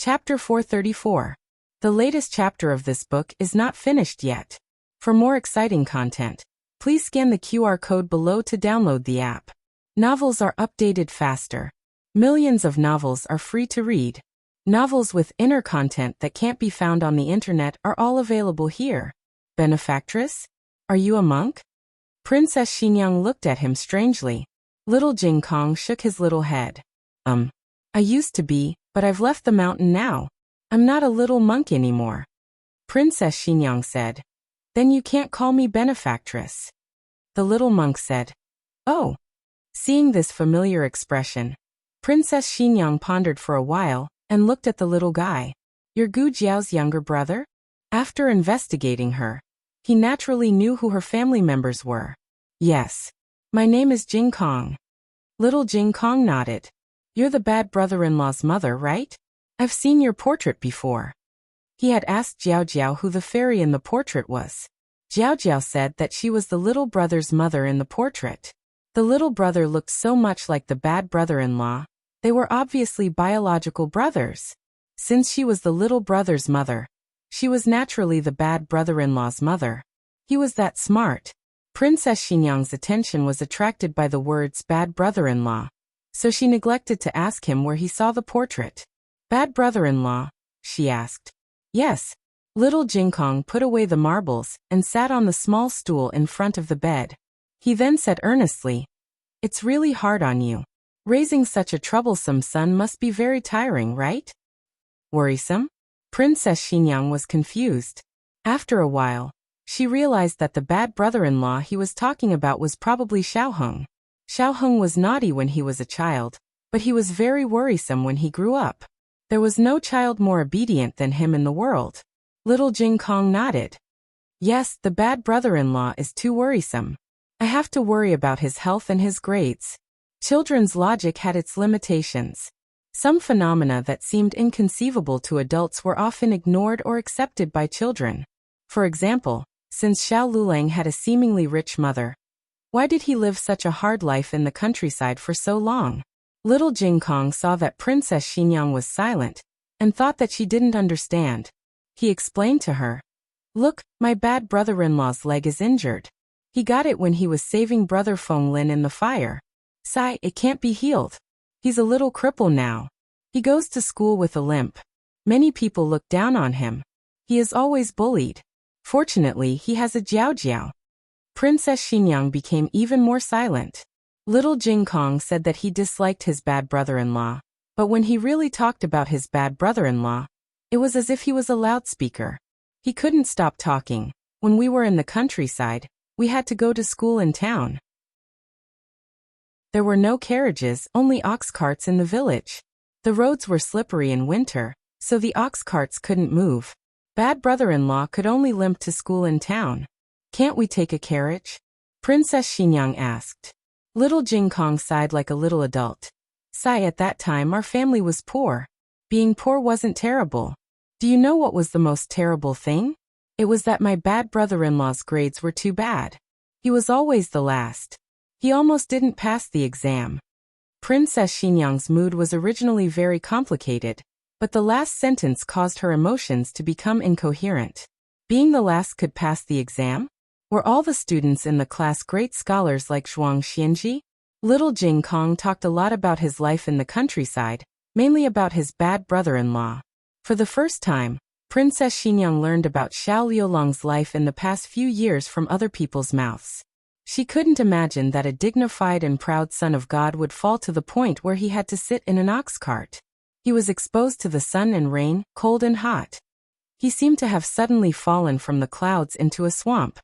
Chapter 434. The latest chapter of this book is not finished yet. For more exciting content, please scan the QR code below to download the app. Novels are updated faster. Millions of novels are free to read. Novels with inner content that can't be found on the internet are all available here. Benefactress? Are you a monk? Princess Xinyang looked at him strangely. Little Jing Kong shook his little head. I used to be, but I've left the mountain now. I'm not a little monk anymore. Princess Xinyang said. Then you can't call me benefactress. The little monk said. Oh. Seeing this familiar expression, Princess Xinyang pondered for a while and looked at the little guy. You're Gu Jiao's younger brother? After investigating her, he naturally knew who her family members were. Yes. My name is Jing Kong. Little Jing Kong nodded. You're the bad brother-in-law's mother, right? I've seen your portrait before. He had asked Jiao Jiao who the fairy in the portrait was. Jiao Jiao said that she was the little brother's mother in the portrait. The little brother looked so much like the bad brother-in-law. They were obviously biological brothers. Since she was the little brother's mother, she was naturally the bad brother-in-law's mother. He was that smart. Princess Xinyang's attention was attracted by the words bad brother-in-law, so she neglected to ask him where he saw the portrait. Bad brother-in-law? She asked. Yes. Little Jing Kong put away the marbles and sat on the small stool in front of the bed. He then said earnestly, It's really hard on you. Raising such a troublesome son must be very tiring, right? Worrisome? Princess Xinyang was confused. After a while, she realized that the bad brother-in-law he was talking about was probably Xiaoheng. Xiaoheng was naughty when he was a child, but he was very worrisome when he grew up. There was no child more obedient than him in the world. Little Jing Kong nodded. Yes, the bad brother-in-law is too worrisome. I have to worry about his health and his grades. Children's logic had its limitations. Some phenomena that seemed inconceivable to adults were often ignored or accepted by children. For example, since Xiao Lulang had a seemingly rich mother, why did he live such a hard life in the countryside for so long? Little Jing Kong saw that Princess Xinyang was silent and thought that she didn't understand. He explained to her, Look, my bad brother-in-law's leg is injured. He got it when he was saving brother Feng Lin in the fire. Sigh, it can't be healed. He's a little cripple now. He goes to school with a limp. Many people look down on him. He is always bullied. Fortunately, he has a Jiao Jiao. Princess Xinyang became even more silent. Little Jing Kong said that he disliked his bad brother-in-law, but when he really talked about his bad brother-in-law, it was as if he was a loudspeaker. He couldn't stop talking. When we were in the countryside, we had to go to school in town. There were no carriages, only ox carts in the village. The roads were slippery in winter, so the ox carts couldn't move. Bad brother-in-law could only limp to school in town. Can't we take a carriage? Princess Xinyang asked. Little Jing Kong sighed like a little adult. Sigh, at that time our family was poor. Being poor wasn't terrible. Do you know what was the most terrible thing? It was that my bad brother-in-law's grades were too bad. He was always the last. He almost didn't pass the exam. Princess Xinyang's mood was originally very complicated, but the last sentence caused her emotions to become incoherent. Being the last could pass the exam? Were all the students in the class great scholars like Zhuang Xianji? Little Jing Kong talked a lot about his life in the countryside, mainly about his bad brother-in-law. For the first time, Princess Xinyang learned about Xiao Liulong's life in the past few years from other people's mouths. She couldn't imagine that a dignified and proud son of God would fall to the point where he had to sit in an ox cart. He was exposed to the sun and rain, cold and hot. He seemed to have suddenly fallen from the clouds into a swamp.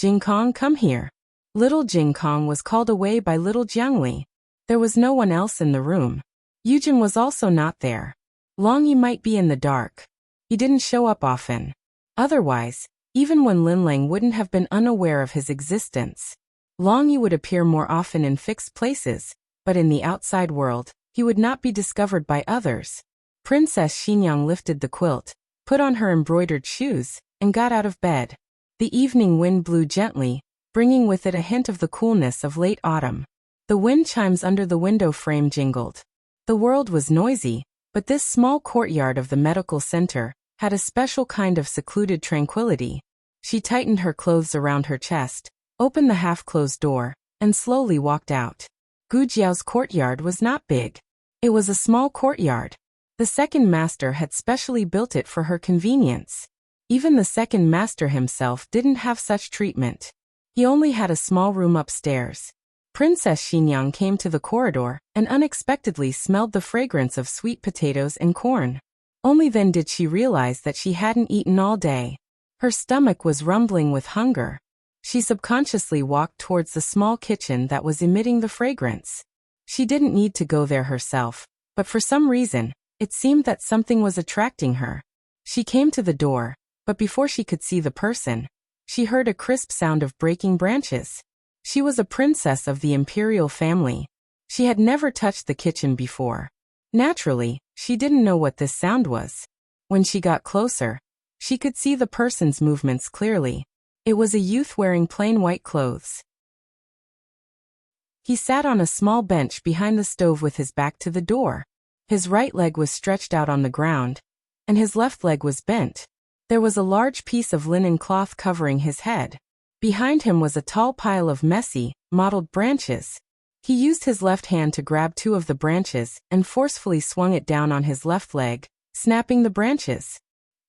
Jing Kong, come here. Little Jing Kong was called away by little Jiangli. There was no one else in the room. Yujin was also not there. Long Yi might be in the dark. He didn't show up often. Otherwise, even when Linlang wouldn't have been unaware of his existence. Long Yi would appear more often in fixed places, but in the outside world, he would not be discovered by others. Princess Xinyang lifted the quilt, put on her embroidered shoes, and got out of bed. The evening wind blew gently, bringing with it a hint of the coolness of late autumn. The wind chimes under the window frame jingled. The world was noisy, But this small courtyard of the medical center had a special kind of secluded tranquility. She tightened her clothes around her chest, opened the half-closed door, and slowly walked out. Gujiao's courtyard was not big. It was a small courtyard. The second master had specially built it for her convenience. Even the second master himself didn't have such treatment. He only had a small room upstairs. Princess Xinyang came to the corridor and unexpectedly smelled the fragrance of sweet potatoes and corn. Only then did she realize that she hadn't eaten all day. Her stomach was rumbling with hunger. She subconsciously walked towards the small kitchen that was emitting the fragrance. She didn't need to go there herself, but for some reason, it seemed that something was attracting her. She came to the door, but before she could see the person, she heard a crisp sound of breaking branches. She was a princess of the imperial family. She had never touched the kitchen before. Naturally, she didn't know what this sound was. When she got closer, she could see the person's movements clearly. It was a youth wearing plain white clothes. He sat on a small bench behind the stove with his back to the door. His right leg was stretched out on the ground, and his left leg was bent. There was a large piece of linen cloth covering his head. Behind him was a tall pile of messy, mottled branches. He used his left hand to grab two of the branches and forcefully swung it down on his left leg, snapping the branches.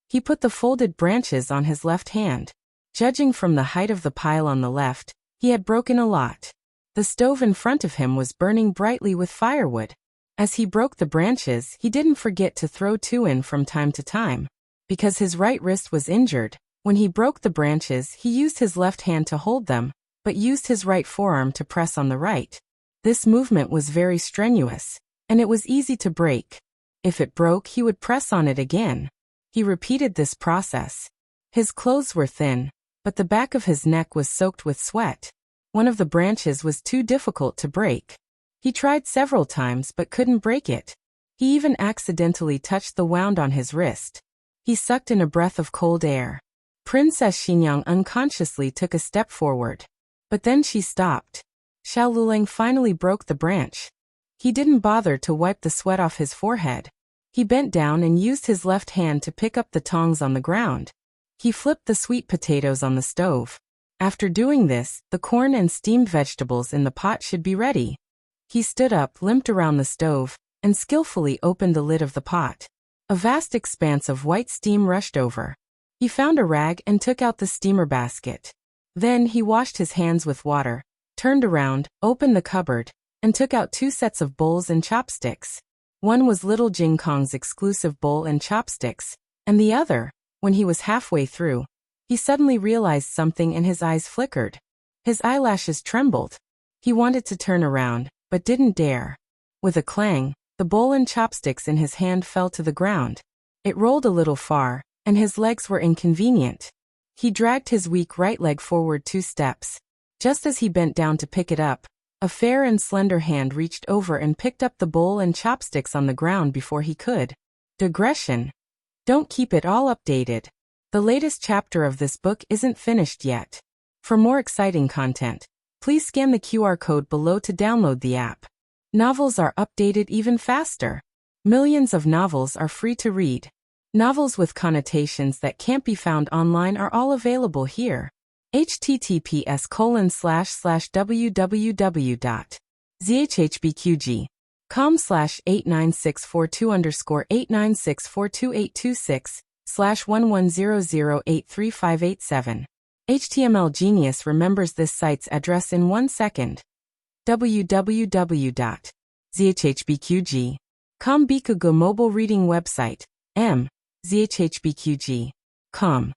He put the folded branches on his left hand. Judging from the height of the pile on the left, he had broken a lot. The stove in front of him was burning brightly with firewood. As he broke the branches, he didn't forget to throw two in from time to time. Because his right wrist was injured, when he broke the branches, he used his left hand to hold them, but used his right forearm to press on the right. This movement was very strenuous, and it was easy to break. If it broke, he would press on it again. He repeated this process. His clothes were thin, but the back of his neck was soaked with sweat. One of the branches was too difficult to break. He tried several times but couldn't break it. He even accidentally touched the wound on his wrist. He sucked in a breath of cold air. Princess Xinyang unconsciously took a step forward. But then she stopped. Xiao Lulang finally broke the branch. He didn't bother to wipe the sweat off his forehead. He bent down and used his left hand to pick up the tongs on the ground. He flipped the sweet potatoes on the stove. After doing this, the corn and steamed vegetables in the pot should be ready. He stood up, limped around the stove, and skillfully opened the lid of the pot. A vast expanse of white steam rushed over. He found a rag and took out the steamer basket. Then he washed his hands with water, turned around, opened the cupboard, and took out two sets of bowls and chopsticks. One was little Jing Kong's exclusive bowl and chopsticks, and the other, when he was halfway through, he suddenly realized something and his eyes flickered. His eyelashes trembled. He wanted to turn around, but didn't dare. With a clang, the bowl and chopsticks in his hand fell to the ground. It rolled a little far, and his legs were inconvenient. He dragged his weak right leg forward 2 steps. Just as he bent down to pick it up, a fair and slender hand reached over and picked up the bowl and chopsticks on the ground before he could. Digression. Don't keep it all updated. The latest chapter of this book isn't finished yet. For more exciting content, please scan the QR code below to download the app. Novels are updated even faster. Millions of novels are free to read. Novels with connotations that can't be found online are all available here. https://www.zhhbqg.com/89642_896/1100835887. HTML Genius remembers this site's address in 1 second. www.zhhbqg.com Bikugo mobile reading website. zhhbqg.com.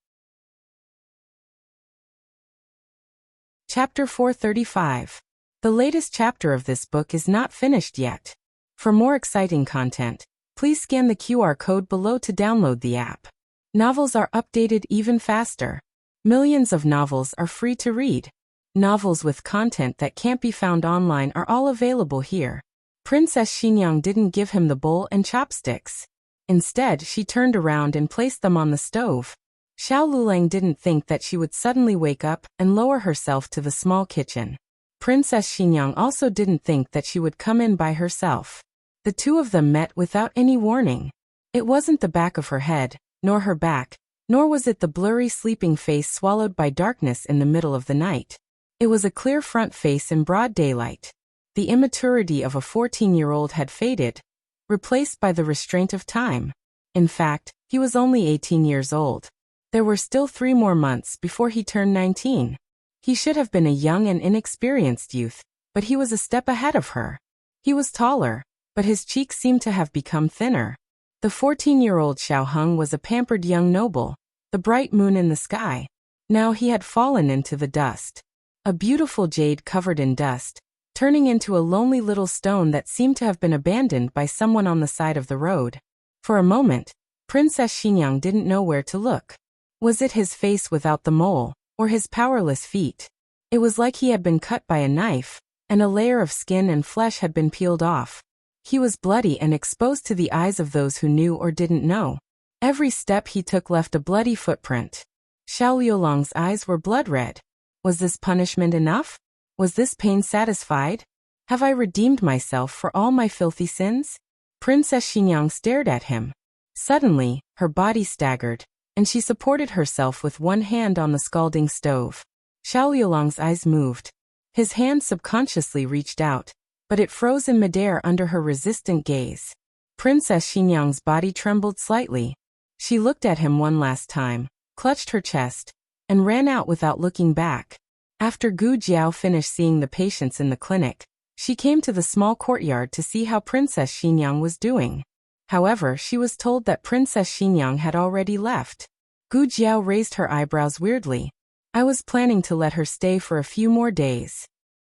Chapter 435. The latest chapter of this book is not finished yet. For more exciting content, please scan the QR code below to download the app. Novels are updated even faster. Millions of novels are free to read. Novels with content that can't be found online are all available here. Princess Xinyang didn't give him the bowl and chopsticks. Instead, she turned around and placed them on the stove. Xiao Lulang didn't think that she would suddenly wake up and lower herself to the small kitchen. Princess Xinyang also didn't think that she would come in by herself. The two of them met without any warning. It wasn't the back of her head, nor her back, nor was it the blurry sleeping face swallowed by darkness in the middle of the night. It was a clear front face in broad daylight. The immaturity of a 14-year-old had faded, replaced by the restraint of time. In fact, he was only 18 years old. There were still 3 more months before he turned 19. He should have been a young and inexperienced youth, but he was a step ahead of her. He was taller, but his cheeks seemed to have become thinner. The 14-year-old Xiao Heng was a pampered young noble, the bright moon in the sky. Now he had fallen into the dust. A beautiful jade covered in dust, turning into a lonely little stone that seemed to have been abandoned by someone on the side of the road. For a moment, Princess Xinyang didn't know where to look. Was it his face without the mole, or his powerless feet? It was like he had been cut by a knife, and a layer of skin and flesh had been peeled off. He was bloody and exposed to the eyes of those who knew or didn't know. Every step he took left a bloody footprint. Xiao Liulong's eyes were blood red. Was this punishment enough? Was this pain satisfied? Have I redeemed myself for all my filthy sins? Princess Xinyang stared at him. Suddenly, her body staggered, and she supported herself with one hand on the scalding stove. Xiao Liulong's eyes moved. His hand subconsciously reached out, but it froze in midair under her resistant gaze. Princess Xinyang's body trembled slightly. She looked at him one last time, clutched her chest, and ran out without looking back. After Gu Jiao finished seeing the patients in the clinic, she came to the small courtyard to see how Princess Xinyang was doing. However, she was told that Princess Xinyang had already left. Gu Jiao raised her eyebrows weirdly. I was planning to let her stay for a few more days.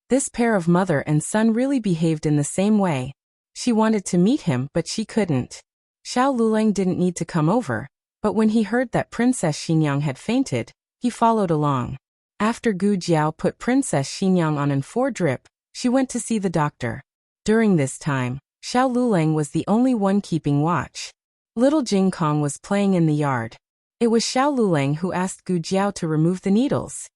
This pair of mother and son really behaved in the same way. She wanted to meet him, but she couldn't. Xiao Luleng didn't need to come over, but when he heard that Princess Xinyang had fainted, he followed along. After Gu Jiao put Princess Xinyang on N4 drip, she went to see the doctor. During this time, Xiao Luleng was the only one keeping watch. Little Jing Kong was playing in the yard. It was Xiao Luleng who asked Gu Jiao to remove the needles.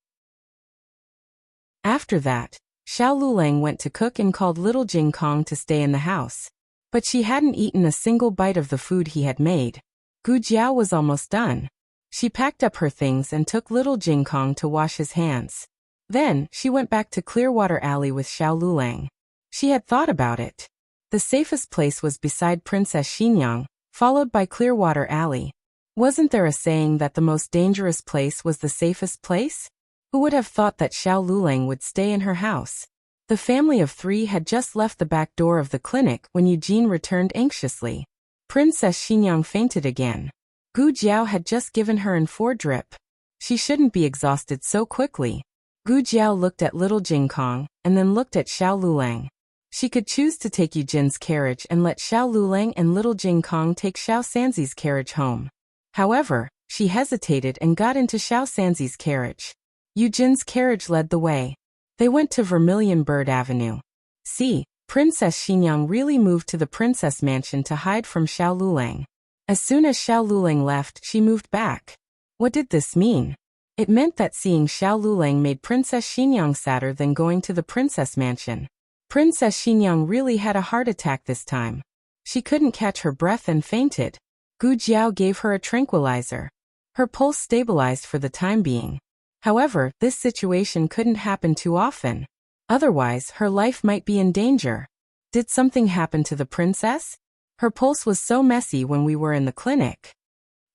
After that, Xiao Luleng went to cook and called little Jing Kong to stay in the house. But she hadn't eaten a single bite of the food he had made. Gu Jiao was almost done. She packed up her things and took little Jing Kong to wash his hands. Then, she went back to Clearwater Alley with Xiao Luleng. She had thought about it. The safest place was beside Princess Xinyang, followed by Clearwater Alley. Wasn't there a saying that the most dangerous place was the safest place? Who would have thought that Xiao Luleng would stay in her house? The family of 3 had just left the back door of the clinic when Eugene returned anxiously. Princess Xinyang fainted again. Gu Jiao had just given her N4 drip. She shouldn't be exhausted so quickly. Gu Jiao looked at little Jing Kong, and then looked at Xiao Luleng. She could choose to take Eugene's carriage and let Xiao Luleng and little Jing Kong take Xiao Sanzi's carriage home. However, she hesitated and got into Xiao Sanzi's carriage. Eugene's carriage led the way. They went to Vermilion Bird Avenue. See, Princess Xinyang really moved to the princess mansion to hide from Xiao Luleng. As soon as Xiao Luleng left, she moved back. What did this mean? It meant that seeing Xiao Luleng made Princess Xinyang sadder than going to the princess mansion. Princess Xinyang really had a heart attack this time. She couldn't catch her breath and fainted. Gu Jiao gave her a tranquilizer. Her pulse stabilized for the time being. However, this situation couldn't happen too often. Otherwise, her life might be in danger. Did something happen to the princess? Her pulse was so messy when we were in the clinic.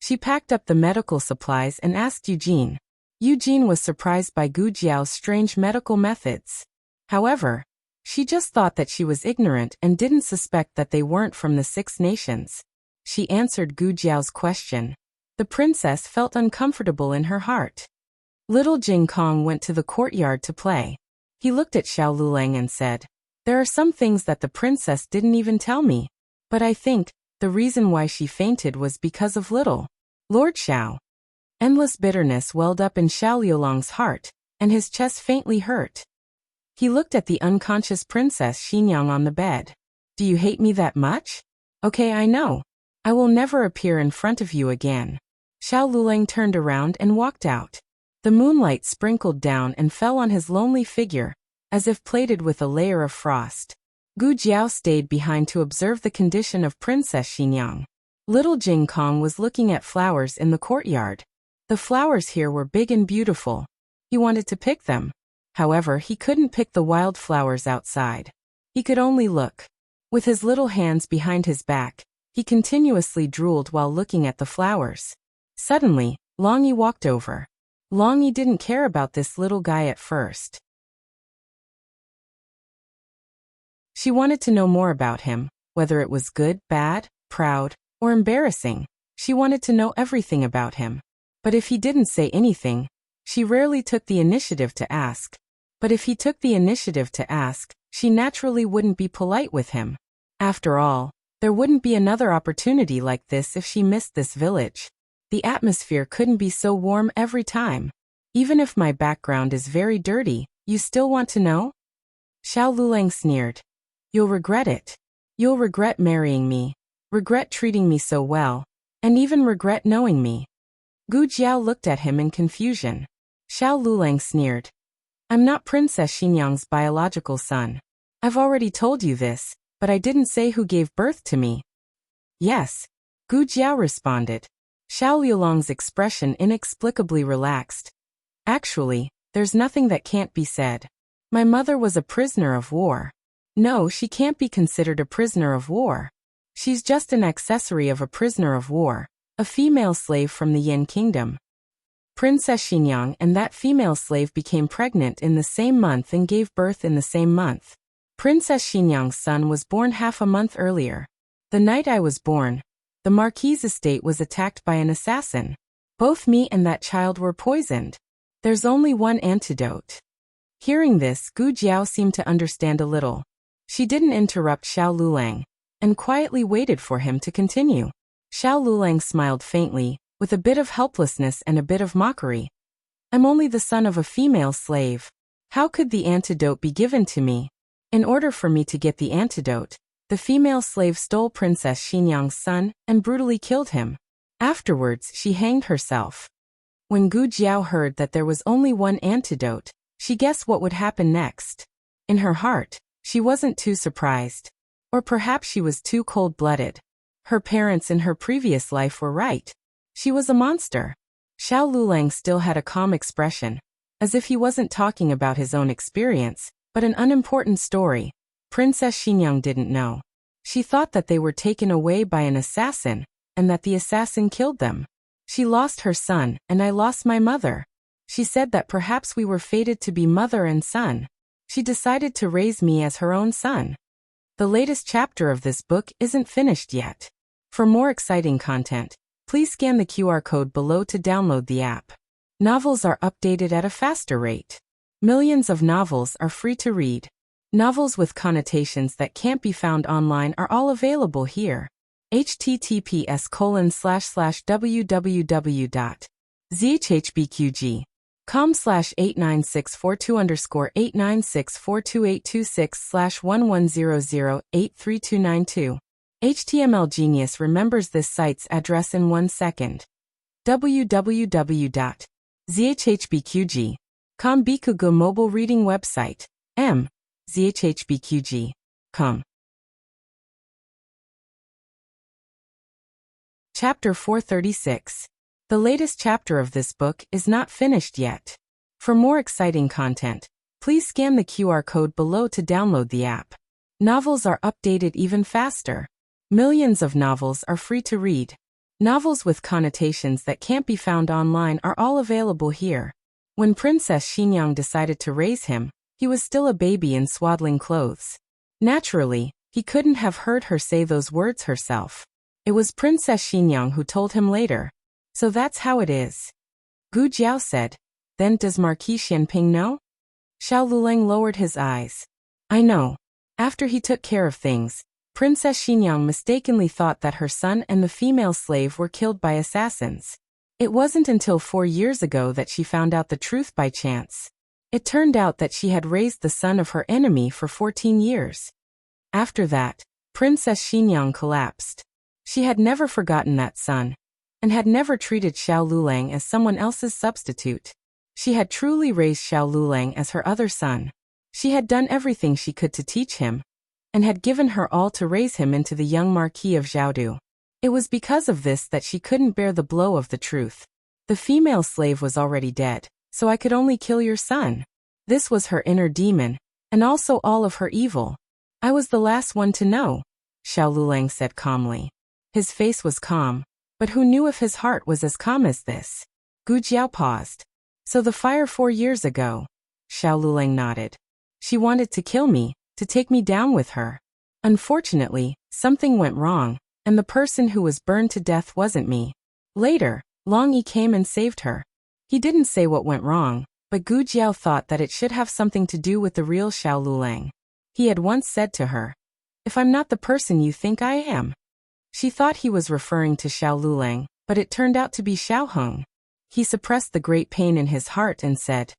She packed up the medical supplies and asked Eugene. Eugene was surprised by Gu Jiao's strange medical methods. However, she just thought that she was ignorant and didn't suspect that they weren't from the 6 nations. She answered Gu Jiao's question. The princess felt uncomfortable in her heart. Little Jing Kong went to the courtyard to play. He looked at Xiao Luleng and said, "There are some things that the princess didn't even tell me. But I think the reason why she fainted was because of little Lord Xiao." Endless bitterness welled up in Xiao Liulong's heart, and his chest faintly hurt. He looked at the unconscious Princess Xinyang on the bed. "Do you hate me that much? Okay, I know. I will never appear in front of you again." Xiao Luleng turned around and walked out. The moonlight sprinkled down and fell on his lonely figure, as if plated with a layer of frost. Gu Jiao stayed behind to observe the condition of Princess Xinyang. Little Jing Kong was looking at flowers in the courtyard. The flowers here were big and beautiful. He wanted to pick them. However, he couldn't pick the wild flowers outside. He could only look. With his little hands behind his back, he continuously drooled while looking at the flowers. Suddenly, Longyi walked over. Longyi didn't care about this little guy at first. She wanted to know more about him, whether it was good, bad, proud, or embarrassing. She wanted to know everything about him. But if he didn't say anything, she rarely took the initiative to ask. But if he took the initiative to ask, she naturally wouldn't be polite with him. After all, there wouldn't be another opportunity like this if she missed this village. The atmosphere couldn't be so warm every time. Even if my background is very dirty, you still want to know? Xiao Lulang sneered. You'll regret it. You'll regret marrying me, regret treating me so well, and even regret knowing me. Gu Jiao looked at him in confusion. Xiao Lulang sneered. I'm not Princess Xinyang's biological son. I've already told you this, but I didn't say who gave birth to me. Yes, Gu Jiao responded. Xiao Lulang's expression inexplicably relaxed. Actually, there's nothing that can't be said. My mother was a prisoner of war. No, she can't be considered a prisoner of war. She's just an accessory of a prisoner of war, a female slave from the Yin Kingdom. Princess Xinyang and that female slave became pregnant in the same month and gave birth in the same month. Princess Xinyang's son was born half a month earlier. The night I was born, the Marquis's estate was attacked by an assassin. Both me and that child were poisoned. There's only one antidote. Hearing this, Gu Jiao seemed to understand a little. She didn't interrupt Xiao Lulang, and quietly waited for him to continue. Xiao Lulang smiled faintly, with a bit of helplessness and a bit of mockery. I'm only the son of a female slave. How could the antidote be given to me? In order for me to get the antidote, the female slave stole Princess Xinyang's son and brutally killed him. Afterwards, she hanged herself. When Gu Jiao heard that there was only one antidote, she guessed what would happen next. In her heart, she wasn't too surprised. Or perhaps she was too cold-blooded. Her parents in her previous life were right. She was a monster. Xiao Lulang still had a calm expression, as if he wasn't talking about his own experience, but an unimportant story. Princess Xinyang didn't know. She thought that they were taken away by an assassin, and that the assassin killed them. She lost her son, and I lost my mother. She said that perhaps we were fated to be mother and son. She decided to raise me as her own son. The latest chapter of this book isn't finished yet. For more exciting content, please scan the QR code below to download the app. Novels are updated at a faster rate. Millions of novels are free to read. Novels with connotations that can't be found online are all available here. https://www.zhbqg.com/89642_8964286/11008392. HTML Genius remembers this site's address in 1 second. www.zhbqg.com Bikugo mobile reading website. zhbqg.com. Chapter 436. The latest chapter of this book is not finished yet. For more exciting content, please scan the QR code below to download the app. Novels are updated even faster. Millions of novels are free to read. Novels with connotations that can't be found online are all available here. When Princess Xinyang decided to raise him, he was still a baby in swaddling clothes. Naturally, he couldn't have heard her say those words herself. It was Princess Xinyang who told him later. So that's how it is. Gu Jiao said. Then does Marquis Xianping know? Xiao Lulang lowered his eyes. I know. After he took care of things, Princess Xinyang mistakenly thought that her son and the female slave were killed by assassins. It wasn't until 4 years ago that she found out the truth by chance. It turned out that she had raised the son of her enemy for 14 years. After that, Princess Xinyang collapsed. She had never forgotten that son, and had never treated Xiao Lulang as someone else's substitute. She had truly raised Xiao Lulang as her other son. She had done everything she could to teach him. and had given her all to raise him into the young Marquis of Zhaodu. It was because of this that she couldn't bear the blow of the truth. The female slave was already dead, so I could only kill your son. This was her inner demon, and also all of her evil. I was the last one to know, Xiao Lulang said calmly. His face was calm, but who knew if his heart was as calm as this? Gu Jiao paused. So the fire 4 years ago. Xiao Lulang nodded. She wanted to kill me, to take me down with her. Unfortunately, something went wrong, and the person who was burned to death wasn't me. Later, Long Yi came and saved her. He didn't say what went wrong, but Gu Jiao thought that it should have something to do with the real Xiao Lulang. He had once said to her, "If I'm not the person you think I am." She thought he was referring to Xiao Lulang, but it turned out to be Xiao Hong. He suppressed the great pain in his heart and said,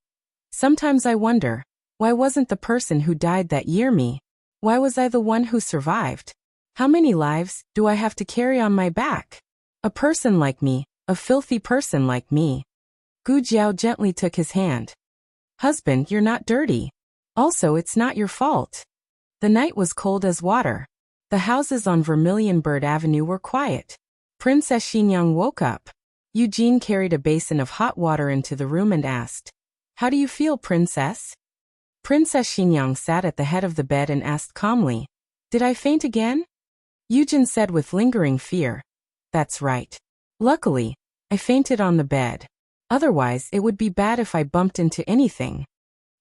"Sometimes I wonder, why wasn't the person who died that year me? Why was I the one who survived? How many lives do I have to carry on my back? A person like me, a filthy person like me." Gu Jiao gently took his hand. "Husband, you're not dirty. Also, it's not your fault." The night was cold as water. The houses on Vermilion Bird Avenue were quiet. Princess Xinyang woke up. Eugene carried a basin of hot water into the room and asked, "How do you feel, Princess?" Princess Xinyang sat at the head of the bed and asked calmly, "Did I faint again?" Eugene said with lingering fear, "That's right. Luckily, I fainted on the bed. Otherwise, it would be bad if I bumped into anything."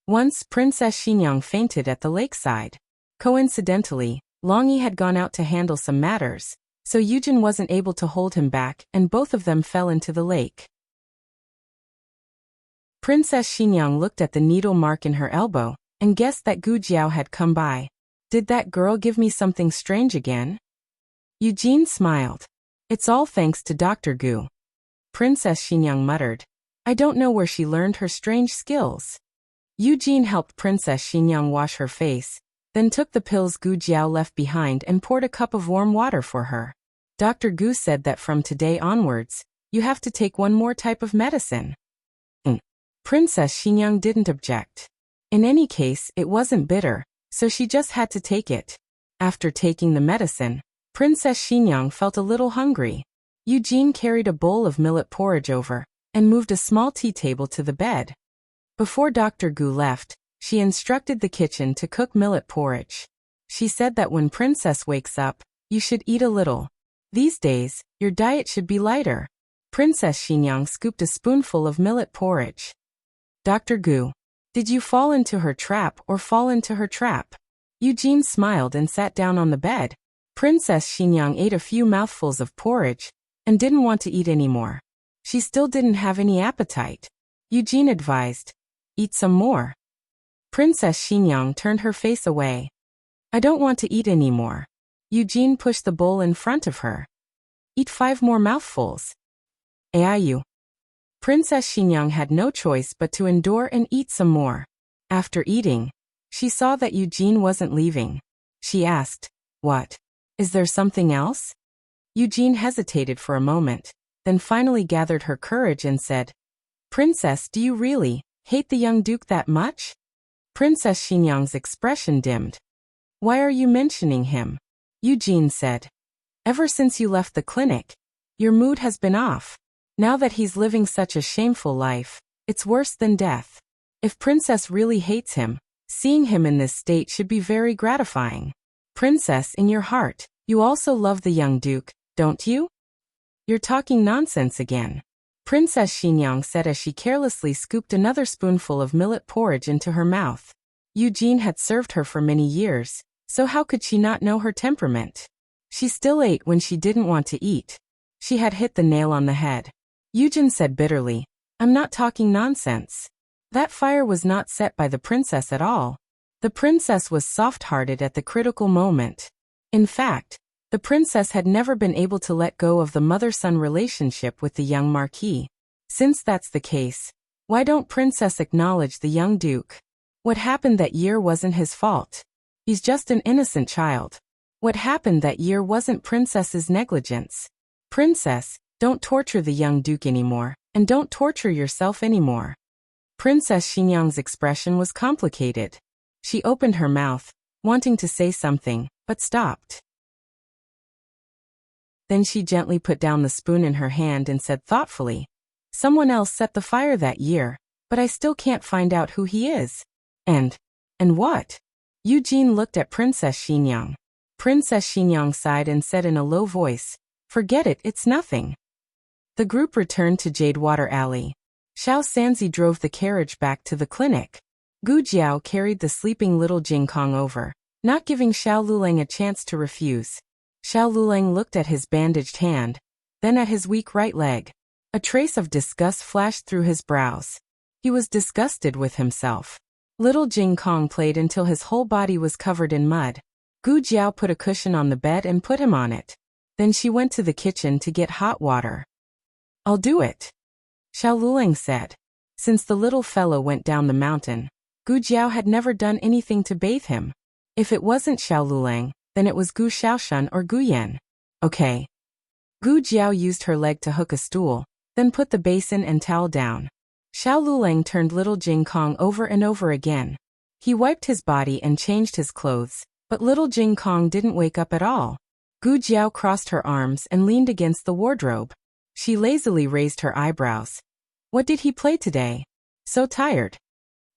Once, Princess Xinyang fainted at the lakeside. Coincidentally, Long Yi had gone out to handle some matters, so Eugene wasn't able to hold him back and both of them fell into the lake. Princess Xinyang looked at the needle mark in her elbow and guessed that Gu Jiao had come by. "Did that girl give me something strange again?" Eugene smiled. "It's all thanks to Dr. Gu." Princess Xinyang muttered, "I don't know where she learned her strange skills." Eugene helped Princess Xinyang wash her face, then took the pills Gu Jiao left behind and poured a cup of warm water for her. Dr. Gu said that from today onwards, you have to take one more type of medicine. Princess Xinyang didn't object. In any case, it wasn't bitter, so she just had to take it. After taking the medicine, Princess Xinyang felt a little hungry. Eugene carried a bowl of millet porridge over and moved a small tea table to the bed. Before Dr. Gu left, she instructed the kitchen to cook millet porridge. She said that when Princess wakes up, you should eat a little. These days, your diet should be lighter. Princess Xinyang scooped a spoonful of millet porridge. "Dr. Gu, did you fall into her trap or fall into her trap?" Eugene smiled and sat down on the bed. Princess Xinyang ate a few mouthfuls of porridge and didn't want to eat anymore. She still didn't have any appetite. Eugene advised, "Eat some more." Princess Xinyang turned her face away. "I don't want to eat anymore." Eugene pushed the bowl in front of her. "Eat 5 more mouthfuls." Aiyu. Princess Xinyang had no choice but to endure and eat some more. After eating, she saw that Eugene wasn't leaving. She asked, "What? Is there something else?" Eugene hesitated for a moment, then finally gathered her courage and said, "Princess, do you really hate the young duke that much?" Princess Xinyang's expression dimmed. "Why are you mentioning him?" Eugene said, "Ever since you left the clinic, your mood has been off. Now that he's living such a shameful life, it's worse than death. If Princess really hates him, seeing him in this state should be very gratifying. Princess, in your heart, you also love the young duke, don't you?" "You're talking nonsense again," Princess Xinyang said as she carelessly scooped another spoonful of millet porridge into her mouth. Eugene had served her for many years, so how could she not know her temperament? She still ate when she didn't want to eat. She had hit the nail on the head. Eugene said bitterly, "I'm not talking nonsense. That fire was not set by the princess at all. The princess was soft-hearted at the critical moment. In fact, the princess had never been able to let go of the mother-son relationship with the young marquis. Since that's the case, why don't Princess acknowledge the young duke? What happened that year wasn't his fault. He's just an innocent child. What happened that year wasn't Princess's negligence. Princess, don't torture the young duke anymore, and don't torture yourself anymore." Princess Xinyang's expression was complicated. She opened her mouth, wanting to say something, but stopped. Then she gently put down the spoon in her hand and said thoughtfully, "Someone else set the fire that year, but I still can't find out who he is." And what? Eugene looked at Princess Xinyang. Princess Xinyang sighed and said in a low voice, "Forget it, it's nothing." The group returned to Jadewater Alley. Xiao Sanzi drove the carriage back to the clinic. Gu Jiao carried the sleeping little Jingkong over, not giving Xiao Lulang a chance to refuse. Xiao Lulang looked at his bandaged hand, then at his weak right leg. A trace of disgust flashed through his brows. He was disgusted with himself. Little Jingkong played until his whole body was covered in mud. Gu Jiao put a cushion on the bed and put him on it. Then she went to the kitchen to get hot water. "I'll do it," Xiao Lulang said. Since the little fellow went down the mountain, Gu Jiao had never done anything to bathe him. If it wasn't Xiao Lulang, then it was Gu Xiaoshan or Gu Yan. Okay. Gu Jiao used her leg to hook a stool, then put the basin and towel down. Xiao Lulang turned little Jingkong over and over again. He wiped his body and changed his clothes, but little Jingkong didn't wake up at all. Gu Jiao crossed her arms and leaned against the wardrobe. She lazily raised her eyebrows. What did he play today? So tired.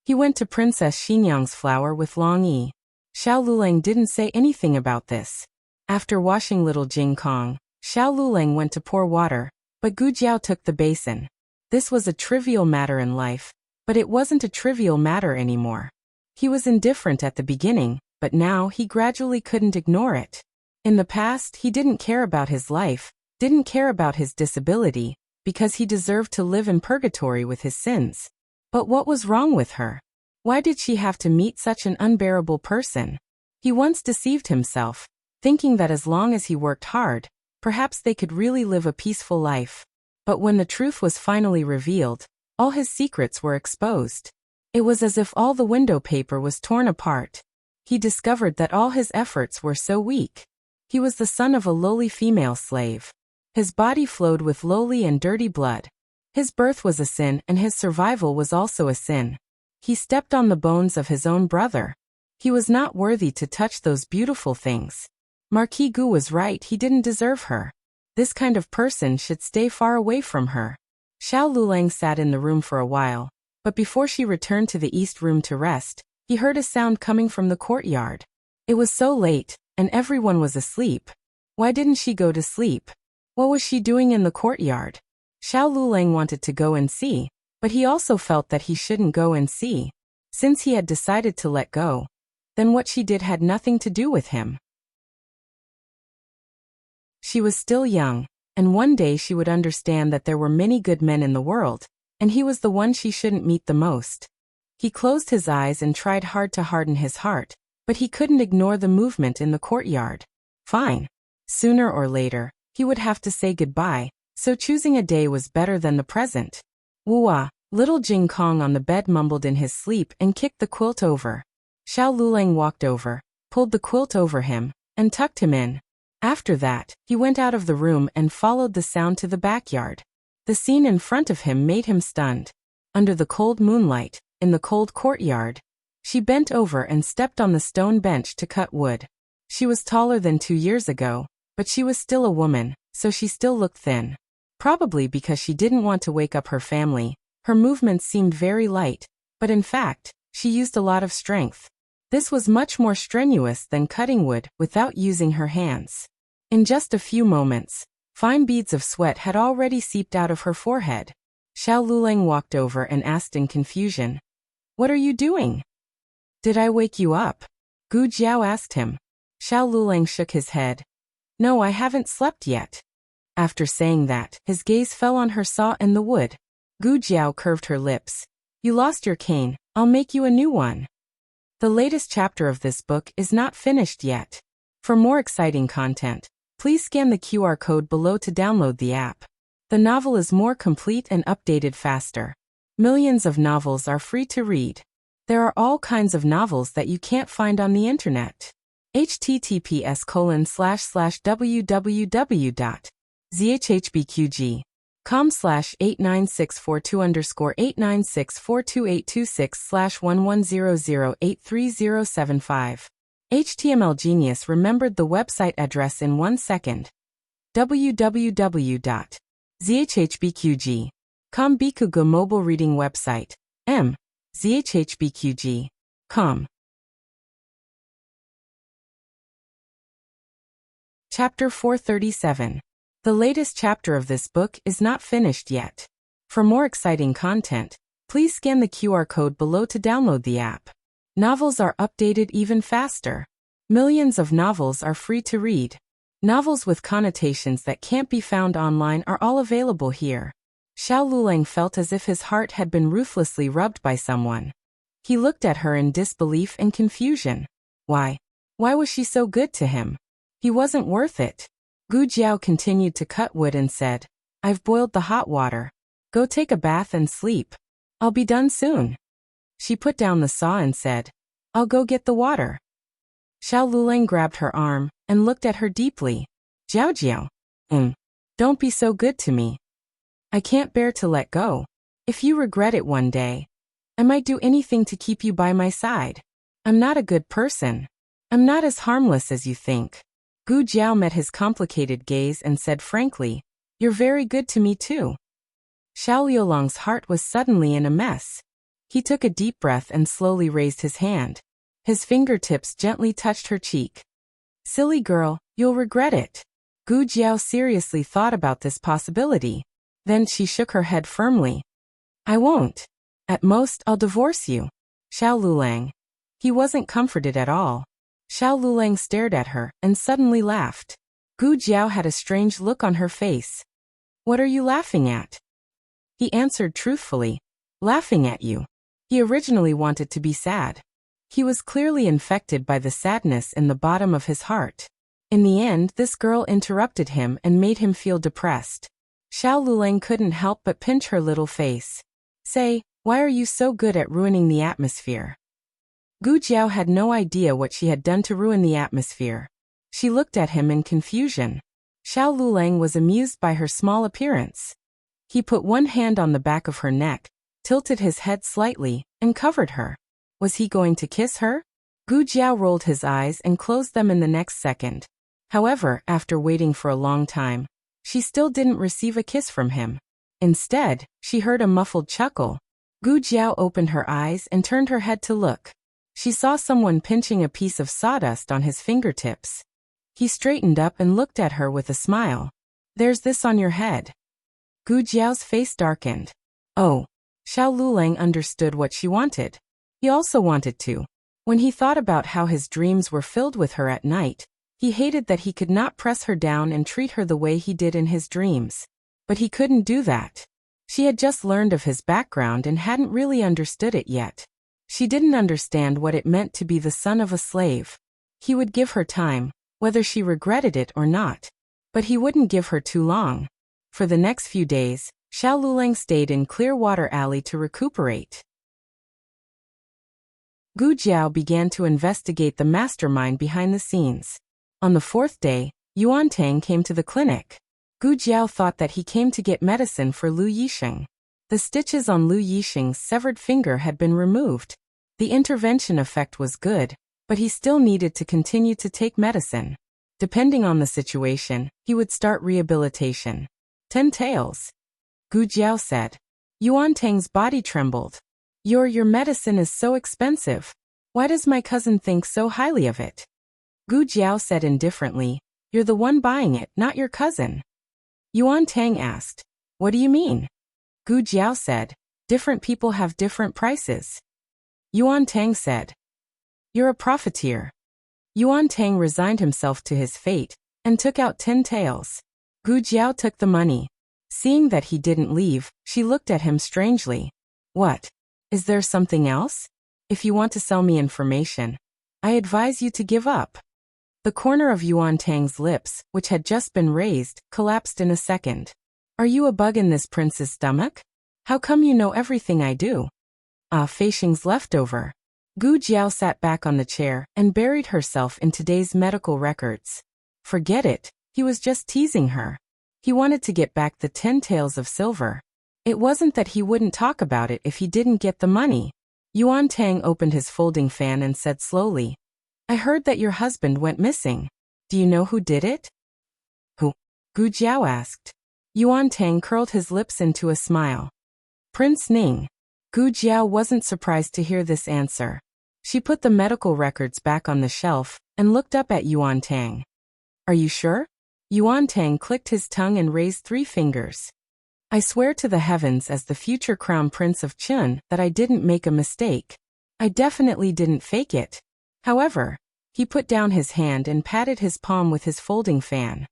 He went to Princess Xinyang's flower with Long Yi. Xiao Lulang didn't say anything about this. After washing little Jingkong, Xiao Lulang went to pour water, but Gu Jiao took the basin. This was a trivial matter in life, but it wasn't a trivial matter anymore. He was indifferent at the beginning, but now he gradually couldn't ignore it. In the past, he didn't care about his life, didn't care about his disability, because he deserved to live in purgatory with his sins. But what was wrong with her? Why did she have to meet such an unbearable person? He once deceived himself, thinking that as long as he worked hard, perhaps they could really live a peaceful life. But when the truth was finally revealed, all his secrets were exposed. It was as if all the window paper was torn apart. He discovered that all his efforts were so weak. He was the son of a lowly female slave. His body flowed with lowly and dirty blood. His birth was a sin and his survival was also a sin. He stepped on the bones of his own brother. He was not worthy to touch those beautiful things. Marquis Gu was right, he didn't deserve her. This kind of person should stay far away from her. Xiao Lulang sat in the room for a while, but before she returned to the east room to rest, he heard a sound coming from the courtyard. It was so late, and everyone was asleep. Why didn't she go to sleep? What was she doing in the courtyard? Xiao Lulang wanted to go and see, but he also felt that he shouldn't go and see. Since he had decided to let go, then what she did had nothing to do with him. She was still young, and one day she would understand that there were many good men in the world, and he was the one she shouldn't meet the most. He closed his eyes and tried hard to harden his heart, but he couldn't ignore the movement in the courtyard. Fine. Sooner or later, he would have to say goodbye, so choosing a day was better than the present. Wua, little Jingkong on the bed mumbled in his sleep and kicked the quilt over. Xiao Lulang walked over, pulled the quilt over him, and tucked him in. After that, he went out of the room and followed the sound to the backyard. The scene in front of him made him stunned. Under the cold moonlight, in the cold courtyard, she bent over and stepped on the stone bench to cut wood. She was taller than 2 years ago, but she was still a woman, so she still looked thin. Probably because she didn't want to wake up her family, her movements seemed very light, but in fact, she used a lot of strength. This was much more strenuous than cutting wood without using her hands. In just a few moments, fine beads of sweat had already seeped out of her forehead. Xiao Lulang walked over and asked in confusion, "What are you doing?" "Did I wake you up?" Gu Jiao asked him. Xiao Lulang shook his head. "No, I haven't slept yet." After saying that, his gaze fell on her saw and the wood. Gu Jiao curved her lips. "You lost your cane, I'll make you a new one." The latest chapter of this book is not finished yet. For more exciting content, please scan the QR code below to download the app. The novel is more complete and updated faster. Millions of novels are free to read. There are all kinds of novels that you can't find on the internet. https://www.zhhbqg.com/89642_896422826/1100830075 HTML Genius remembered the website address in 1 second. www.zhhbqg.com Bikugo mobile reading website. zhhbqg.com. Chapter 437. The latest chapter of this book is not finished yet. For more exciting content, please scan the QR code below to download the app. Novels are updated even faster. Millions of novels are free to read. Novels with connotations that can't be found online are all available here. Xiao Lulang felt as if his heart had been ruthlessly rubbed by someone. He looked at her in disbelief and confusion. Why? Why was she so good to him? He wasn't worth it. Gu Jiao continued to cut wood and said, "I've boiled the hot water. Go take a bath and sleep. I'll be done soon." She put down the saw and said, "I'll go get the water." Xiao Lulang grabbed her arm and looked at her deeply. "Jiao Jiao. Don't be so good to me. I can't bear to let go. If you regret it one day, I might do anything to keep you by my side. I'm not a good person. I'm not as harmless as you think." Gu Jiao met his complicated gaze and said frankly, "You're very good to me too." Xiao Liulang's heart was suddenly in a mess. He took a deep breath and slowly raised his hand. His fingertips gently touched her cheek. "Silly girl, you'll regret it." Gu Jiao seriously thought about this possibility. Then she shook her head firmly. "I won't. At most, I'll divorce you." Xiao Lulang. He wasn't comforted at all. Xiao Lulang stared at her and suddenly laughed. Gu Jiao had a strange look on her face. "What are you laughing at?" He answered truthfully. "Laughing at you." He originally wanted to be sad. He was clearly infected by the sadness in the bottom of his heart. In the end, this girl interrupted him and made him feel depressed. Xiao Lulang couldn't help but pinch her little face. "Say, why are you so good at ruining the atmosphere?" Gu Jiao had no idea what she had done to ruin the atmosphere. She looked at him in confusion. Xiao Lulang was amused by her small appearance. He put one hand on the back of her neck, tilted his head slightly, and covered her. Was he going to kiss her? Gu Jiao rolled his eyes and closed them in the next second. However, after waiting for a long time, she still didn't receive a kiss from him. Instead, she heard a muffled chuckle. Gu Jiao opened her eyes and turned her head to look. She saw someone pinching a piece of sawdust on his fingertips. He straightened up and looked at her with a smile. "There's this on your head." Gu Jiao's face darkened. Oh. Xiao Lulang understood what she wanted. He also wanted to. When he thought about how his dreams were filled with her at night, he hated that he could not press her down and treat her the way he did in his dreams. But he couldn't do that. She had just learned of his background and hadn't really understood it yet. She didn't understand what it meant to be the son of a slave. He would give her time, whether she regretted it or not. But he wouldn't give her too long. For the next few days, Xiao Lulang stayed in Clearwater Alley to recuperate. Gu Jiao began to investigate the mastermind behind the scenes. On the 4th day, Yuan Tang came to the clinic. Gu Jiao thought that he came to get medicine for Lu Yixing. The stitches on Lu Yixing's severed finger had been removed. The intervention effect was good, but he still needed to continue to take medicine. Depending on the situation, he would start rehabilitation. 10 taels. Gu Jiao said. Yuan Tang's body trembled. Your medicine is so expensive. Why does my cousin think so highly of it?" Gu Jiao said indifferently, "You're the one buying it, not your cousin." Yuan Tang asked, "What do you mean?" Gu Jiao said, "Different people have different prices." Yuan Tang said, "You're a profiteer." Yuan Tang resigned himself to his fate and took out 10 taels. Gu Jiao took the money. Seeing that he didn't leave, she looked at him strangely. "What? Is there something else? If you want to sell me information, I advise you to give up." The corner of Yuan Tang's lips, which had just been raised, collapsed in a second. "Are you a bug in this prince's stomach? How come you know everything I do?" "Ah, Feixing's leftover." Gu Jiao sat back on the chair and buried herself in today's medical records. Forget it, he was just teasing her. He wanted to get back the 10 taels of silver. It wasn't that he wouldn't talk about it if he didn't get the money. Yuan Tang opened his folding fan and said slowly, I heard that your husband went missing. Do you know who did it? Who? Gu Jiao asked. Yuan Tang curled his lips into a smile. Prince Ning. Gu Jiao wasn't surprised to hear this answer. She put the medical records back on the shelf and looked up at Yuan Tang. Are you sure? Yuan Tang clicked his tongue and raised 3 fingers. I swear to the heavens as the future crown prince of Chun that I didn't make a mistake. I definitely didn't fake it. However, he put down his hand and patted his palm with his folding fan.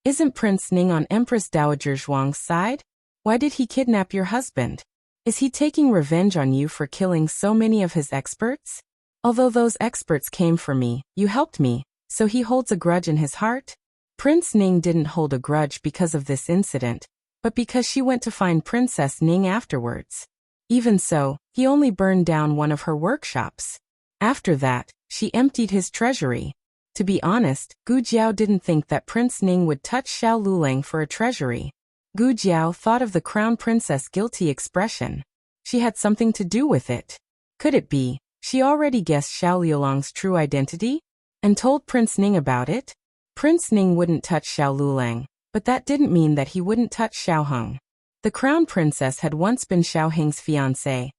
Isn't Prince Ning on Empress Dowager Zhuang's side? Why did he kidnap your husband? Is he taking revenge on you for killing so many of his experts? Although those experts came for me, you helped me, so he holds a grudge in his heart? Prince Ning didn't hold a grudge because of this incident, but because she went to find Princess Ning afterwards. Even so, he only burned down one of her workshops. After that, she emptied his treasury. To be honest, Gu Jiao didn't think that Prince Ning would touch Xiao Lulang for a treasury. Gu Jiao thought of the crown princess' guilty expression. She had something to do with it. Could it be, she already guessed Xiao Lulang's true identity? And told Prince Ning about it? Prince Ning wouldn't touch Xiao Lulang, but that didn't mean that he wouldn't touch Xiao Heng. The crown princess had once been Xiao Heng's fiancée,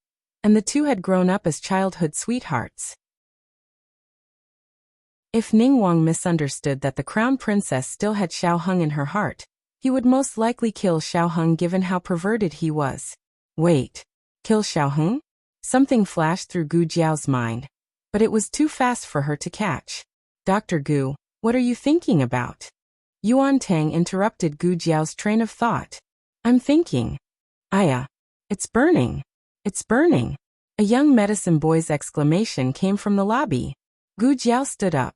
and the two had grown up as childhood sweethearts. If Ning Wang misunderstood that the crown princess still had Xiao Heng in her heart, he would most likely kill Xiao Heng given how perverted he was. Wait, kill Xiao Heng? Something flashed through Gu Jiao's mind, but it was too fast for her to catch. Dr. Gu, what are you thinking about? Yuan Tang interrupted Gu Jiao's train of thought. I'm thinking. Aya. It's burning. It's burning. A young medicine boy's exclamation came from the lobby. Gu Jiao stood up.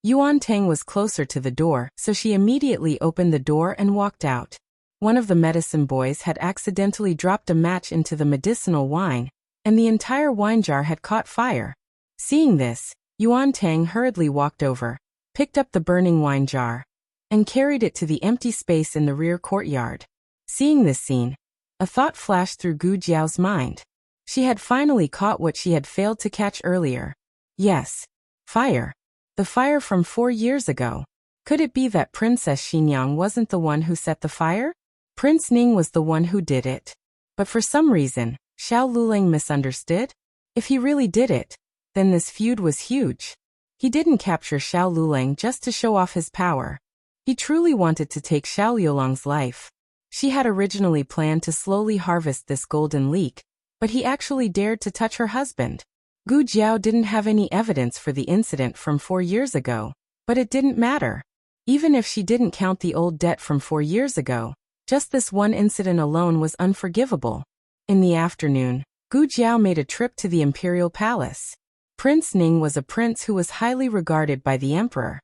Yuan Tang was closer to the door, so she immediately opened the door and walked out. One of the medicine boys had accidentally dropped a match into the medicinal wine, and the entire wine jar had caught fire. Seeing this, Yuan Tang hurriedly walked over, picked up the burning wine jar, and carried it to the empty space in the rear courtyard. Seeing this scene, a thought flashed through Gu Jiao's mind. She had finally caught what she had failed to catch earlier. Yes. Fire. The fire from 4 years ago. Could it be that Princess Xinyang wasn't the one who set the fire? Prince Ning was the one who did it. But for some reason, Xiao Lulang misunderstood? If he really did it, then this feud was huge. He didn't capture Xiao Lulang just to show off his power. He truly wanted to take Xiao Liulang's life. She had originally planned to slowly harvest this golden leek, but he actually dared to touch her husband. Gu Jiao didn't have any evidence for the incident from 4 years ago, but it didn't matter. Even if she didn't count the old debt from 4 years ago, just this one incident alone was unforgivable. In the afternoon, Gu Jiao made a trip to the imperial palace. Prince Ning was a prince who was highly regarded by the emperor.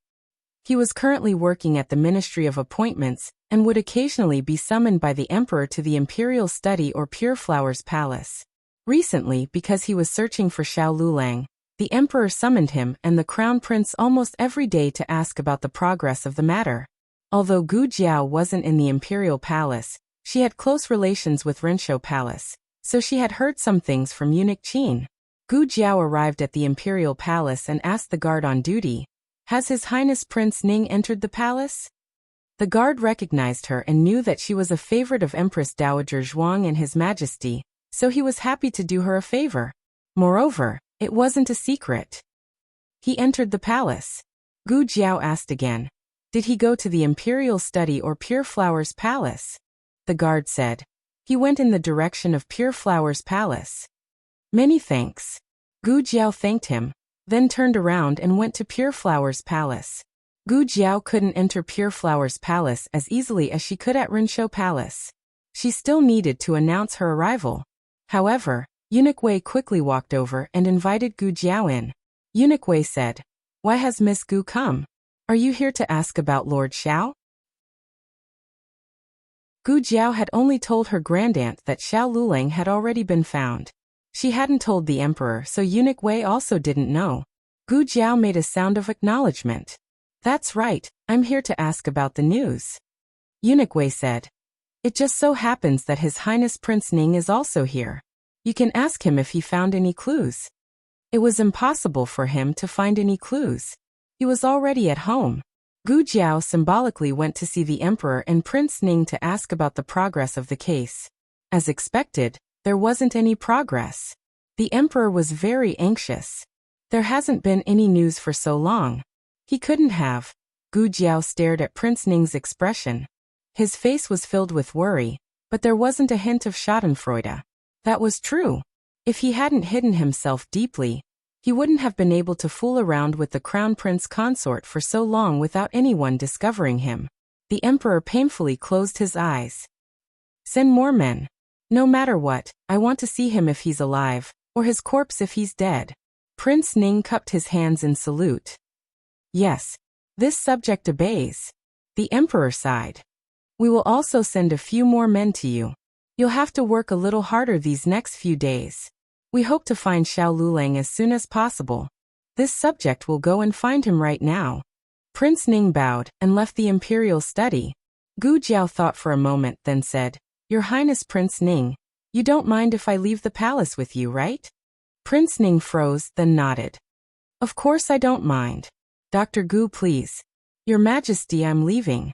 He was currently working at the Ministry of Appointments and would occasionally be summoned by the emperor to the imperial study or Pure Flowers Palace. Recently, because he was searching for Xiao Lulang, the emperor summoned him and the crown prince almost every day to ask about the progress of the matter. Although Gu Jiao wasn't in the imperial palace, she had close relations with Renshou Palace, so she had heard some things from eunuch Qin. Gu Jiao arrived at the imperial palace and asked the guard on duty, "Has His Highness Prince Ning entered the palace?" The guard recognized her and knew that she was a favorite of Empress Dowager Zhuang and His Majesty, so he was happy to do her a favor. Moreover, it wasn't a secret. He entered the palace. Gu Jiao asked again, "Did he go to the imperial study or Pure Flowers Palace?" The guard said, "He went in the direction of Pure Flowers Palace." "Many thanks." Gu Jiao thanked him, then turned around and went to Pure Flowers Palace. Gu Jiao couldn't enter Pure Flowers Palace as easily as she could at Renshou Palace. She still needed to announce her arrival. However, Eunuch Wei quickly walked over and invited Gu Jiao in. Eunuch Wei said, "Why has Miss Gu come? Are you here to ask about Lord Xiao?" Gu Jiao had only told her grandaunt that Xiao Lulang had already been found. She hadn't told the emperor, so Eunuch Wei also didn't know. Gu Jiao made a sound of acknowledgement. "That's right, I'm here to ask about the news." Eunuch Wei said, "It just so happens that His Highness Prince Ning is also here. You can ask him if he found any clues." It was impossible for him to find any clues. He was already at home. Gu Jiao symbolically went to see the emperor and Prince Ning to ask about the progress of the case. As expected, there wasn't any progress. The emperor was very anxious. There hasn't been any news for so long. He couldn't have. Gu Jiao stared at Prince Ning's expression. His face was filled with worry, but there wasn't a hint of schadenfreude. That was true. If he hadn't hidden himself deeply, he wouldn't have been able to fool around with the crown prince consort for so long without anyone discovering him. The emperor painfully closed his eyes. Send more men. No matter what, I want to see him if he's alive, or his corpse if he's dead. Prince Ning cupped his hands in salute. Yes. This subject obeys. The emperor sighed. We will also send a few more men to you. You'll have to work a little harder these next few days. We hope to find Xiao Lulang as soon as possible. This subject will go and find him right now. Prince Ning bowed and left the imperial study. Gu Jiao thought for a moment, then said, Your Highness Prince Ning, you don't mind if I leave the palace with you, right? Prince Ning froze, then nodded. Of course I don't mind. Dr. Gu, please. Your Majesty, I'm leaving.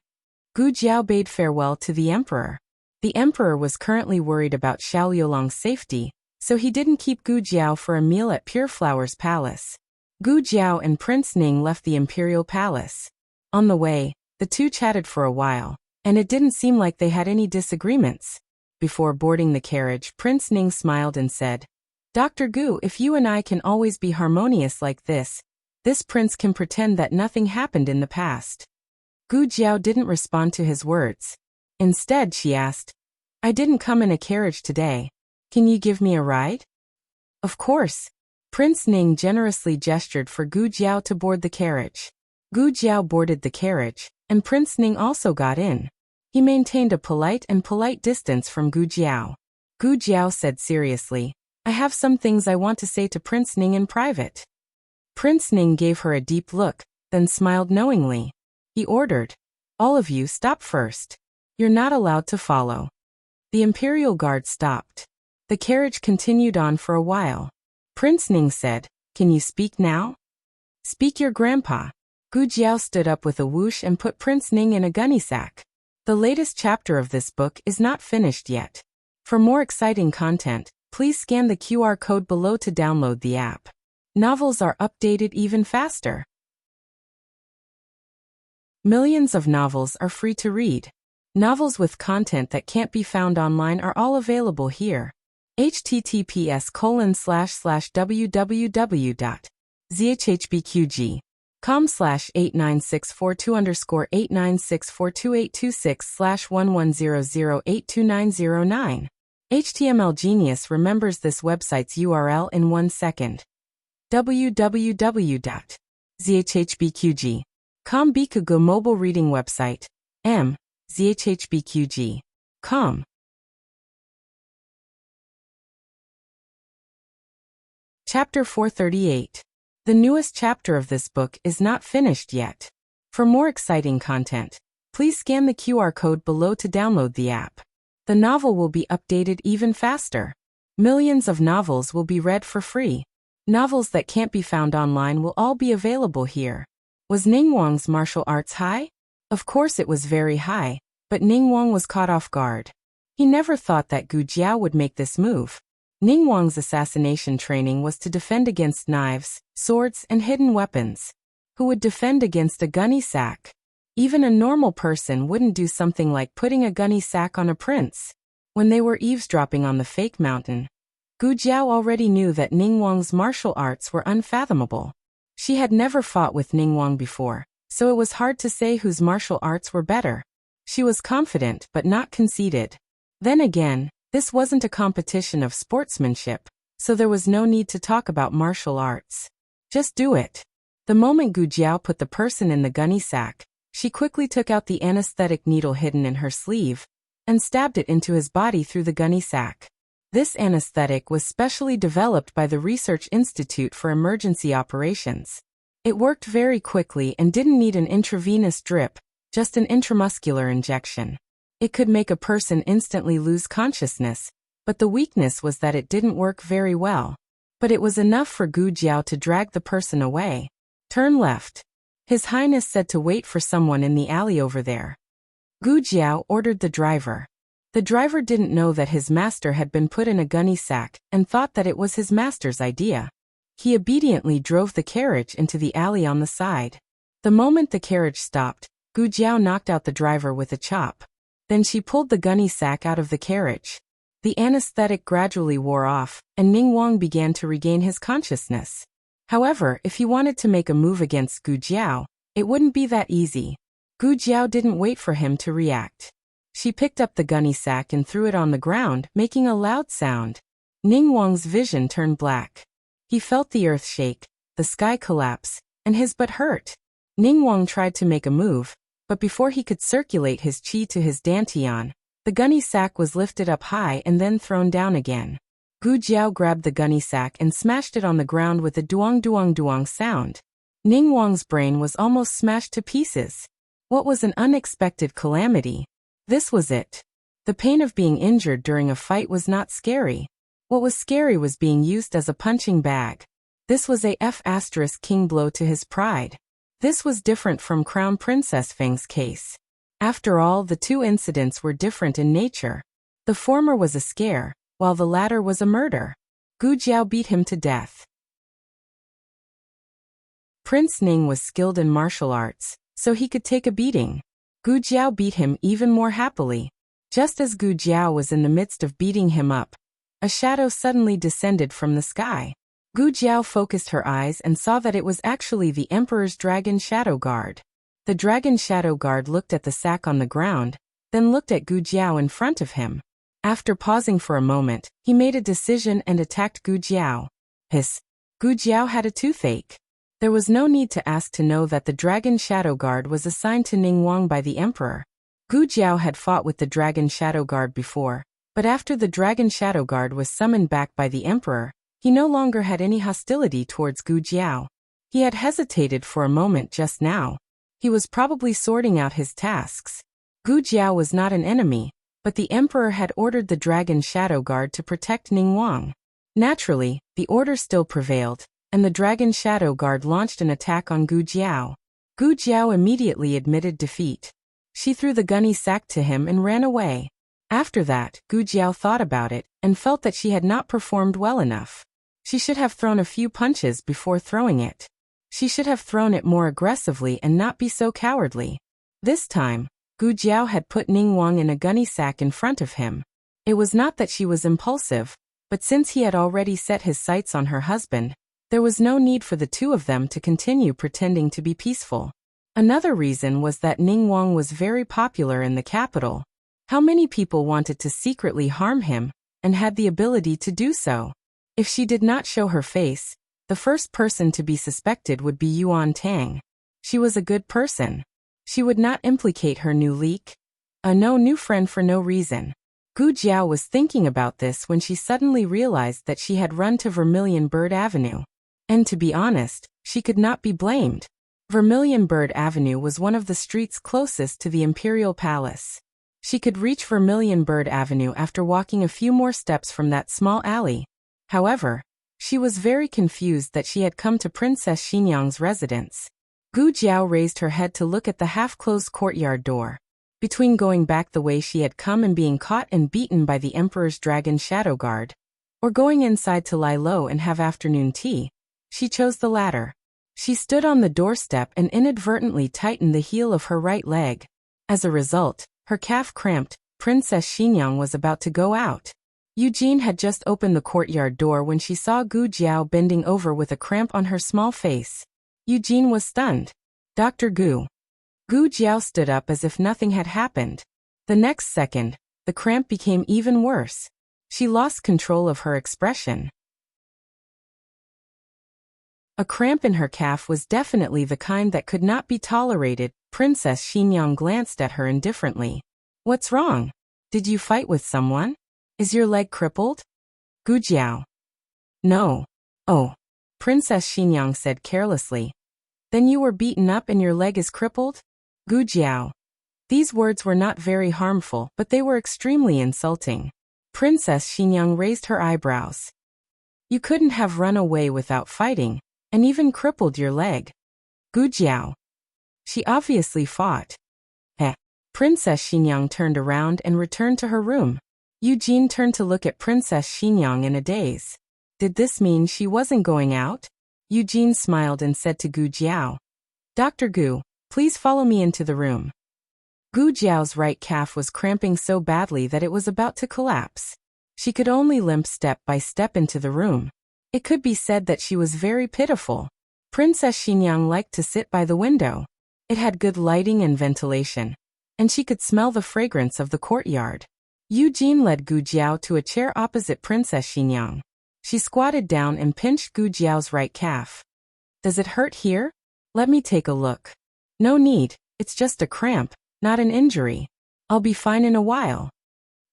Gu Jiao bade farewell to the emperor. The emperor was currently worried about Xiao Luolang's safety, so he didn't keep Gu Jiao for a meal at Pure Flower's palace. Gu Jiao and Prince Ning left the imperial palace. On the way, the two chatted for a while, and it didn't seem like they had any disagreements. Before boarding the carriage, Prince Ning smiled and said, Dr. Gu, if you and I can always be harmonious like this prince can pretend that nothing happened in the past. Gu Jiao didn't respond to his words. Instead, she asked, I didn't come in a carriage today. Can you give me a ride? Of course. Prince Ning generously gestured for Gu Jiao to board the carriage. Gu Jiao boarded the carriage, and Prince Ning also got in. He maintained a polite distance from Gu Jiao. Gu Jiao said seriously, I have some things I want to say to Prince Ning in private. Prince Ning gave her a deep look, then smiled knowingly. He ordered, All of you stop first. You're not allowed to follow. The imperial guard stopped. The carriage continued on for a while. Prince Ning said, Can you speak now? Speak, your grandpa. Gu Jiao stood up with a whoosh and put Prince Ning in a gunny sack. The latest chapter of this book is not finished yet. For more exciting content, please scan the QR code below to download the app. Novels are updated even faster. Millions of novels are free to read. Novels with content that can't be found online are all available here. https://www.zhhbqg.com/89642_896422826/1100829009. HTML Genius remembers this website's URL in 1 second. www.zhhbqg.com Bikugo mobile reading website. zhhbqg.com. Chapter 438. The newest chapter of this book is not finished yet. For more exciting content, please scan the QR code below to download the app. The novel will be updated even faster. Millions of novels will be read for free. Novels that can't be found online will all be available here. Was Ningguang's martial arts high? Of course it was very high, but Ningguang was caught off guard. He never thought that Gu Jiao would make this move. Ningguang's assassination training was to defend against knives, swords, and hidden weapons. Who would defend against a gunny sack? Even a normal person wouldn't do something like putting a gunny sack on a prince. When they were eavesdropping on the fake mountain, Gu Jiao already knew that Ningguang's martial arts were unfathomable. She had never fought with Ningguang before, so it was hard to say whose martial arts were better. She was confident but not conceited. Then again, this wasn't a competition of sportsmanship, so there was no need to talk about martial arts. Just do it. The moment Gu Jiao put the person in the gunny sack, she quickly took out the anesthetic needle hidden in her sleeve and stabbed it into his body through the gunny sack. This anesthetic was specially developed by the Research Institute for Emergency Operations. It worked very quickly and didn't need an intravenous drip, just an intramuscular injection. It could make a person instantly lose consciousness, but the weakness was that it didn't work very well. But it was enough for Gu Jiao to drag the person away. Turn left. His Highness said to wait for someone in the alley over there. Gu Jiao ordered the driver. The driver didn't know that his master had been put in a gunny sack and thought that it was his master's idea. He obediently drove the carriage into the alley on the side. The moment the carriage stopped, Gu Jiao knocked out the driver with a chop. Then she pulled the gunny sack out of the carriage. The anesthetic gradually wore off, and Ning Wang began to regain his consciousness. However, if he wanted to make a move against Gu Jiao, it wouldn't be that easy. Gu Jiao didn't wait for him to react. She picked up the gunny sack and threw it on the ground, making a loud sound. Ning Wang's vision turned black. He felt the earth shake, the sky collapse, and his butt hurt. Ning Wang tried to make a move, but before he could circulate his qi to his dantian, the gunny sack was lifted up high and then thrown down again. Gu Jiao grabbed the gunny sack and smashed it on the ground with a duong duong duong sound. Ning Wang's brain was almost smashed to pieces. What was an unexpected calamity? This was it. The pain of being injured during a fight was not scary. What was scary was being used as a punching bag. This was a F*** blow to his pride. This was different from Crown Princess Feng's case. After all, the two incidents were different in nature. The former was a scare, while the latter was a murder. Gu Jiao beat him to death. Prince Ning was skilled in martial arts, so he could take a beating. Gu Jiao beat him even more happily. Just as Gu Jiao was in the midst of beating him up, a shadow suddenly descended from the sky. Gu Jiao focused her eyes and saw that it was actually the Emperor's Dragon Shadow Guard. The Dragon Shadow Guard looked at the sack on the ground, then looked at Gu Jiao in front of him. After pausing for a moment, he made a decision and attacked Gu Jiao. Hiss. Gu Jiao had a toothache. There was no need to ask to know that the Dragon Shadow Guard was assigned to Ning Wang by the Emperor. Gu Jiao had fought with the Dragon Shadow Guard before, but after the Dragon Shadow Guard was summoned back by the Emperor, he no longer had any hostility towards Gu Jiao. He had hesitated for a moment just now. He was probably sorting out his tasks. Gu Jiao was not an enemy, but the Emperor had ordered the Dragon Shadow Guard to protect Ning Wang. Naturally, the order still prevailed, and the Dragon Shadow Guard launched an attack on Gu Jiao. Gu Jiao immediately admitted defeat. She threw the gunny sack to him and ran away. After that, Gu Jiao thought about it and felt that she had not performed well enough. She should have thrown a few punches before throwing it. She should have thrown it more aggressively and not be so cowardly. This time, Gu Jiao had put Ning Wang in a gunny sack in front of him. It was not that she was impulsive, but since he had already set his sights on her husband, there was no need for the two of them to continue pretending to be peaceful. Another reason was that Ning Wang was very popular in the capital. How many people wanted to secretly harm him, and had the ability to do so? If she did not show her face, the first person to be suspected would be Yuan Tang. She was a good person. She would not implicate her new leak. A new friend for no reason. Gu Jiao was thinking about this when she suddenly realized that she had run to Vermilion Bird Avenue. And to be honest, she could not be blamed. Vermilion Bird Avenue was one of the streets closest to the Imperial Palace. She could reach Vermilion Bird Avenue after walking a few more steps from that small alley. However, she was very confused that she had come to Princess Xinyang's residence. Gu Jiao raised her head to look at the half-closed courtyard door. Between going back the way she had come and being caught and beaten by the Emperor's Dragon Shadow Guard, or going inside to lie low and have afternoon tea, she chose the latter. She stood on the doorstep and inadvertently tightened the heel of her right leg. As a result, her calf cramped. Princess Xinyang was about to go out. Eugene had just opened the courtyard door when she saw Gu Jiao bending over with a cramp on her small face. Eugene was stunned. Dr. Gu. Gu Jiao stood up as if nothing had happened. The next second, the cramp became even worse. She lost control of her expression. A cramp in her calf was definitely the kind that could not be tolerated. Princess Xinyang glanced at her indifferently. What's wrong? Did you fight with someone? Is your leg crippled? Gu Jiao. No. Oh. Princess Xinyang said carelessly. Then you were beaten up and your leg is crippled? Gu Jiao. These words were not very harmful, but they were extremely insulting. Princess Xinyang raised her eyebrows. You couldn't have run away without fighting, and even crippled your leg. Gu Jiao. She obviously fought. Princess Xinyang turned around and returned to her room. Eugene turned to look at Princess Xinyang in a daze. Did this mean she wasn't going out? Eugene smiled and said to Gu Jiao, Dr. Gu, please follow me into the room. Gu Jiao's right calf was cramping so badly that it was about to collapse. She could only limp step by step into the room. It could be said that she was very pitiful. Princess Xinyang liked to sit by the window. It had good lighting and ventilation, and she could smell the fragrance of the courtyard. Eugene led Gu Jiao to a chair opposite Princess Xinyang. She squatted down and pinched Gu Jiao's right calf. Does it hurt here? Let me take a look. No need, it's just a cramp, not an injury. I'll be fine in a while.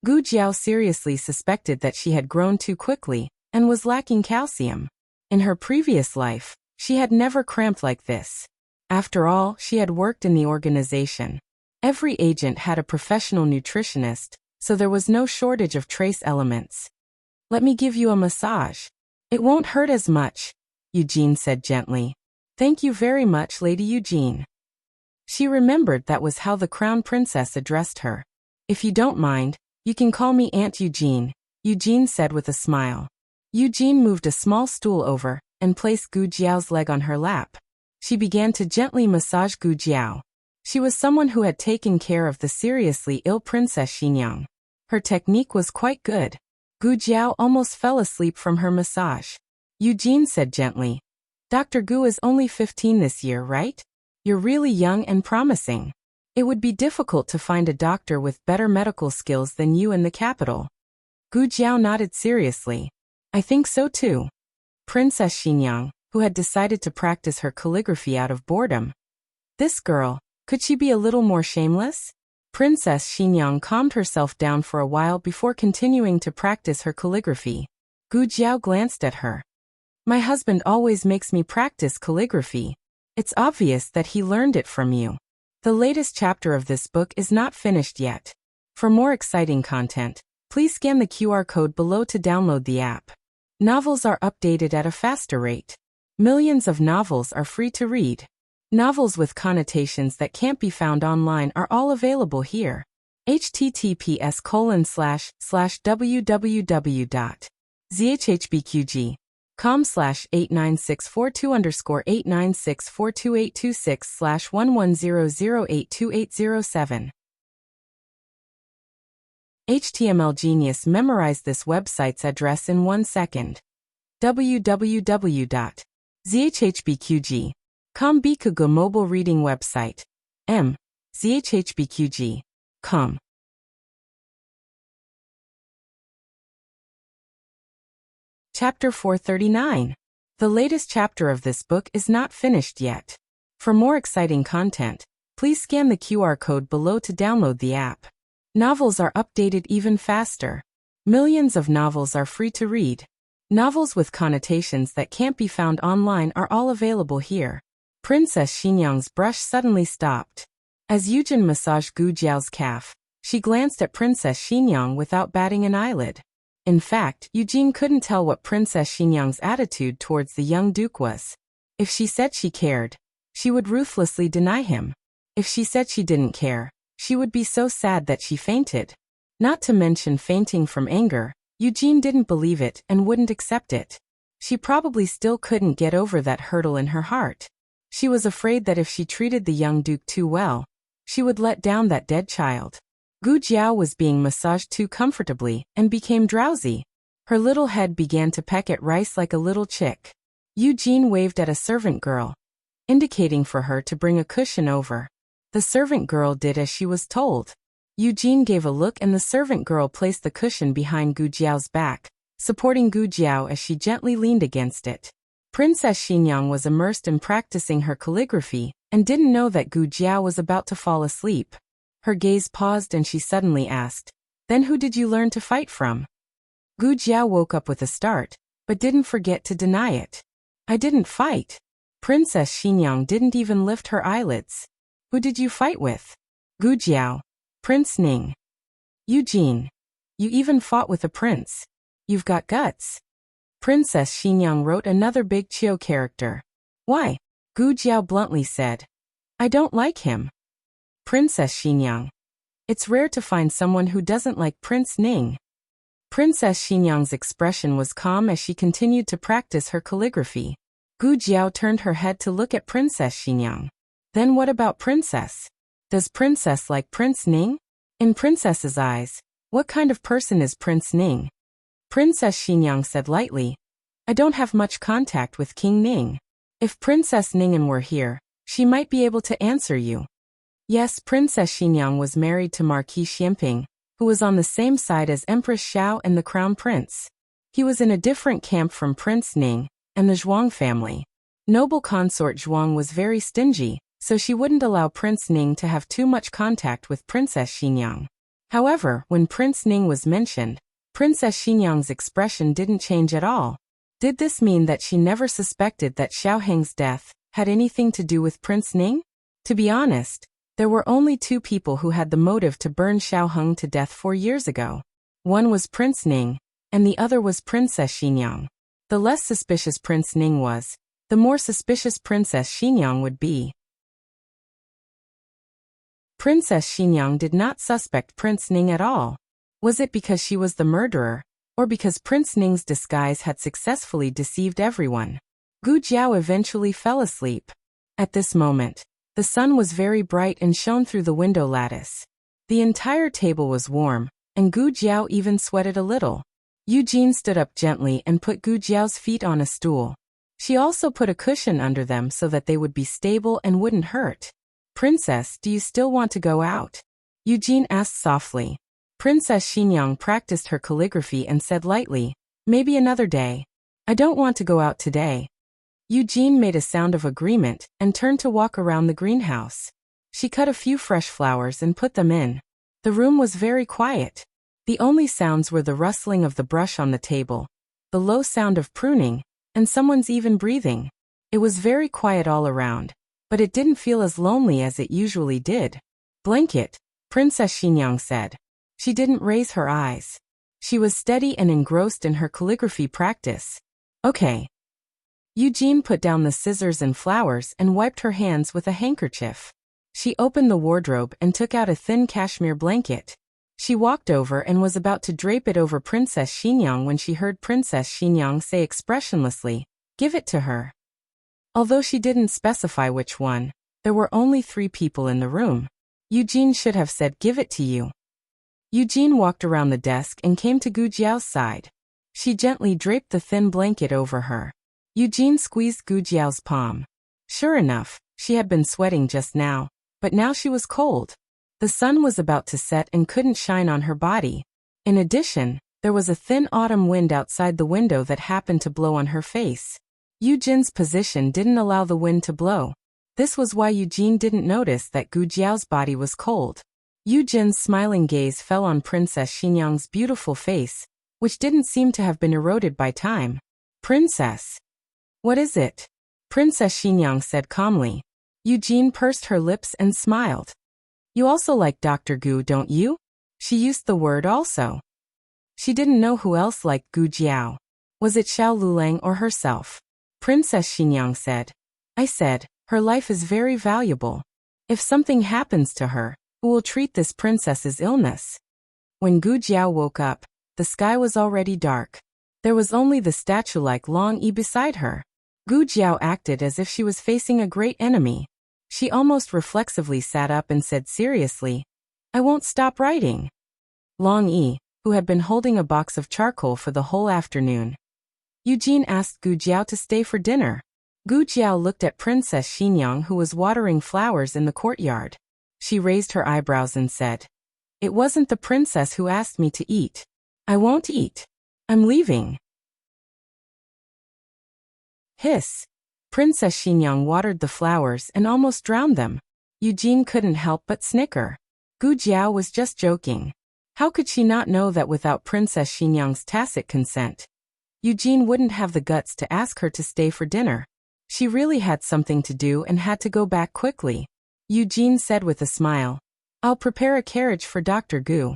Gu Jiao seriously suspected that she had grown too quickly and was lacking calcium. In her previous life, she had never cramped like this. After all, she had worked in the organization. Every agent had a professional nutritionist, so there was no shortage of trace elements. Let me give you a massage. It won't hurt as much, Eugene said gently. Thank you very much, Lady Eugene. She remembered that was how the crown princess addressed her. If you don't mind, you can call me Aunt Eugene, Eugene said with a smile. Eugene moved a small stool over and placed Gu Jiao's leg on her lap. She began to gently massage Gu Jiao. She was someone who had taken care of the seriously ill Princess Xinyang. Her technique was quite good. Gu Jiao almost fell asleep from her massage. Eugene said gently, Dr. Gu is only 15 this year, right? You're really young and promising. It would be difficult to find a doctor with better medical skills than you in the capital. Gu Jiao nodded seriously. I think so too. Princess Xinyang, who had decided to practice her calligraphy out of boredom. This girl, could she be a little more shameless? Princess Xinyang calmed herself down for a while before continuing to practice her calligraphy. Gu Jiao glanced at her. My husband always makes me practice calligraphy. It's obvious that he learned it from you. The latest chapter of this book is not finished yet. For more exciting content, please scan the QR code below to download the app. Novels are updated at a faster rate. Millions of novels are free to read. Novels with connotations that can't be found online are all available here. https://www.zhbqg.com/89642_896422826/11008287. HTML Genius memorized this website's address in 1 second. www.zhbqg.com Bikugo mobile reading website. zhbqg.com. Chapter 439. The latest chapter of this book is not finished yet. For more exciting content, please scan the QR code below to download the app. Novels are updated even faster. Millions of novels are free to read. Novels with connotations that can't be found online are all available here. Princess Xinyang's brush suddenly stopped. As Yujin massaged Gu Jiao's calf, she glanced at Princess Xinyang without batting an eyelid. In fact, Eugene couldn't tell what Princess Xinyang's attitude towards the young duke was. If she said she cared, she would ruthlessly deny him. If she said she didn't care, she would be so sad that she fainted. Not to mention fainting from anger, Eugene didn't believe it and wouldn't accept it. She probably still couldn't get over that hurdle in her heart. She was afraid that if she treated the young duke too well, she would let down that dead child. Gu Jiao was being massaged too comfortably and became drowsy. Her little head began to peck at rice like a little chick. Eugene waved at a servant girl, indicating for her to bring a cushion over. The servant girl did as she was told. Eugene gave a look and the servant girl placed the cushion behind Gu Jiao's back, supporting Gu Jiao as she gently leaned against it. Princess Xinyang was immersed in practicing her calligraphy and didn't know that Gu Jiao was about to fall asleep. Her gaze paused and she suddenly asked, "Then who did you learn to fight from?" Gu Jiao woke up with a start, but didn't forget to deny it. "I didn't fight." Princess Xinyang didn't even lift her eyelids. "Who did you fight with?" "Gu Jiao. Prince Ning." "Eugene. You even fought with a prince. You've got guts." Princess Xinyang wrote another big Chiu character. Why? Gu Jiao bluntly said. I don't like him. Princess Xinyang. It's rare to find someone who doesn't like Prince Ning. Princess Xinyang's expression was calm as she continued to practice her calligraphy. Gu Jiao turned her head to look at Princess Xinyang. Then what about Princess? Does Princess like Prince Ning? In Princess's eyes, what kind of person is Prince Ning? Princess Xinyang said lightly, I don't have much contact with King Ning. If Princess Ningen were here, she might be able to answer you. Yes, Princess Xinyang was married to Marquis Xianping, who was on the same side as Empress Xiao and the Crown Prince. He was in a different camp from Prince Ning and the Zhuang family. Noble consort Zhuang was very stingy, so she wouldn't allow Prince Ning to have too much contact with Princess Xinyang. However, when Prince Ning was mentioned, Princess Xinyang's expression didn't change at all. Did this mean that she never suspected that Xiao Heng's death had anything to do with Prince Ning? To be honest, there were only two people who had the motive to burn Xiao Heng to death 4 years ago. One was Prince Ning, and the other was Princess Xinyang. The less suspicious Prince Ning was, the more suspicious Princess Xinyang would be. Princess Xinyang did not suspect Prince Ning at all. Was it because she was the murderer, or because Prince Ning's disguise had successfully deceived everyone? Gu Jiao eventually fell asleep. At this moment, the sun was very bright and shone through the window lattice. The entire table was warm, and Gu Jiao even sweated a little. Eugene stood up gently and put Gu Jiao's feet on a stool. She also put a cushion under them so that they would be stable and wouldn't hurt. Princess, do you still want to go out? Eugene asked softly. Princess Xinyang practiced her calligraphy and said lightly, maybe another day. I don't want to go out today. Eugene made a sound of agreement and turned to walk around the greenhouse. She cut a few fresh flowers and put them in. The room was very quiet. The only sounds were the rustling of the brush on the table, the low sound of pruning, and someone's even breathing. It was very quiet all around, but it didn't feel as lonely as it usually did. Blanket, Princess Xinyang said. She didn't raise her eyes. She was steady and engrossed in her calligraphy practice. Okay. Eugene put down the scissors and flowers and wiped her hands with a handkerchief. She opened the wardrobe and took out a thin cashmere blanket. She walked over and was about to drape it over Princess Xinyang when she heard Princess Xinyang say expressionlessly, give it to her. Although she didn't specify which one, there were only 3 people in the room. Eugene should have said give it to you. Eugene walked around the desk and came to Gu Jiao's side. She gently draped the thin blanket over her. Eugene squeezed Gu Jiao's palm. Sure enough, she had been sweating just now, but now she was cold. The sun was about to set and couldn't shine on her body. In addition, there was a thin autumn wind outside the window that happened to blow on her face. Eugene's position didn't allow the wind to blow. This was why Eugene didn't notice that Gu Jiao's body was cold. Eugene's smiling gaze fell on Princess Xinyang's beautiful face, which didn't seem to have been eroded by time. Princess. What is it? Princess Xinyang said calmly. Eugene pursed her lips and smiled. You also like Dr. Gu, don't you? She used the word also. She didn't know who else liked Gu Jiao. Was it Xiao Lulang or herself? Princess Xinyang said. I said, her life is very valuable. If something happens to her, who will treat this princess's illness? When Gu Jiao woke up, the sky was already dark. There was only the statue-like Long Yi beside her. Gu Jiao acted as if she was facing a great enemy. She almost reflexively sat up and said seriously, I won't stop writing. Long Yi, who had been holding a box of charcoal for the whole afternoon. Eugene asked Gu Jiao to stay for dinner. Gu Jiao looked at Princess Xinyang, who was watering flowers in the courtyard. She raised her eyebrows and said, It wasn't the princess who asked me to eat. I won't eat. I'm leaving. Hiss. Princess Xinyang watered the flowers and almost drowned them. Eugene couldn't help but snicker. Gu Jiao was just joking. How could she not know that without Princess Xinyang's tacit consent, Eugene wouldn't have the guts to ask her to stay for dinner? She really had something to do and had to go back quickly. Eugene said with a smile, I'll prepare a carriage for Dr. Gu.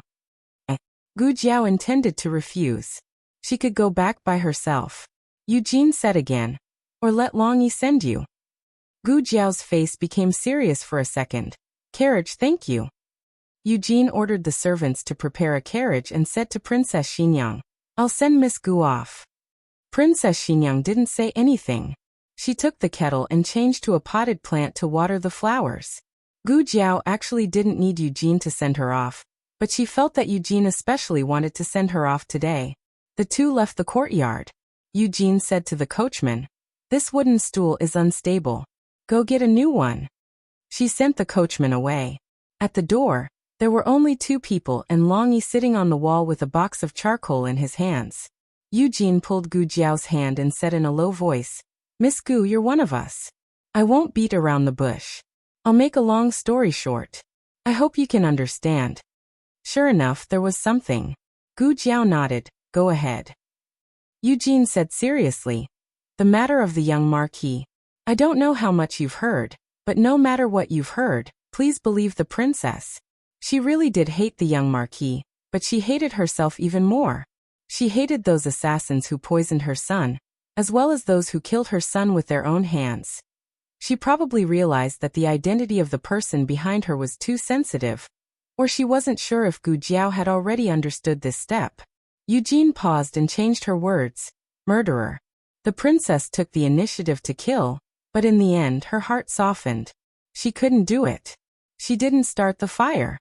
Gu Jiao intended to refuse. She could go back by herself. Eugene said again. Or let Longyi send you. Gu Jiao's face became serious for a second. Carriage, thank you. Eugene ordered the servants to prepare a carriage and said to Princess Xinyang, I'll send Miss Gu off. Princess Xinyang didn't say anything. She took the kettle and changed to a potted plant to water the flowers. Gu Jiao actually didn't need Eugene to send her off, but she felt that Eugene especially wanted to send her off today. The two left the courtyard. Eugene said to the coachman, This wooden stool is unstable. Go get a new one. She sent the coachman away. At the door, there were only two people and Longyi sitting on the wall with a box of charcoal in his hands. Eugene pulled Gu Jiao's hand and said in a low voice, Miss Gu, you're one of us. I won't beat around the bush. I'll make a long story short. I hope you can understand. Sure enough, there was something. Gu Jiao nodded. Go ahead. Eugene said seriously, The matter of the young marquis. I don't know how much you've heard, but no matter what you've heard, please believe the princess. She really did hate the young marquis, but she hated herself even more. She hated those assassins who poisoned her son, as well as those who killed her son with their own hands. She probably realized that the identity of the person behind her was too sensitive, or she wasn't sure if Gu Jiao had already understood this step. Eugene paused and changed her words. Murderer. The princess took the initiative to kill, but in the end her heart softened. She couldn't do it. She didn't start the fire.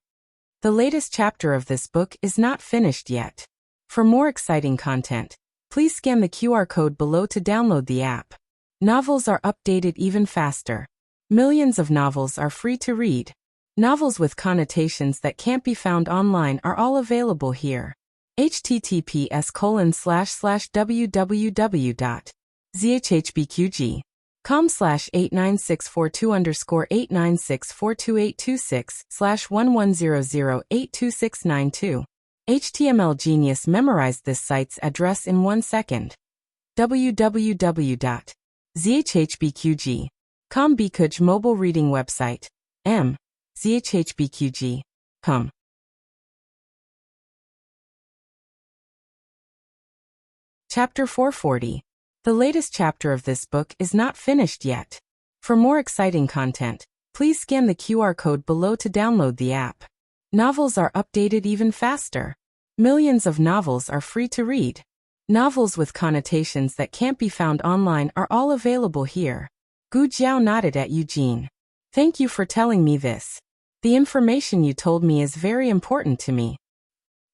The latest chapter of this book is not finished yet. For more exciting content, please scan the QR code below to download the app. Novels are updated even faster. Millions of novels are free to read. Novels with connotations that can't be found online are all available here. https://www.zhbqg.com/89642_8964226/11008262. HTML Genius memorized this site's address in 1 second. www.zhbqg.com Bikuj mobile reading website. zhbqg.com. Chapter 440. The latest chapter of this book is not finished yet. For more exciting content, please scan the QR code below to download the app. Novels are updated even faster. Millions of novels are free to read. Novels with connotations that can't be found online are all available here. Gu Jiao nodded at Eugene. Thank you for telling me this. The information you told me is very important to me.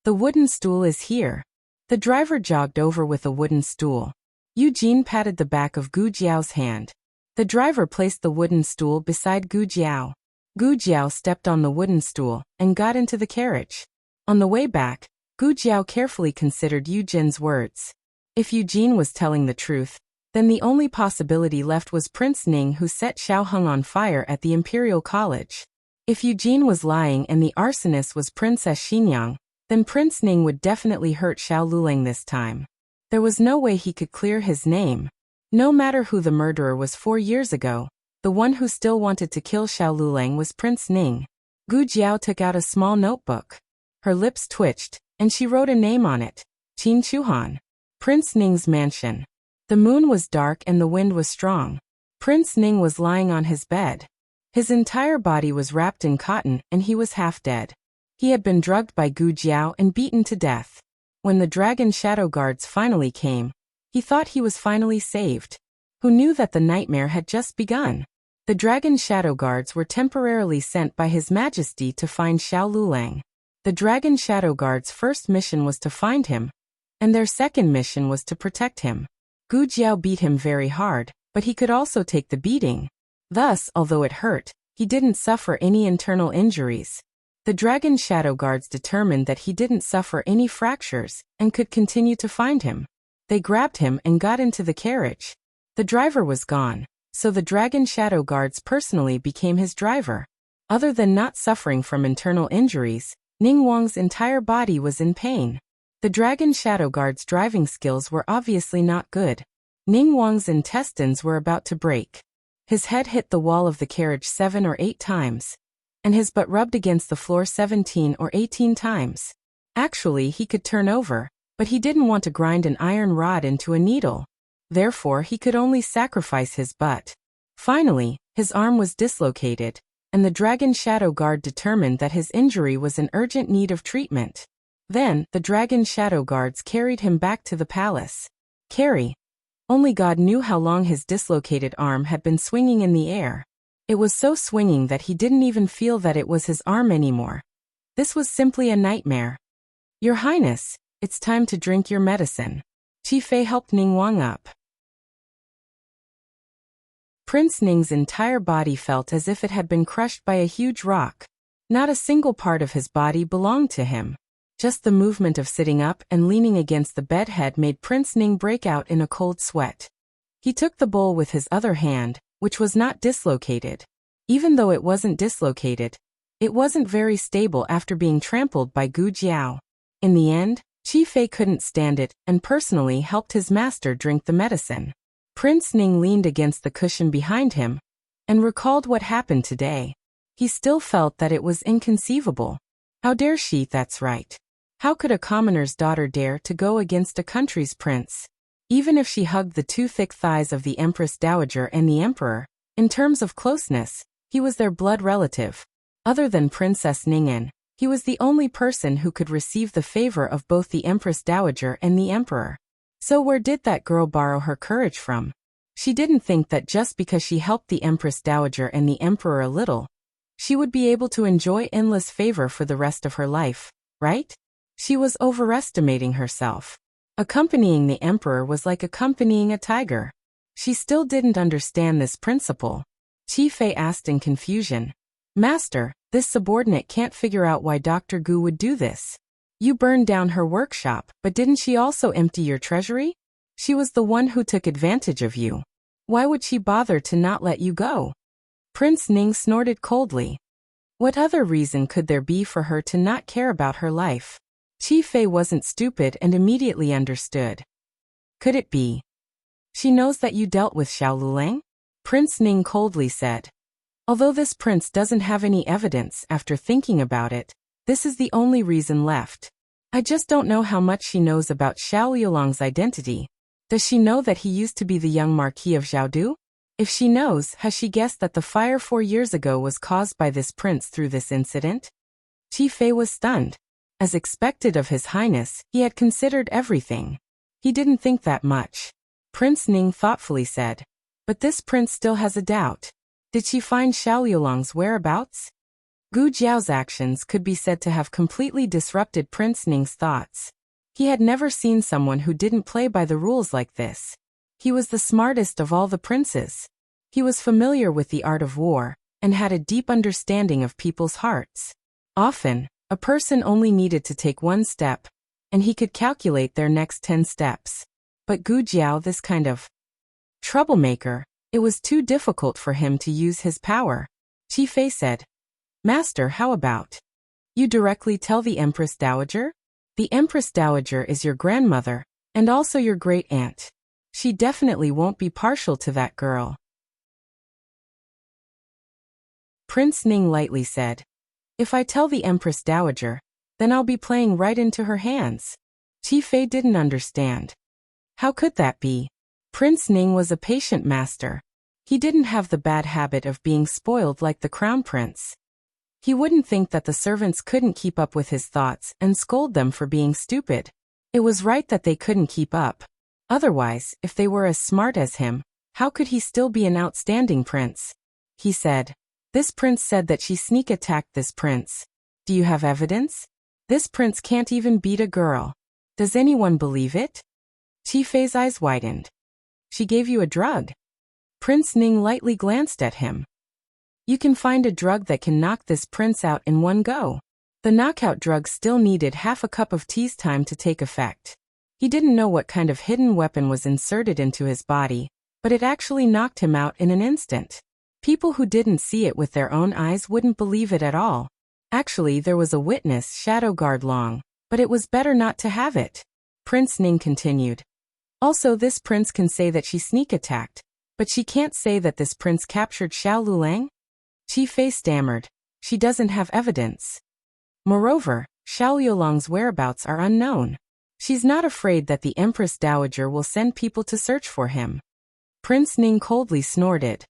The wooden stool is here. The driver jogged over with a wooden stool. Eugene patted the back of Gu Jiao's hand. The driver placed the wooden stool beside Gu Jiao. Gu Jiao stepped on the wooden stool and got into the carriage. On the way back, Gu Jiao carefully considered Eugene's words. If Eugene was telling the truth, then the only possibility left was Prince Ning, who set Xiaoheng on fire at the Imperial College. If Eugene was lying and the arsonist was Princess Xinyang, then Prince Ning would definitely hurt Xiao Luleng this time. There was no way he could clear his name. No matter who the murderer was 4 years ago, the one who still wanted to kill Xiao Luleng was Prince Ning. Gu Jiao took out a small notebook. Her lips twitched, and she wrote a name on it. Qin Chuhan. Prince Ning's mansion. The moon was dark and the wind was strong. Prince Ning was lying on his bed. His entire body was wrapped in cotton and he was half dead. He had been drugged by Gu Jiao and beaten to death. When the dragon shadow guards finally came, he thought he was finally saved. Who knew that the nightmare had just begun? The dragon shadow guards were temporarily sent by His Majesty to find Xiao Luleng. The dragon shadow guards' first mission was to find him, and their second mission was to protect him. Gu Jiao beat him very hard, but he could also take the beating. Thus, although it hurt, he didn't suffer any internal injuries. The dragon shadow guards determined that he didn't suffer any fractures and could continue to find him. They grabbed him and got into the carriage. The driver was gone, so the dragon shadow guards personally became his driver. Other than not suffering from internal injuries, Ning Wang's entire body was in pain. The dragon shadow guard's driving skills were obviously not good. Ning Wang's intestines were about to break. His head hit the wall of the carriage 7 or 8 times, and his butt rubbed against the floor 17 or 18 times. Actually, he could turn over, but he didn't want to grind an iron rod into a needle. Therefore, he could only sacrifice his butt. Finally, his arm was dislocated, and the dragon shadow guard determined that his injury was in urgent need of treatment. Then, the dragon shadow guards carried him back to the palace. Only God knew how long his dislocated arm had been swinging in the air. It was so swinging that he didn't even feel that it was his arm anymore. This was simply a nightmare. Your Highness, it's time to drink your medicine. Qi Fei helped Ning Wang up. Prince Ning's entire body felt as if it had been crushed by a huge rock. Not a single part of his body belonged to him. Just the movement of sitting up and leaning against the bed head made Prince Ning break out in a cold sweat. He took the bowl with his other hand, which was not dislocated. Even though it wasn't dislocated, it wasn't very stable after being trampled by Gu Jiao. In the end, Qi Fei couldn't stand it and personally helped his master drink the medicine. Prince Ning leaned against the cushion behind him and recalled what happened today. He still felt that it was inconceivable. How dare she? That's right. How could a commoner's daughter dare to go against a country's prince? Even if she hugged the two thick thighs of the Empress Dowager and the Emperor, in terms of closeness, he was their blood relative. Other than Princess Ning'an, he was the only person who could receive the favor of both the Empress Dowager and the Emperor. So where did that girl borrow her courage from? She didn't think that just because she helped the Empress Dowager and the Emperor a little, she would be able to enjoy endless favor for the rest of her life, right? She was overestimating herself. Accompanying the Emperor was like accompanying a tiger. She still didn't understand this principle. Qi Fei asked in confusion. Master, this subordinate can't figure out why Dr. Gu would do this. You burned down her workshop, but didn't she also empty your treasury? She was the one who took advantage of you. Why would she bother to not let you go? Prince Ning snorted coldly. What other reason could there be for her to not care about her life? Qi Fei wasn't stupid and immediately understood. Could it be? She knows that you dealt with Xiao Lulang? Prince Ning coldly said. Although this prince doesn't have any evidence after thinking about it, this is the only reason left. I just don't know how much she knows about Xiao Liulang's identity. Does she know that he used to be the young Marquis of Zhaodu? If she knows, has she guessed that the fire 4 years ago was caused by this prince through this incident? Qi Fei was stunned. As expected of His Highness, he had considered everything. He didn't think that much. Prince Ning thoughtfully said. But this prince still has a doubt. Did she find Xiao Liulang's whereabouts? Gu Jiao's actions could be said to have completely disrupted Prince Ning's thoughts. He had never seen someone who didn't play by the rules like this. He was the smartest of all the princes. He was familiar with the art of war, and had a deep understanding of people's hearts. Often, a person only needed to take one step, and he could calculate their next 10 steps. But Gu Jiao, this kind of troublemaker, it was too difficult for him to use his power. Qi Fei said, Master, how about you directly tell the Empress Dowager? The Empress Dowager is your grandmother, and also your great-aunt. She definitely won't be partial to that girl. Prince Ning lightly said, If I tell the Empress Dowager, then I'll be playing right into her hands. Qi Fei didn't understand. How could that be? Prince Ning was a patient master. He didn't have the bad habit of being spoiled like the crown prince. He wouldn't think that the servants couldn't keep up with his thoughts and scold them for being stupid. It was right that they couldn't keep up. Otherwise, if they were as smart as him, how could he still be an outstanding prince? He said, This prince said that she sneak attacked this prince. Do you have evidence? This prince can't even beat a girl. Does anyone believe it? Qi Fei's eyes widened. She gave you a drug. Prince Ning lightly glanced at him. You can find a drug that can knock this prince out in one go. The knockout drug still needed half a cup of tea's time to take effect. He didn't know what kind of hidden weapon was inserted into his body, but it actually knocked him out in an instant. People who didn't see it with their own eyes wouldn't believe it at all. Actually, there was a witness, Shadow Guard Long, but it was better not to have it. Prince Ning continued. Also, this prince can say that she sneak attacked, but she can't say that this prince captured Xiao Lulang? Qi Fei stammered. She doesn't have evidence. Moreover, Xiao Liulang's whereabouts are unknown. She's not afraid that the Empress Dowager will send people to search for him. Prince Ning coldly snorted.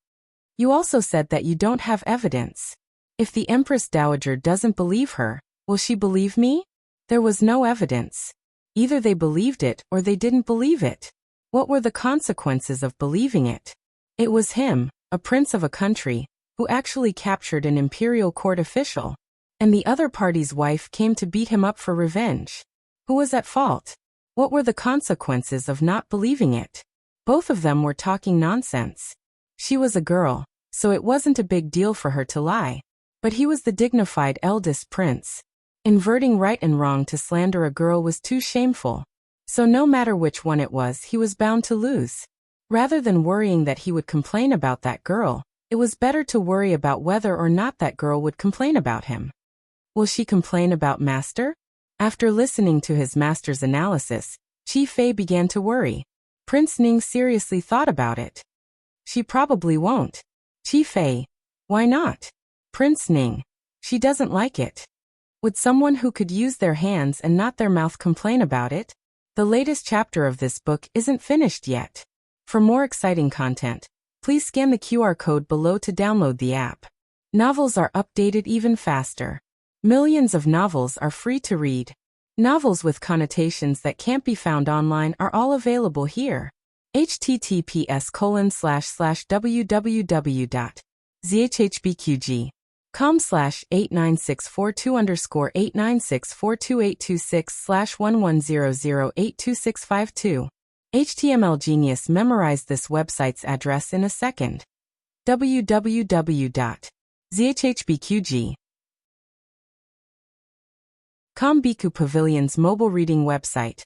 You also said that you don't have evidence. If the Empress Dowager doesn't believe her, will she believe me? There was no evidence. Either they believed it or they didn't believe it. What were the consequences of believing it? It was him, a prince of a country, who actually captured an imperial court official, and the other party's wife came to beat him up for revenge. Who was at fault? What were the consequences of not believing it? Both of them were talking nonsense. She was a girl, so it wasn't a big deal for her to lie. But he was the dignified eldest prince. Inverting right and wrong to slander a girl was too shameful. So no matter which one it was, he was bound to lose. Rather than worrying that he would complain about that girl, it was better to worry about whether or not that girl would complain about him. Will she complain about Master? After listening to his master's analysis, Qi Fei began to worry. Prince Ning seriously thought about it. She probably won't. Qi Fei. Why not? Prince Ning. She doesn't like it. Would someone who could use their hands and not their mouth complain about it? The latest chapter of this book isn't finished yet. For more exciting content, please scan the QR code below to download the app. Novels are updated even faster. Millions of novels are free to read. Novels with connotations that can't be found online are all available here. https://www.zhbqg.com/89642_8964286/11008262. HTML Genius memorized this website's address in a second. www.zhbqg.com. Biku Pavilion's mobile reading website.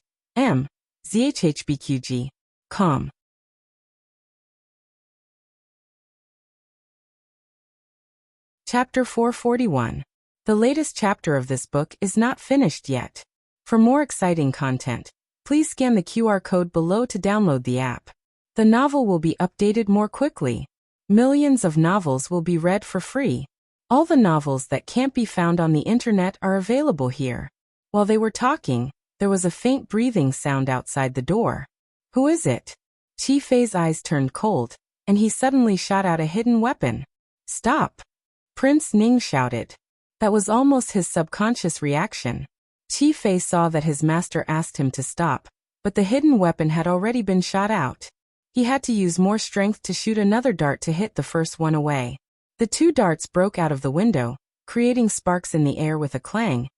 zhbqg.com. Chapter 441. The latest chapter of this book is not finished yet. For more exciting content, please scan the QR code below to download the app. The novel will be updated more quickly. Millions of novels will be read for free. All the novels that can't be found on the internet are available here. While they were talking, there was a faint breathing sound outside the door. Who is it? Qi Fei's eyes turned cold, and he suddenly shot out a hidden weapon. Stop! Prince Ning shouted. That was almost his subconscious reaction. Qi Fei saw that his master asked him to stop, but the hidden weapon had already been shot out. He had to use more strength to shoot another dart to hit the first one away. The two darts broke out of the window, creating sparks in the air with a clang,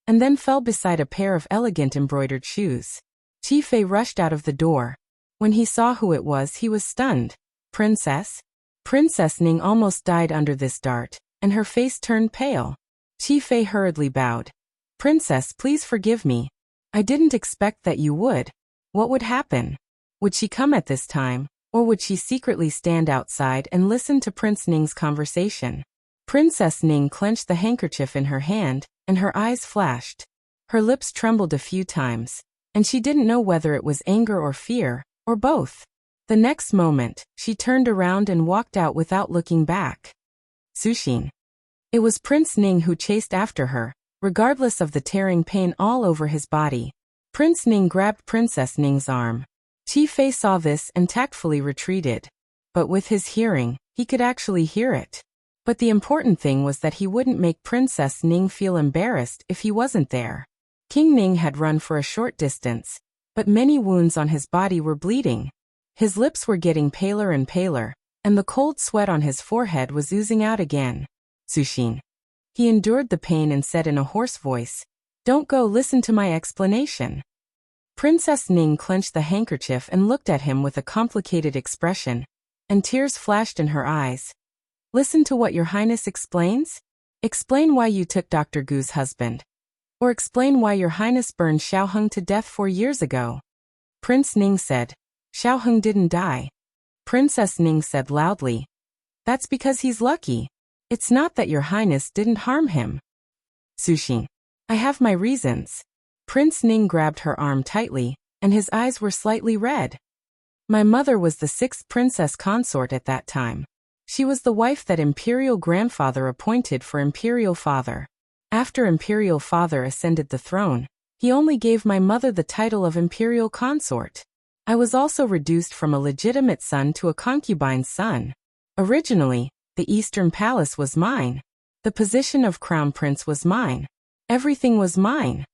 and then fell beside a pair of elegant embroidered shoes. Qi Fei rushed out of the door. When he saw who it was, he was stunned. Princess? Princess Ning almost died under this dart, and her face turned pale. Qi Fei hurriedly bowed. Princess, please forgive me. I didn't expect that you would. What would happen? Would she come at this time, or would she secretly stand outside and listen to Prince Ning's conversation? Princess Ning clenched the handkerchief in her hand, and her eyes flashed. Her lips trembled a few times, and she didn't know whether it was anger or fear, or both. The next moment, she turned around and walked out without looking back. Sushin. It was Prince Ning who chased after her, regardless of the tearing pain all over his body. Prince Ning grabbed Princess Ning's arm. Qi Fei saw this and tactfully retreated. But with his hearing, he could actually hear it. But the important thing was that he wouldn't make Princess Ning feel embarrassed if he wasn't there. King Ning had run for a short distance, but many wounds on his body were bleeding. His lips were getting paler and paler, and the cold sweat on his forehead was oozing out again. Sushin. He endured the pain and said in a hoarse voice, "Don't go, listen to my explanation." Princess Ning clenched the handkerchief and looked at him with a complicated expression, and tears flashed in her eyes. Listen to what your highness explains? Explain why you took Dr. Gu's husband. Or explain why your highness burned Xiaoheng to death 4 years ago. Prince Ning said, Xiaoheng didn't die. Princess Ning said loudly, that's because he's lucky. It's not that your highness didn't harm him. Sushin. I have my reasons. Prince Ning grabbed her arm tightly, and his eyes were slightly red. My mother was the 6th princess consort at that time. She was the wife that imperial grandfather appointed for imperial father. After imperial father ascended the throne, He only gave my mother the title of imperial consort. I was also reduced from a legitimate son to a concubine's son. Originally, the Eastern Palace was mine. The position of Crown Prince was mine. Everything was mine.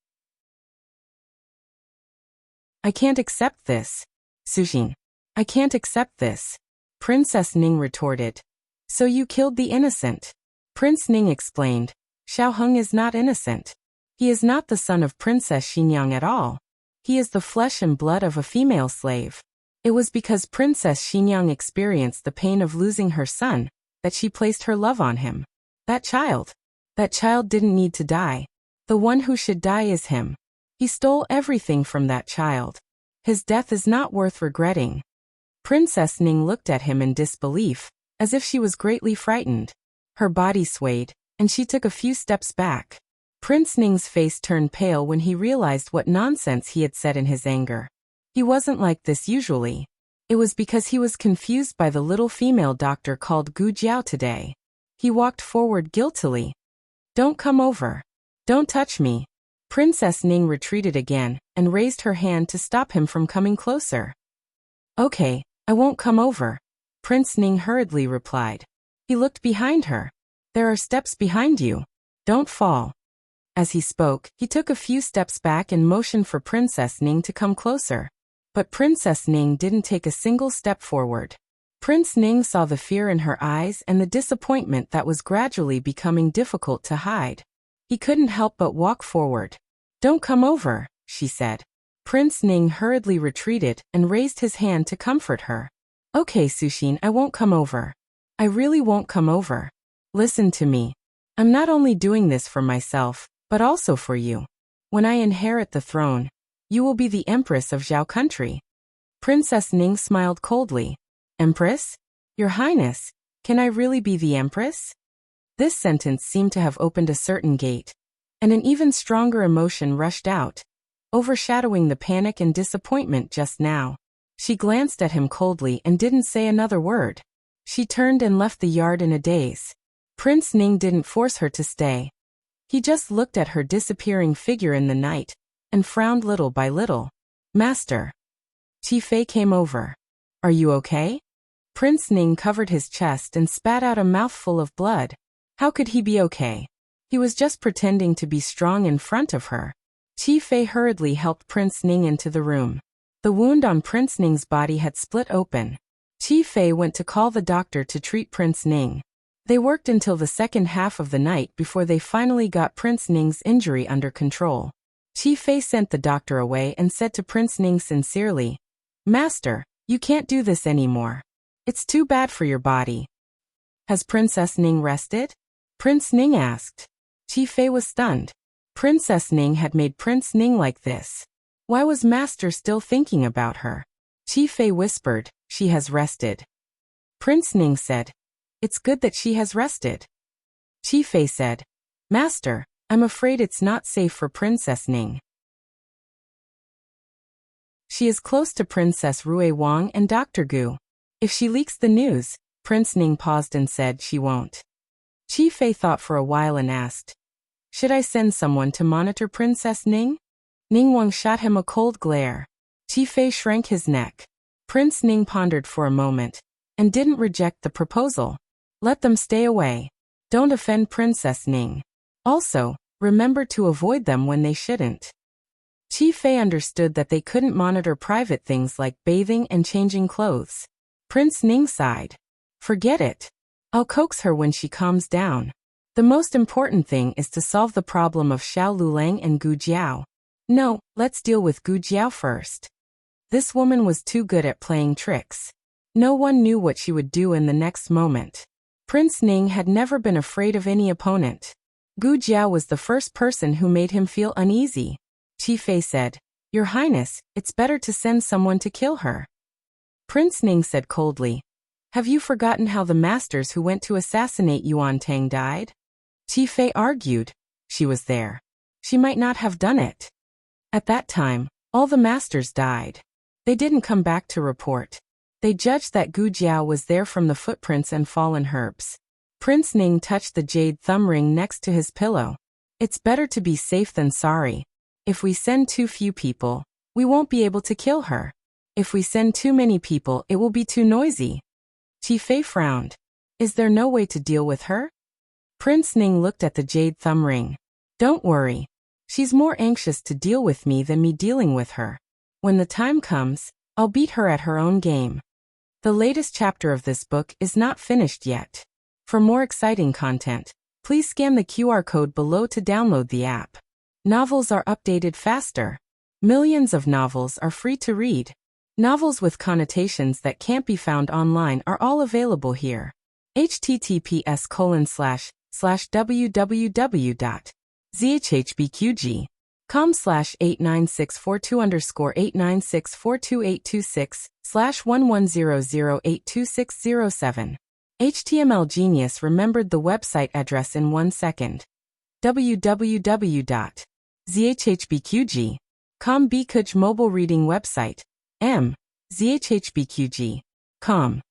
I can't accept this. Sujin. I can't accept this. Princess Ning retorted. So you killed the innocent. Prince Ning explained. Xiao Heng is not innocent. He is not the son of Princess Xinyang at all. He is the flesh and blood of a female slave. It was because Princess Xinyang experienced the pain of losing her son that she placed her love on him. That child didn't need to die. The one who should die is him. He stole everything from that child. His death is not worth regretting. Princess Ning looked at him in disbelief, as if she was greatly frightened. Her body swayed, and she took a few steps back. Prince Ning's face turned pale when he realized what nonsense he had said in his anger. He wasn't like this usually. It was because he was confused by the little female doctor called Gu Jiao today. He walked forward guiltily. Don't come over. Don't touch me. Princess Ning retreated again and raised her hand to stop him from coming closer. Okay, I won't come over, Prince Ning hurriedly replied. He looked behind her. There are steps behind you. Don't fall. As he spoke, he took a few steps back and motioned for Princess Ning to come closer. But Princess Ning didn't take a single step forward. Prince Ning saw the fear in her eyes and the disappointment that was gradually becoming difficult to hide. He couldn't help but walk forward. Don't come over, she said. Prince Ning hurriedly retreated and raised his hand to comfort her. Okay, Sushin, I won't come over. I really won't come over. Listen to me. I'm not only doing this for myself, but also for you. When I inherit the throne, you will be the Empress of Zhao country. Princess Ning smiled coldly. Empress? Your Highness, can I really be the Empress? This sentence seemed to have opened a certain gate, and an even stronger emotion rushed out, overshadowing the panic and disappointment just now. She glanced at him coldly and didn't say another word. She turned and left the yard in a daze. Prince Ning didn't force her to stay. He just looked at her disappearing figure in the night, and frowned little by little. Master. Qi Fei came over. Are you okay? Prince Ning covered his chest and spat out a mouthful of blood. How could he be okay? He was just pretending to be strong in front of her. Qi Fei hurriedly helped Prince Ning into the room. The wound on Prince Ning's body had split open. Qi Fei went to call the doctor to treat Prince Ning. They worked until the second half of the night before they finally got Prince Ning's injury under control. Qi Fei sent the doctor away and said to Prince Ning sincerely, Master, you can't do this anymore. It's too bad for your body. Has Princess Ning rested? Prince Ning asked. Qi Fei was stunned. Princess Ning had made Prince Ning like this. Why was Master still thinking about her? Qi Fei whispered, she has rested. Prince Ning said, it's good that she has rested. Qi Fei said, Master, I'm afraid it's not safe for Princess Ning. She is close to Princess Rui Wang and Dr. Gu. If she leaks the news, Prince Ning paused and said she won't. Qi Fei thought for a while and asked, should I send someone to monitor Princess Ning? Ning Wang shot him a cold glare. Qi Fei shrank his neck. Prince Ning pondered for a moment, and didn't reject the proposal. Let them stay away. Don't offend Princess Ning. Also, remember to avoid them when they shouldn't. Qi Fei understood that they couldn't monitor private things like bathing and changing clothes. Prince Ning sighed. Forget it. I'll coax her when she calms down. The most important thing is to solve the problem of Xiao Lulang and Gu Jiao. No, let's deal with Gu Jiao first. This woman was too good at playing tricks. No one knew what she would do in the next moment. Prince Ning had never been afraid of any opponent. Gu Jiao was the first person who made him feel uneasy. Qi Fei said, Your Highness, it's better to send someone to kill her. Prince Ning said coldly, have you forgotten how the masters who went to assassinate Yuan Tang died? Qi Fei argued. She was there. She might not have done it. At that time, all the masters died. They didn't come back to report. They judged that Gu Jiao was there from the footprints and fallen herbs. Prince Ning touched the jade thumb ring next to his pillow. It's better to be safe than sorry. If we send too few people, we won't be able to kill her. If we send too many people, it will be too noisy. Chi Fei frowned. Is there no way to deal with her? Prince Ning looked at the jade thumb ring. Don't worry. She's more anxious to deal with me than me dealing with her. When the time comes, I'll beat her at her own game. The latest chapter of this book is not finished yet. For more exciting content, please scan the QR code below to download the app. Novels are updated faster. Millions of novels are free to read. Novels with connotations that can't be found online are all available here. https://www.zhbqg.com/89642_8964286/1100826007. HTML Genius remembered the website address in 1 second. www.zhbqg.com Bkuj mobile reading website. zhbqg.com.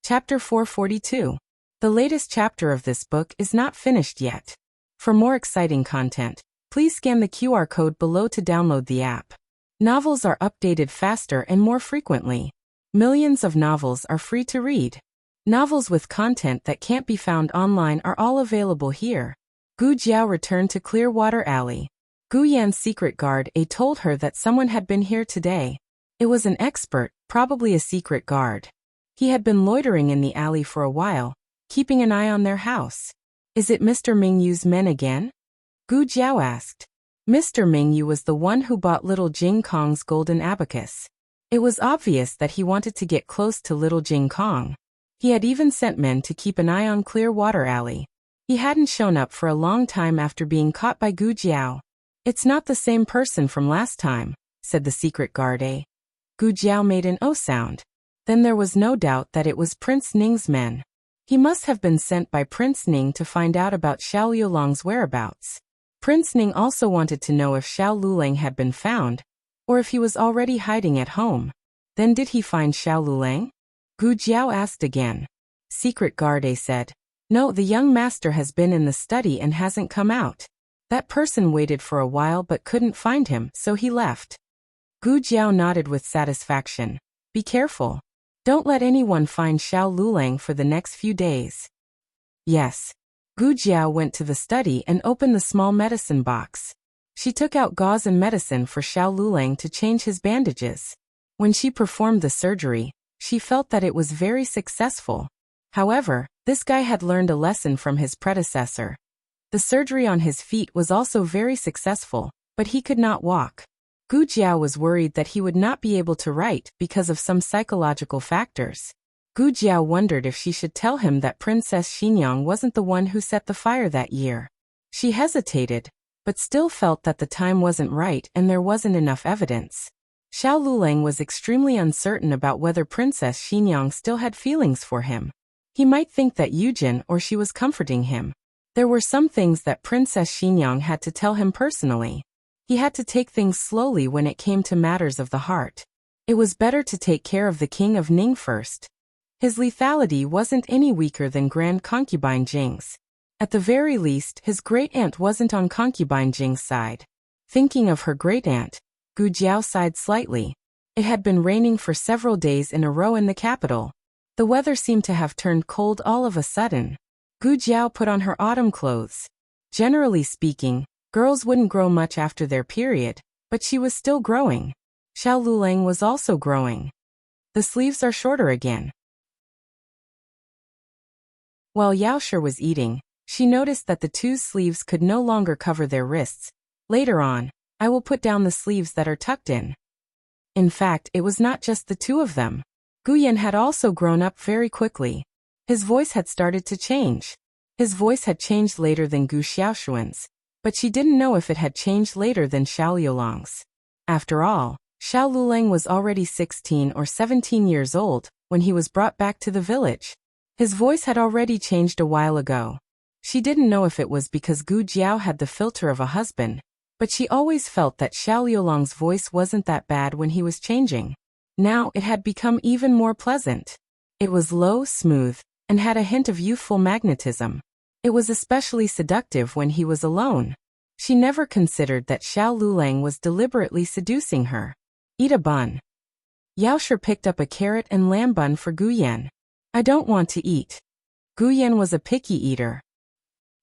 Chapter 442. The latest chapter of this book is not finished yet. For more exciting content, please scan the QR code below to download the app. Novels are updated faster and more frequently. Millions of novels are free to read. Novels with content that can't be found online are all available here. Gu Jiao returned to Clearwater Alley. Gu Yan's secret guard told her that someone had been here today. It was an expert, probably a secret guard. He had been loitering in the alley for a while, keeping an eye on their house. Is it Mr. Mingyu's men again? Gu Jiao asked. Mr. Mingyu was the one who bought little Jing Kong's golden abacus. It was obvious that he wanted to get close to little Jing Kong. He had even sent men to keep an eye on Clearwater Alley. He hadn't shown up for a long time after being caught by Gu Jiao. It's not the same person from last time, said the secret guard. Gu Jiao made an O sound. Then there was no doubt that it was Prince Ning's men. He must have been sent by Prince Ning to find out about Xiao Liulang's whereabouts. Prince Ning also wanted to know if Xiao Lulang had been found, or if he was already hiding at home. Then did he find Xiao Lulang? Gu Jiao asked again. Secret guard said. No, the young master has been in the study and hasn't come out. That person waited for a while but couldn't find him, so he left. Gu Jiao nodded with satisfaction. Be careful. Don't let anyone find Xiao Lulang for the next few days. Yes. Gu Jiao went to the study and opened the small medicine box. She took out gauze and medicine for Xiao Lulang to change his bandages. When she performed the surgery, she felt that it was very successful. However, this guy had learned a lesson from his predecessor. The surgery on his feet was also very successful, but he could not walk. Gu Jiao was worried that he would not be able to write because of some psychological factors. Gu Jiao wondered if she should tell him that Princess Xinyang wasn't the one who set the fire that year. She hesitated, but still felt that the time wasn't right and there wasn't enough evidence. Xiao Lulang was extremely uncertain about whether Princess Xinyang still had feelings for him. He might think that Yujin or she was comforting him. There were some things that Princess Xinyang had to tell him personally. He had to take things slowly when it came to matters of the heart. It was better to take care of the king of Ning first. His lethality wasn't any weaker than Grand Concubine Jing's. At the very least, his great-aunt wasn't on Concubine Jing's side. Thinking of her great-aunt, Gu Jiao sighed slightly. It had been raining for several days in a row in the capital. The weather seemed to have turned cold all of a sudden. Gu Jiao put on her autumn clothes. Generally speaking, girls wouldn't grow much after their period, but she was still growing. Xiao Lulang was also growing. The sleeves are shorter again. While Yaoshe was eating, she noticed that the two sleeves could no longer cover their wrists. Later on, I will put down the sleeves that are tucked in. In fact, it was not just the two of them. Guyan had also grown up very quickly. His voice had started to change. His voice had changed later than Gu Xiaoshuan's, but she didn't know if it had changed later than Xiao Liulang's. After all, Xiao Lulang was already 16 or 17 years old when he was brought back to the village. His voice had already changed a while ago. She didn't know if it was because Gu Jiao had the filter of a husband, but she always felt that Xiao Liulang's voice wasn't that bad when he was changing. Now it had become even more pleasant. It was low, smooth, and had a hint of youthful magnetism. It was especially seductive when he was alone. She never considered that Xiao Lulang was deliberately seducing her. Eat a bun. Yaoshe picked up a carrot and lamb bun for Guyan. I don't want to eat. Guyan was a picky eater.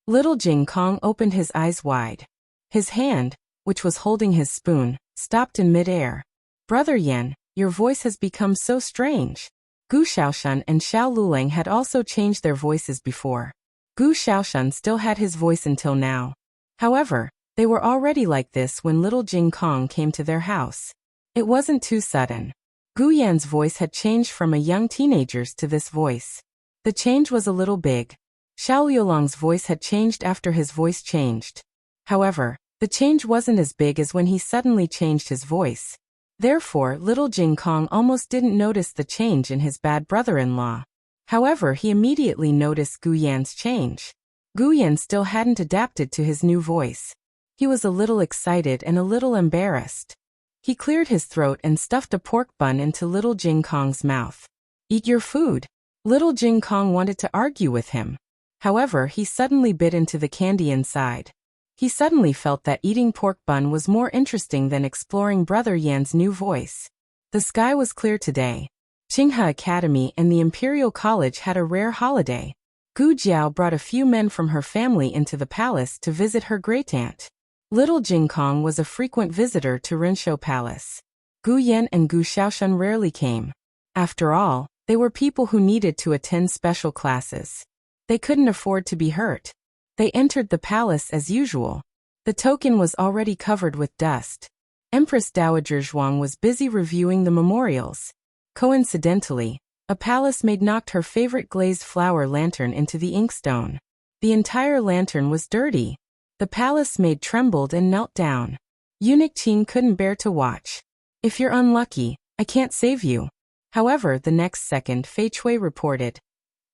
Little Jing Kong opened his eyes wide. His hand, which was holding his spoon, stopped in midair. Brother Yan, your voice has become so strange. Gu Xiaoshan and Xiao Lulang had also changed their voices before. Gu Xiaoshan still had his voice until now. However, they were already like this when little Jing Kong came to their house. It wasn't too sudden. Gu Yan's voice had changed from a young teenager's to this voice. The change was a little big. Xiao Liulang's voice had changed after his voice changed. However, the change wasn't as big as when he suddenly changed his voice. Therefore, little Jing Kong almost didn't notice the change in his bad brother-in-law. However, he immediately noticed Gu Yan's change. Gu Yan still hadn't adapted to his new voice. He was a little excited and a little embarrassed. He cleared his throat and stuffed a pork bun into little Jing Kong's mouth. Eat your food. Little Jing Kong wanted to argue with him. However, he suddenly bit into the candy inside. He suddenly felt that eating pork bun was more interesting than exploring Brother Yan's new voice. The sky was clear today. Qinghe Academy and the Imperial College had a rare holiday. Gu Jiao brought a few men from her family into the palace to visit her great-aunt. Little Jing Kong was a frequent visitor to Rinshou Palace. Gu Yan and Gu Xiaoshan rarely came. After all, they were people who needed to attend special classes. They couldn't afford to be hurt. They entered the palace as usual. The token was already covered with dust. Empress Dowager Zhuang was busy reviewing the memorials. Coincidentally, a palace maid knocked her favorite glazed flower lantern into the inkstone. The entire lantern was dirty. The palace maid trembled and knelt down. Eunuch Qin couldn't bear to watch. If you're unlucky, I can't save you. However, the next second Fei Chui reported.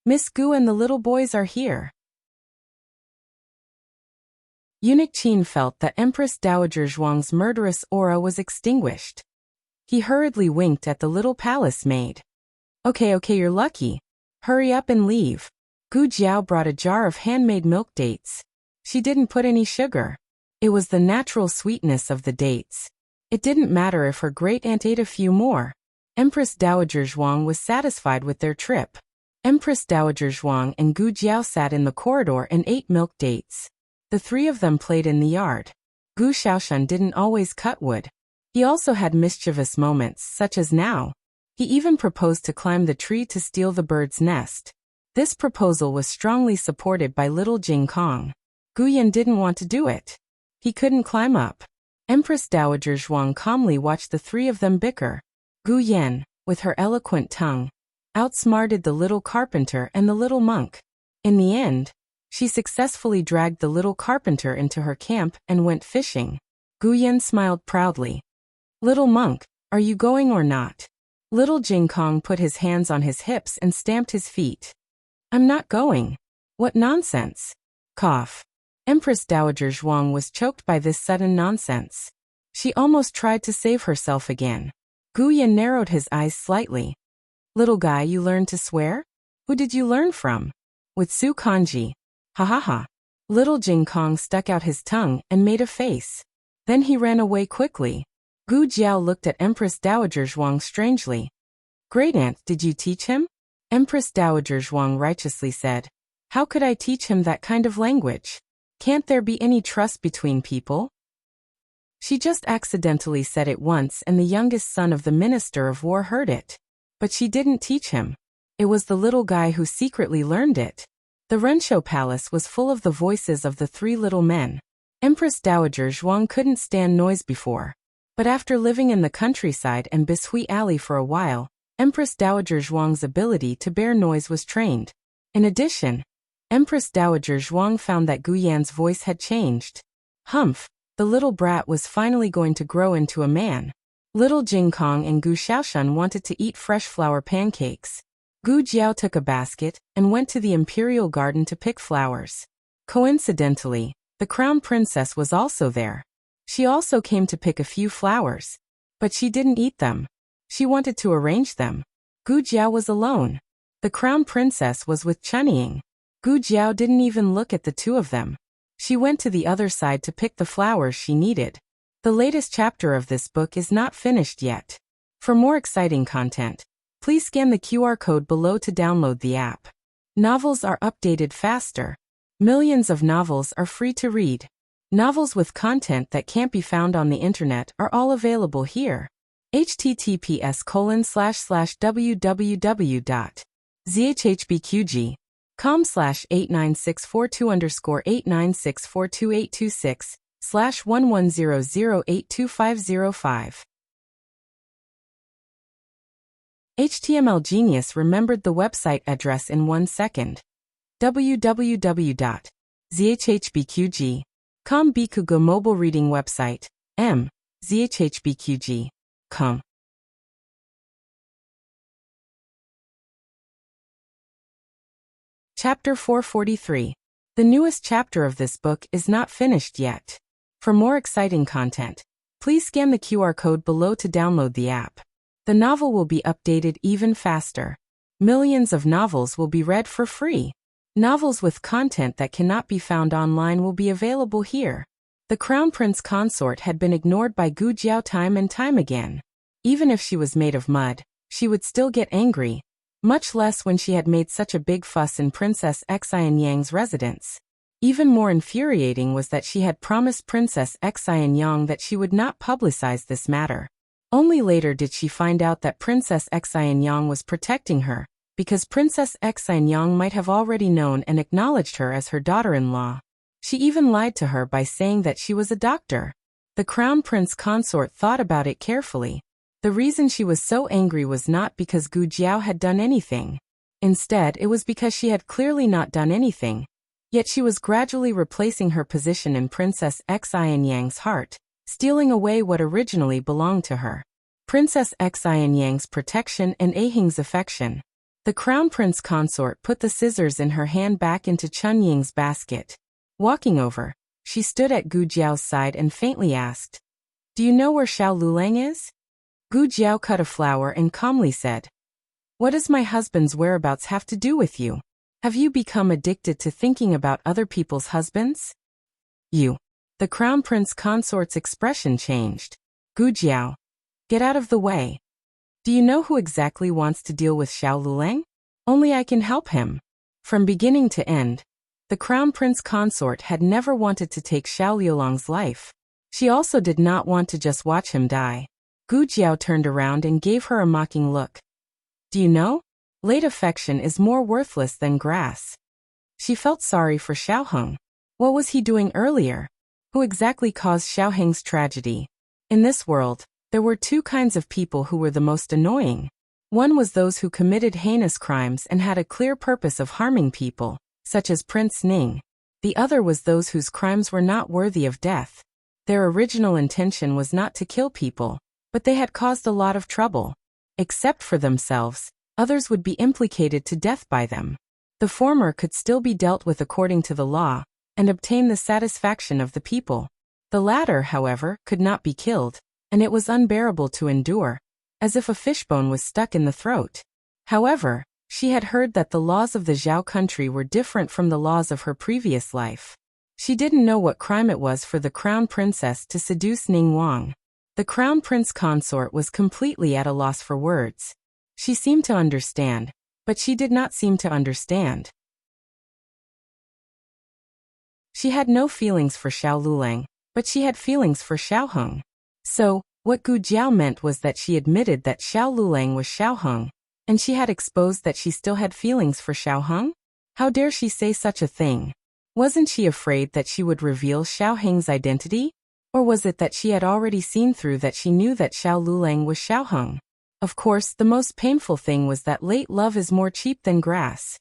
Miss Gu and the little boys are here. Eunuch Qin felt that Empress Dowager Zhuang's murderous aura was extinguished. He hurriedly winked at the little palace maid. Okay, you're lucky. Hurry up and leave. Gu Jiao brought a jar of handmade milk dates. She didn't put any sugar. It was the natural sweetness of the dates. It didn't matter if her great-aunt ate a few more. Empress Dowager Zhuang was satisfied with their trip. Empress Dowager Zhuang and Gu Jiao sat in the corridor and ate milk dates. The three of them played in the yard. Gu Xiaoshan didn't always cut wood. He also had mischievous moments, such as now. He even proposed to climb the tree to steal the bird's nest. This proposal was strongly supported by little Jing Kong. Gu Yan didn't want to do it. He couldn't climb up. Empress Dowager Zhuang calmly watched the three of them bicker. Gu Yan, with her eloquent tongue, outsmarted the little carpenter and the little monk. In the end, she successfully dragged the little carpenter into her camp and went fishing. Gu Yan smiled proudly. Little monk, are you going or not? Little Jing Kong put his hands on his hips and stamped his feet. I'm not going. What nonsense. Cough. Empress Dowager Zhuang was choked by this sudden nonsense. She almost tried to save herself again. Gu Yan narrowed his eyes slightly. Little guy, you learned to swear? Who did you learn from? With Su Kanji. Ha ha ha. Little Jing Kong stuck out his tongue and made a face. Then he ran away quickly. Gu Jiao looked at Empress Dowager Zhuang strangely. Great-aunt, did you teach him? Empress Dowager Zhuang righteously said. How could I teach him that kind of language? Can't there be any trust between people? She just accidentally said it once and the youngest son of the Minister of War heard it. But she didn't teach him. It was the little guy who secretly learned it. The Renshou Palace was full of the voices of the three little men. Empress Dowager Zhuang couldn't stand noise before. But after living in the countryside and Bishui Alley for a while, Empress Dowager Zhuang's ability to bear noise was trained. In addition, Empress Dowager Zhuang found that Gu Yan's voice had changed. Humph, the little brat was finally going to grow into a man. Little Jing Kong and Gu Xiaoshan wanted to eat fresh flower pancakes. Gu Jiao took a basket and went to the imperial garden to pick flowers. Coincidentally, the crown princess was also there. She also came to pick a few flowers. But she didn't eat them. She wanted to arrange them. Gu Jiao was alone. The crown princess was with Chunying. Gu Jiao didn't even look at the two of them. She went to the other side to pick the flowers she needed. The latest chapter of this book is not finished yet. For more exciting content, please scan the QR code below to download the app. Novels are updated faster. Millions of novels are free to read. Novels with content that can't be found on the internet are all available here. https://www.zhbqg.com/89642_8964286/1100820505. HTML Genius remembered the website address in 1 second. www.zhbqg.com Bikugo mobile reading website. zhbqg.com. Chapter 443. The newest chapter of this book is not finished yet. For more exciting content, please scan the QR code below to download the app. The novel will be updated even faster. Millions of novels will be read for free. Novels with content that cannot be found online will be available here. The Crown Prince consort had been ignored by Gu Jiao time and time again. Even if she was made of mud, she would still get angry, much less when she had made such a big fuss in Princess Xian Yang's residence. Even more infuriating was that she had promised Princess Xian Yang that she would not publicize this matter. Only later did she find out that Princess Xian Yang was protecting her, because Princess Xian Yang might have already known and acknowledged her as her daughter-in-law. She even lied to her by saying that she was a doctor. The Crown Prince consort thought about it carefully. The reason she was so angry was not because Gu Jiao had done anything. Instead, it was because she had clearly not done anything. Yet she was gradually replacing her position in Princess Xian Yang's heart, stealing away what originally belonged to her. Princess Xian Yang's protection and Ahing's affection. The Crown Prince consort put the scissors in her hand back into Chun Ying's basket. Walking over, she stood at Gu Jiao's side and faintly asked, "Do you know where Xiao Lulang is?" Gu Jiao cut a flower and calmly said, "What does my husband's whereabouts have to do with you? Have you become addicted to thinking about other people's husbands?" "You." The Crown Prince consort's expression changed. "Gu Jiao, get out of the way. Do you know who exactly wants to deal with Xiao Lulang? Only I can help him." From beginning to end, the Crown Prince consort had never wanted to take Xiao Lulang's life. She also did not want to just watch him die. Gu Jiao turned around and gave her a mocking look. "Do you know? Late affection is more worthless than grass." She felt sorry for Xiao Heng. What was he doing earlier? Who exactly caused Xiao Heng's tragedy? In this world, there were two kinds of people who were the most annoying. One was those who committed heinous crimes and had a clear purpose of harming people, such as Prince Ning. The other was those whose crimes were not worthy of death. Their original intention was not to kill people, but they had caused a lot of trouble. Except for themselves, others would be implicated to death by them. The former could still be dealt with according to the law, and obtain the satisfaction of the people. The latter, however, could not be killed, and it was unbearable to endure, as if a fishbone was stuck in the throat. However, she had heard that the laws of the Zhao country were different from the laws of her previous life. She didn't know what crime it was for the Crown Princess to seduce Ning Wang. The Crown Prince consort was completely at a loss for words. She seemed to understand, but she did not seem to understand. She had no feelings for Xiao Lulang, but she had feelings for Xiao Heng. So, what Gu Jiao meant was that she admitted that Xiao Lulang was Xiao Heng, and she had exposed that she still had feelings for Xiao Heng? How dare she say such a thing? Wasn't she afraid that she would reveal Xiao Heng's identity? Or was it that she had already seen through that she knew that Xiao Lulang was Xiao Heng? Of course, the most painful thing was that late love is more cheap than grass.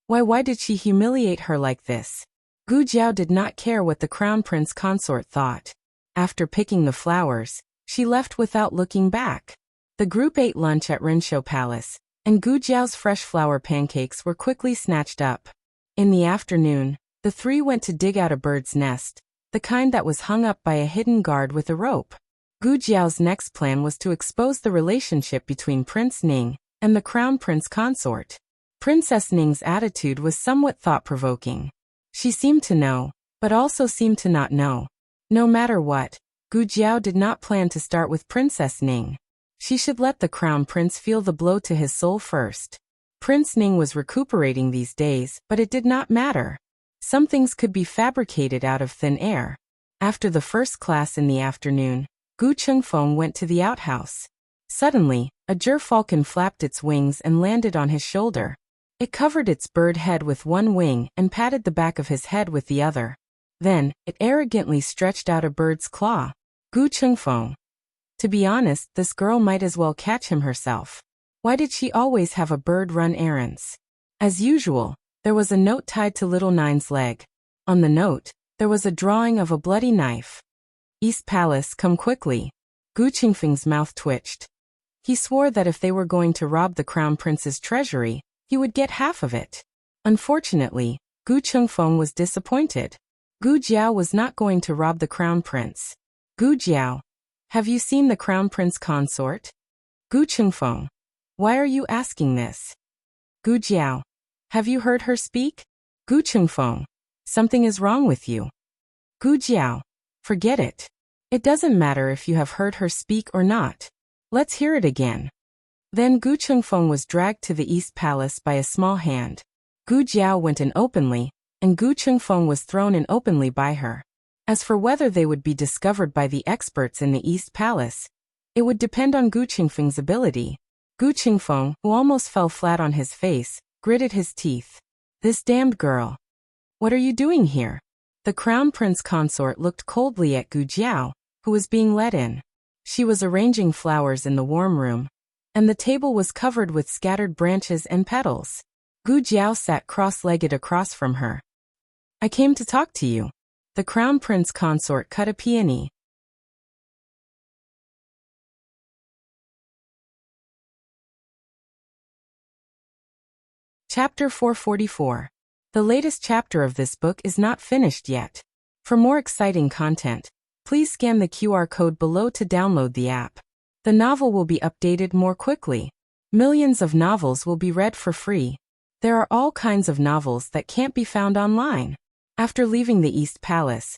Why did she humiliate her like this? Gu Jiao did not care what the Crown Prince consort thought. After picking the flowers, she left without looking back. The group ate lunch at Renshou Palace, and Gu Jiao's fresh flower pancakes were quickly snatched up. In the afternoon, the three went to dig out a bird's nest, the kind that was hung up by a hidden guard with a rope. Gu Jiao's next plan was to expose the relationship between Prince Ning and the Crown Prince consort. Princess Ning's attitude was somewhat thought-provoking. She seemed to know, but also seemed to not know. No matter what, Gu Jiao did not plan to start with Princess Ning. She should let the crown prince feel the blow to his soul first. Prince Ning was recuperating these days, but it did not matter. Some things could be fabricated out of thin air. After the first class in the afternoon, Gu Chengfeng went to the outhouse. Suddenly, a gerfalcon flapped its wings and landed on his shoulder. It covered its bird head with one wing and patted the back of his head with the other. Then, it arrogantly stretched out a bird's claw. Gu Chengfeng. To be honest, this girl might as well catch him herself. Why did she always have a bird run errands? As usual, there was a note tied to little Nine's leg. On the note, there was a drawing of a bloody knife. East Palace, come quickly. Gu Chengfeng's mouth twitched. He swore that if they were going to rob the crown prince's treasury, he would get half of it. Unfortunately, Gu Chengfeng was disappointed. Gu Jiao was not going to rob the crown prince. Gu Jiao, have you seen the crown prince consort? Gu Chengfeng, why are you asking this? Gu Jiao, have you heard her speak? Gu Chengfeng, something is wrong with you. Gu Jiao, forget it. It doesn't matter if you have heard her speak or not. Let's hear it again. Then Gu Chengfeng was dragged to the East Palace by a small hand. Gu Jiao went in openly, and Gu Chengfeng was thrown in openly by her. As for whether they would be discovered by the experts in the East Palace, it would depend on Gu Chengfeng's ability. Gu Chengfeng, who almost fell flat on his face, gritted his teeth. This damned girl. What are you doing here? The crown prince consort looked coldly at Gu Jiao, who was being let in. She was arranging flowers in the warm room, and the table was covered with scattered branches and petals. Gu Jiao sat cross-legged across from her. I came to talk to you. The crown prince consort cut a peony. Chapter 444. The latest chapter of this book is not finished yet. For more exciting content, please scan the QR code below to download the app. The novel will be updated more quickly. Millions of novels will be read for free. There are all kinds of novels that can't be found online. After leaving the East Palace,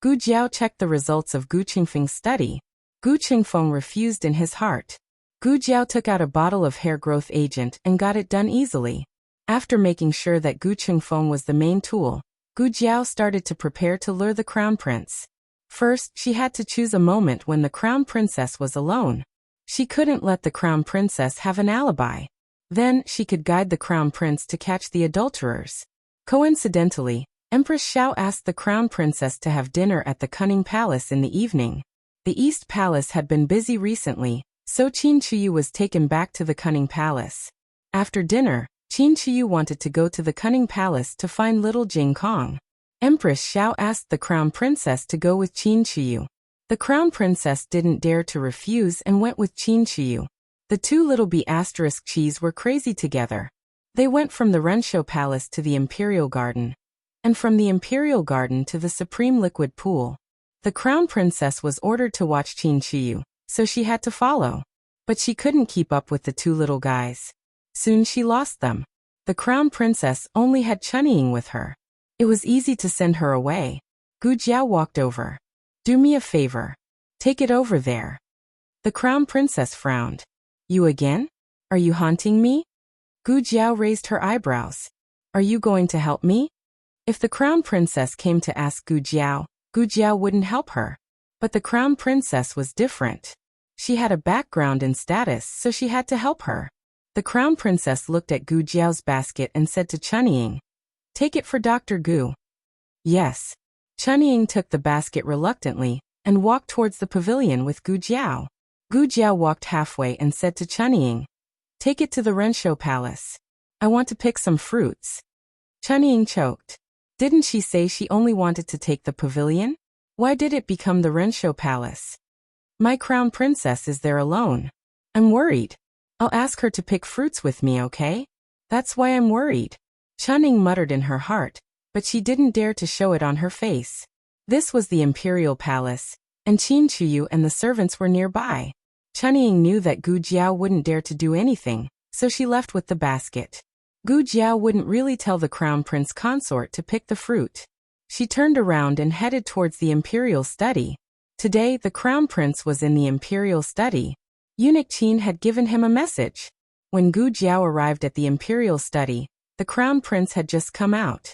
Gu Jiao checked the results of Gu Chengfeng's study. Gu Chengfeng refused in his heart. Gu Jiao took out a bottle of hair growth agent and got it done easily. After making sure that Gu Chengfeng was the main tool, Gu Jiao started to prepare to lure the crown prince. First, she had to choose a moment when the crown princess was alone. She couldn't let the crown princess have an alibi. Then, she could guide the crown prince to catch the adulterers. Coincidentally, Empress Xiao asked the crown princess to have dinner at the Cunning Palace in the evening. The East Palace had been busy recently, so Qin Chuyu was taken back to the Cunning Palace. After dinner, Qin Chuyu wanted to go to the Cunning Palace to find little Jing Kong. Empress Xiao asked the crown princess to go with Qin Chuyu. The crown princess didn't dare to refuse and went with Qin Chuyu. The two little B*****s were crazy together. They went from the Renshou Palace to the Imperial Garden, and from the Imperial Garden to the Supreme Liquid Pool. The crown princess was ordered to watch Qin Chuyu, so she had to follow. But she couldn't keep up with the two little guys. Soon she lost them. The crown princess only had Chunying with her. It was easy to send her away. Gu Jiao walked over. Do me a favor. Take it over there. The crown princess frowned. You again? Are you haunting me? Gu Jiao raised her eyebrows. Are you going to help me? If the crown princess came to ask Gu Jiao wouldn't help her. But the crown princess was different. She had a background and status, so she had to help her. The crown princess looked at Gu Jiao's basket and said to Chunying, Take it for Dr. Gu. Yes. Chunying took the basket reluctantly and walked towards the pavilion with Gu Jiao. Gu Jiao walked halfway and said to Chunying, Take it to the Renshou Palace. I want to pick some fruits. Chunying choked. Didn't she say she only wanted to take the pavilion? Why did it become the Renshou Palace? My crown princess is there alone. I'm worried. I'll ask her to pick fruits with me, okay? That's why I'm worried. Chunying muttered in her heart, but she didn't dare to show it on her face. This was the Imperial Palace, and Qin Chuyu and the servants were nearby. Chunying knew that Gu Jiao wouldn't dare to do anything, so she left with the basket. Gu Jiao wouldn't really tell the crown prince consort to pick the fruit. She turned around and headed towards the imperial study. Today, the crown prince was in the imperial study. Eunuch Qin had given him a message. When Gu Jiao arrived at the imperial study, the crown prince had just come out.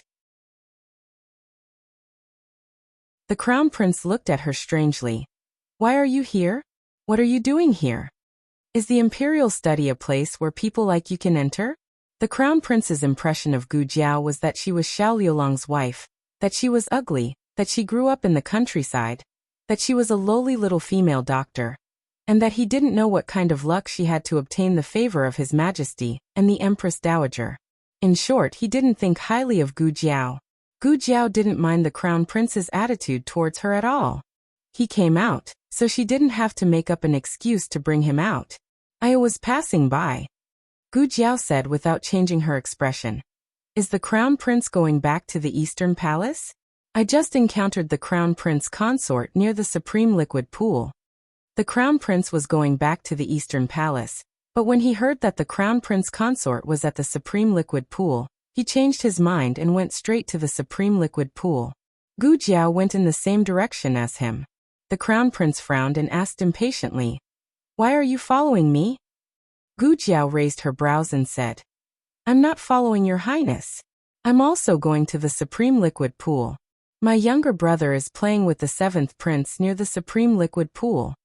The crown prince looked at her strangely. Why are you here? What are you doing here? Is the imperial study a place where people like you can enter? The crown prince's impression of Gu Jiao was that she was Xiao Liulong's wife, that she was ugly, that she grew up in the countryside, that she was a lowly little female doctor, and that he didn't know what kind of luck she had to obtain the favor of His Majesty and the Empress Dowager. In short, he didn't think highly of Gu Jiao. Gu Jiao didn't mind the crown prince's attitude towards her at all. He came out, so she didn't have to make up an excuse to bring him out. I was passing by. Gu Jiao said without changing her expression. Is the crown prince going back to the Eastern Palace? I just encountered the crown prince consort near the Supreme Liquid Pool. The crown prince was going back to the Eastern Palace, but when he heard that the crown prince consort was at the Supreme Liquid Pool, he changed his mind and went straight to the Supreme Liquid Pool. Gu Jiao went in the same direction as him. The crown prince frowned and asked impatiently, Why are you following me? Gu Jiao raised her brows and said, I'm not following your highness. I'm also going to the Supreme Liquid Pool. My younger brother is playing with the 7th prince near the Supreme Liquid Pool.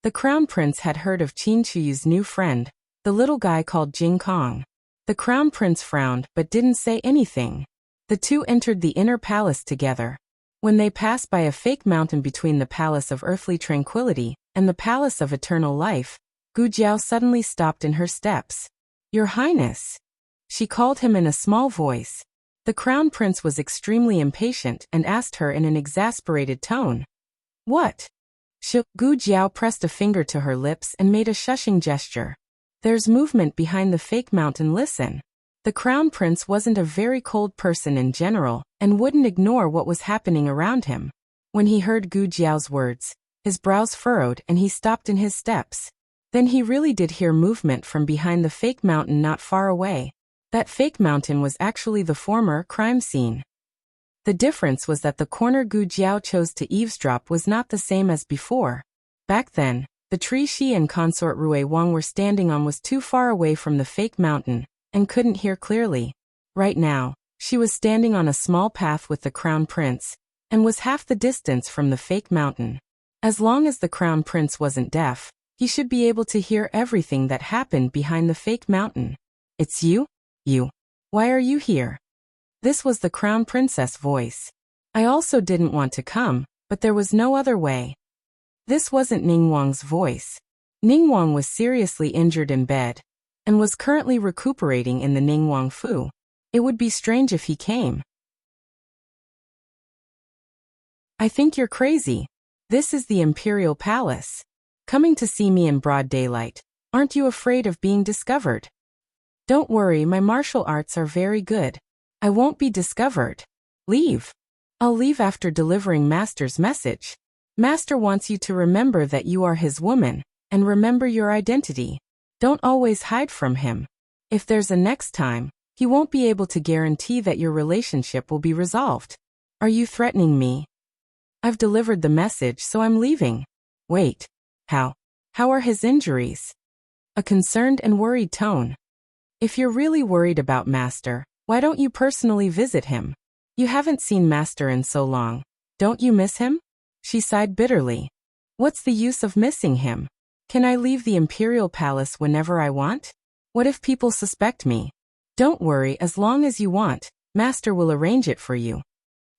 The crown prince had heard of Qin Chuyu's new friend, the little guy called Jing Kong. The crown prince frowned but didn't say anything. The two entered the inner palace together. When they passed by a fake mountain between the Palace of Earthly Tranquility and the Palace of Eternal Life, Gu Jiao suddenly stopped in her steps. Your Highness! She called him in a small voice. The crown prince was extremely impatient and asked her in an exasperated tone. What? Gu Jiao pressed a finger to her lips and made a shushing gesture. There's movement behind the fake mountain, listen. The crown prince wasn't a very cold person in general and wouldn't ignore what was happening around him. When he heard Gu Jiao's words, his brows furrowed and he stopped in his steps. Then he really did hear movement from behind the fake mountain not far away. That fake mountain was actually the former crime scene. The difference was that the corner Gu Jiao chose to eavesdrop was not the same as before. Back then, the tree she and consort Rui Wang were standing on was too far away from the fake mountain and couldn't hear clearly. Right now, she was standing on a small path with the crown prince and was half the distance from the fake mountain. As long as the crown prince wasn't deaf, he should be able to hear everything that happened behind the fake mountain. It's you? You. Why are you here? This was the crown princess voice. I also didn't want to come, but there was no other way. This wasn't Ning Wang's voice. Ning Wang was seriously injured in bed and was currently recuperating in the Ning Wang Fu. It would be strange if he came. I think you're crazy. This is the Imperial Palace. Coming to see me in broad daylight. Aren't you afraid of being discovered? Don't worry, my martial arts are very good. I won't be discovered. Leave. I'll leave after delivering Master's message. Master wants you to remember that you are his woman, and remember your identity. Don't always hide from him. If there's a next time, he won't be able to guarantee that your relationship will be resolved. Are you threatening me? I've delivered the message, so I'm leaving. Wait. How are his injuries? A concerned and worried tone. If you're really worried about Master, why don't you personally visit him? You haven't seen Master in so long. Don't you miss him? She sighed bitterly. What's the use of missing him? Can I leave the Imperial Palace whenever I want? What if people suspect me? Don't worry, as long as you want, Master will arrange it for you.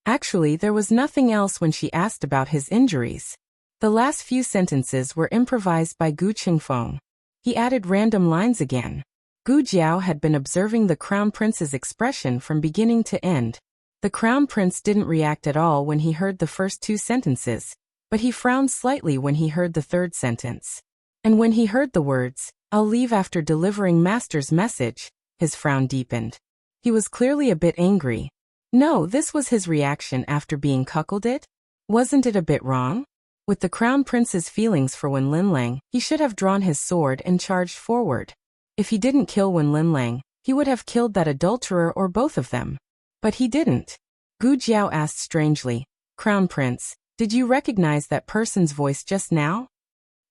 Actually, there was nothing else when she asked about his injuries. The last few sentences were improvised by Gu Qingfeng. He added random lines again. Gu Jiao had been observing the crown prince's expression from beginning to end. The crown prince didn't react at all when he heard the first two sentences, but he frowned slightly when he heard the third sentence. And when he heard the words, I'll leave after delivering Master's message, his frown deepened. He was clearly a bit angry. No, this was his reaction after being cuckolded? Wasn't it a bit wrong? With the crown prince's feelings for Wen Linlang, he should have drawn his sword and charged forward. If he didn't kill Wen Linlang, He would have killed that adulterer or both of them. But he didn't. Gu Jiao asked strangely, Crown Prince, did you recognize that person's voice just now?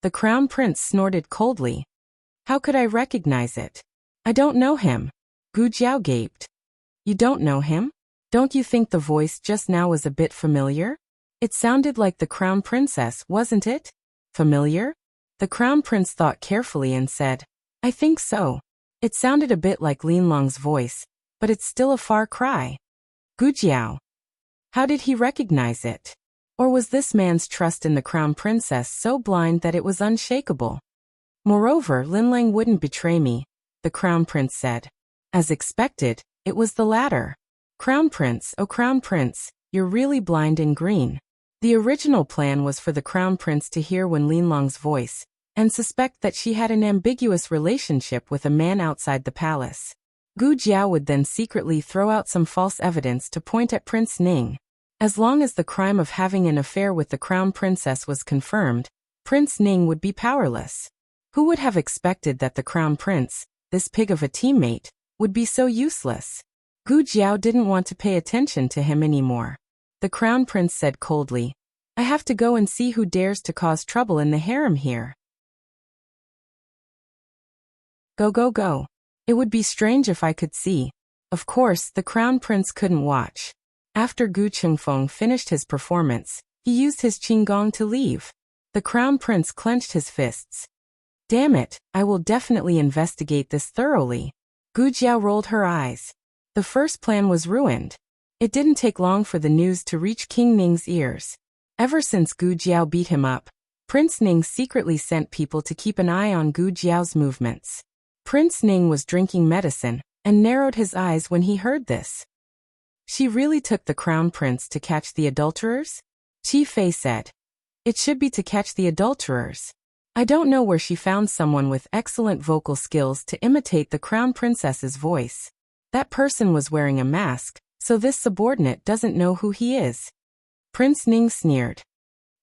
The Crown Prince snorted coldly. How could I recognize it? I don't know him. Gu Jiao gaped. You don't know him? Don't you think the voice just now was a bit familiar? It sounded like the Crown Princess, wasn't it? Familiar? The Crown Prince thought carefully and said, I think so. It sounded a bit like Lin Long's voice, but it's still a far cry. Gu Jiao. How did he recognize it? Or was this man's trust in the Crown Princess so blind that it was unshakable? Moreover, Lin Lang wouldn't betray me, the Crown Prince said. As expected, it was the latter. Crown Prince, oh Crown Prince, you're really blind and green. The original plan was for the Crown Prince to hear Wen Linlong's voice, and suspect that she had an ambiguous relationship with a man outside the palace. Gu Jiao would then secretly throw out some false evidence to point at Prince Ning. As long as the crime of having an affair with the Crown Princess was confirmed, Prince Ning would be powerless. Who would have expected that the Crown Prince, this pig of a teammate, would be so useless? Gu Jiao didn't want to pay attention to him anymore. The Crown Prince said coldly, I have to go and see who dares to cause trouble in the harem here. Go, go, go. It would be strange if I could see. Of course, the Crown Prince couldn't watch. After Gu Chengfeng finished his performance, he used his qinggong to leave. The Crown Prince clenched his fists. Damn it, I will definitely investigate this thoroughly. Gu Jiao rolled her eyes. The first plan was ruined. It didn't take long for the news to reach King Ning's ears. Ever since Gu Jiao beat him up, Prince Ning secretly sent people to keep an eye on Gu Jiao's movements. Prince Ning was drinking medicine, and narrowed his eyes when he heard this. She really took the Crown Prince to catch the adulterers? Qi Fei said. It should be to catch the adulterers. I don't know where she found someone with excellent vocal skills to imitate the Crown Princess's voice. That person was wearing a mask, so this subordinate doesn't know who he is. Prince Ning sneered.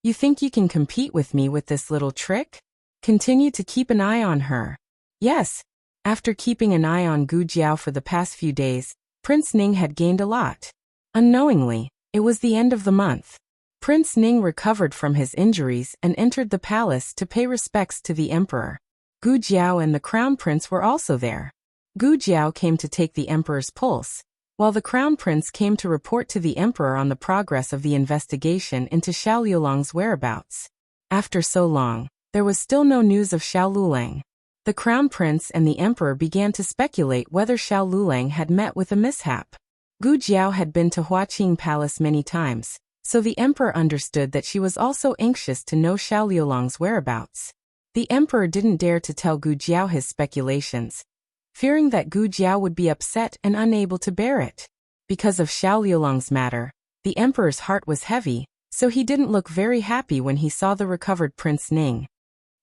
You think you can compete with me with this little trick? Continue to keep an eye on her. Yes. After keeping an eye on Gu Jiao for the past few days, Prince Ning had gained a lot. Unknowingly, it was the end of the month. Prince Ning recovered from his injuries and entered the palace to pay respects to the emperor. Gu Jiao and the Crown Prince were also there. Gu Jiao came to take the emperor's pulse, while the Crown Prince came to report to the emperor on the progress of the investigation into Xiao Liulang's whereabouts. After so long, there was still no news of Xiao Lulang. The Crown Prince and the emperor began to speculate whether Xiao Lulang had met with a mishap. Gu Jiao had been to Huaqing Palace many times, so the emperor understood that she was also anxious to know Xiao Liulang's whereabouts. The emperor didn't dare to tell Gu Jiao his speculations, fearing that Gu Jiao would be upset and unable to bear it. Because of Xiao Liulang's matter, the emperor's heart was heavy, so he didn't look very happy when he saw the recovered Prince Ning.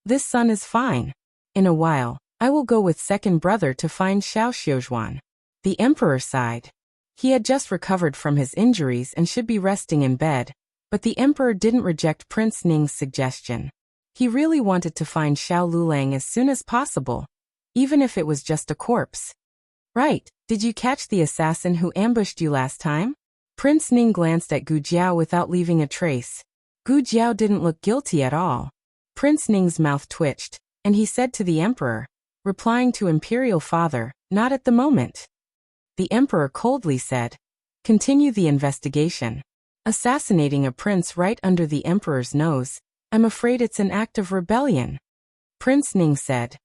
This son is fine. In a while, I will go with second brother to find Xiao Xiuzhuan. The emperor sighed. He had just recovered from his injuries and should be resting in bed, but the emperor didn't reject Prince Ning's suggestion. He really wanted to find Xiao Lulang as soon as possible, even if it was just a corpse. Right, did you catch the assassin who ambushed you last time? Prince Ning glanced at Gu Jiao without leaving a trace. Gu Jiao didn't look guilty at all. Prince Ning's mouth twitched, and he said to the emperor, replying to Imperial Father, not at the moment. The emperor coldly said, continue the investigation. Assassinating a prince right under the emperor's nose, I'm afraid it's an act of rebellion. Prince Ning said,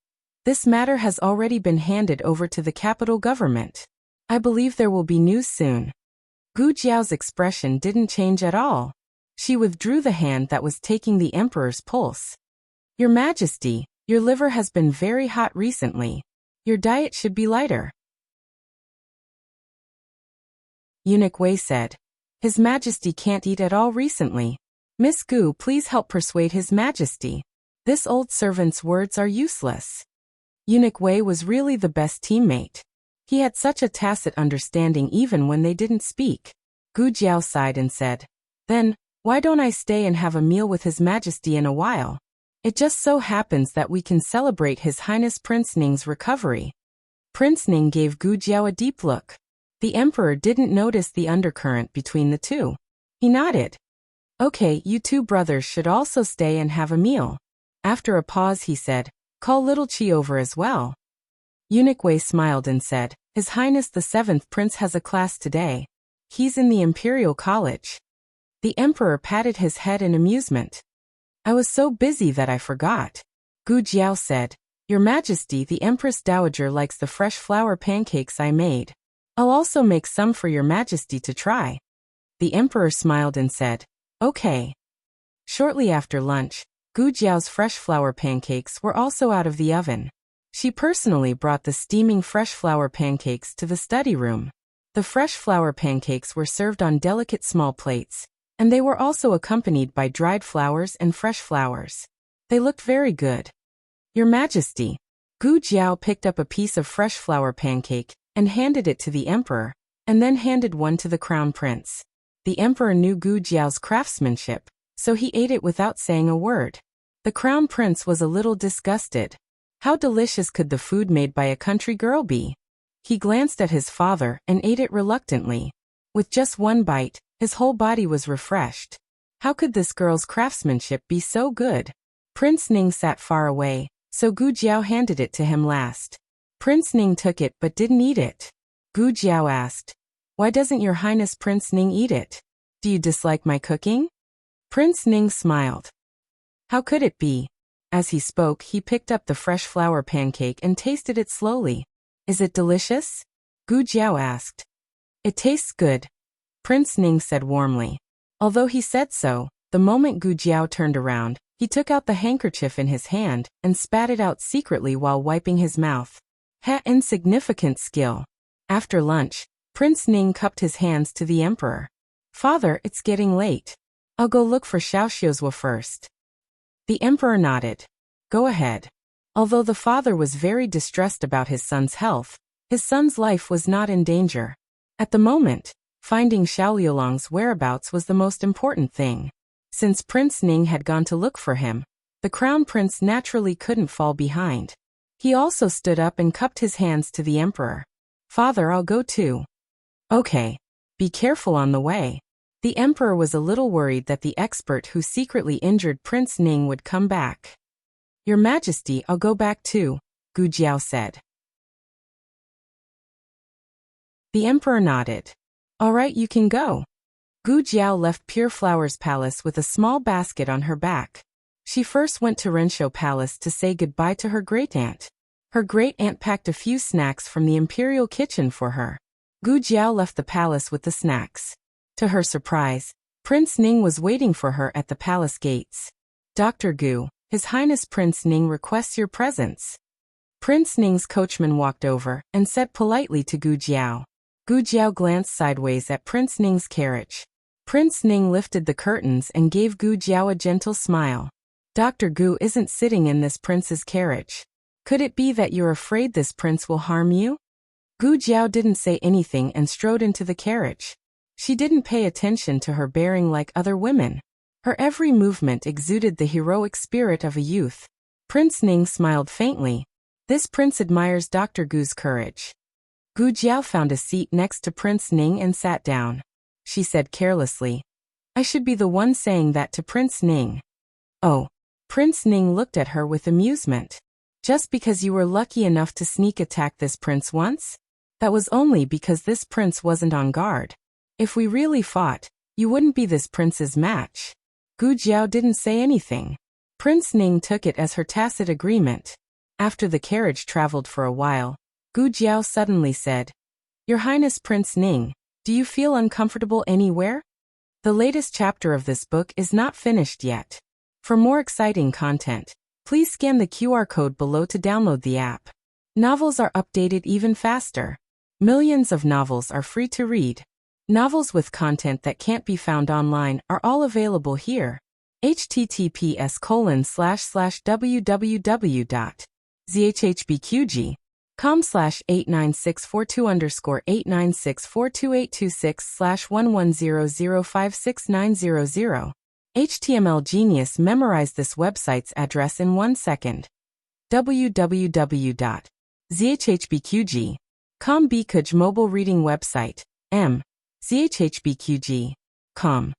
this matter has already been handed over to the capital government. I believe there will be news soon. Gu Jiao's expression didn't change at all. She withdrew the hand that was taking the emperor's pulse. Your Majesty, your liver has been very hot recently. Your diet should be lighter. Eunuch Wei said. His Majesty can't eat at all recently. Miss Gu, please help persuade His Majesty. This old servant's words are useless. Eunuch Wei was really the best teammate. He had such a tacit understanding even when they didn't speak. Gu Jiao sighed and said, then, why don't I stay and have a meal with His Majesty in a while? It just so happens that we can celebrate His Highness Prince Ning's recovery. Prince Ning gave Gu Jiao a deep look. The emperor didn't notice the undercurrent between the two. He nodded. Okay, you two brothers should also stay and have a meal. After a pause he said, call little Qi over as well. Eunuch Wei smiled and said, His Highness the 7th Prince has a class today. He's in the Imperial College. The emperor patted his head in amusement. I was so busy that I forgot. Gu Jiao said, Your Majesty, the Empress Dowager likes the fresh flour pancakes I made. I'll also make some for Your Majesty to try. The emperor smiled and said, Okay. Shortly after lunch, Gu Jiao's fresh flour pancakes were also out of the oven. She personally brought the steaming fresh flour pancakes to the study room. The fresh flour pancakes were served on delicate small plates, and they were also accompanied by dried flowers and fresh flowers. They looked very good. Your Majesty. Gu Jiao picked up a piece of fresh flour pancake and handed it to the emperor, and then handed one to the crown prince. The emperor knew Gu Jiao's craftsmanship, so he ate it without saying a word. The crown prince was a little disgusted. How delicious could the food made by a country girl be? He glanced at his father and ate it reluctantly. With just one bite, his whole body was refreshed. How could this girl's craftsmanship be so good? Prince Ning sat far away, so Gu Jiao handed it to him last. Prince Ning took it but didn't eat it. Gu Jiao asked, Why doesn't Your Highness Prince Ning eat it? Do you dislike my cooking? Prince Ning smiled. How could it be? As he spoke, he picked up the fresh flour pancake and tasted it slowly. Is it delicious? Gu Jiao asked. It tastes good, Prince Ning said warmly. Although he said so, the moment Gu Jiao turned around, he took out the handkerchief in his hand and spat it out secretly while wiping his mouth. Insignificant skill. After lunch, Prince Ning cupped his hands to the emperor. Father, it's getting late. I'll go look for Xiaoxiuzhua first. The emperor nodded. Go ahead. Although the father was very distressed about his son's health, his son's life was not in danger. At the moment, finding Xiao Liulong's whereabouts was the most important thing. Since Prince Ning had gone to look for him, the crown prince naturally couldn't fall behind. He also stood up and cupped his hands to the emperor. Father, I'll go too. Okay. Be careful on the way. The emperor was a little worried that the expert who secretly injured Prince Ning would come back. Your Majesty, I'll go back too, Gu Jiao said. The emperor nodded. All right, you can go. Gu Jiao left Pure Flower's palace with a small basket on her back. She first went to Renshou Palace to say goodbye to her great-aunt. Her great-aunt packed a few snacks from the imperial kitchen for her. Gu Jiao left the palace with the snacks. To her surprise, Prince Ning was waiting for her at the palace gates. Dr. Gu, His Highness Prince Ning requests your presence. Prince Ning's coachman walked over and said politely to Gu Jiao. Gu Jiao glanced sideways at Prince Ning's carriage. Prince Ning lifted the curtains and gave Gu Jiao a gentle smile. Dr. Gu isn't sitting in this prince's carriage. Could it be that you're afraid this prince will harm you? Gu Jiao didn't say anything and strode into the carriage. She didn't pay attention to her bearing like other women. Her every movement exuded the heroic spirit of a youth. Prince Ning smiled faintly. This prince admires Dr. Gu's courage. Gu Jiao found a seat next to Prince Ning and sat down. She said carelessly, I should be the one saying that to Prince Ning. Oh. Prince Ning looked at her with amusement. Just because you were lucky enough to sneak attack this prince once? That was only because this prince wasn't on guard. If we really fought, you wouldn't be this prince's match. Gu Jiao didn't say anything. Prince Ning took it as her tacit agreement. After the carriage traveled for a while, Gu Jiao suddenly said, Your Highness Prince Ning, do you feel uncomfortable anywhere? The latest chapter of this book is not finished yet. For more exciting content, please scan the QR code below to download the app. Novels are updated even faster. Millions of novels are free to read. Novels with content that can't be found online are all available here. https://www.zhhbqg.com/89642_8964286/1100569000. HTML Genius memorized this website's address in 1 second. www ZHHBQG. Com Bkuj mobile reading website. M. ZHHBQG. Com.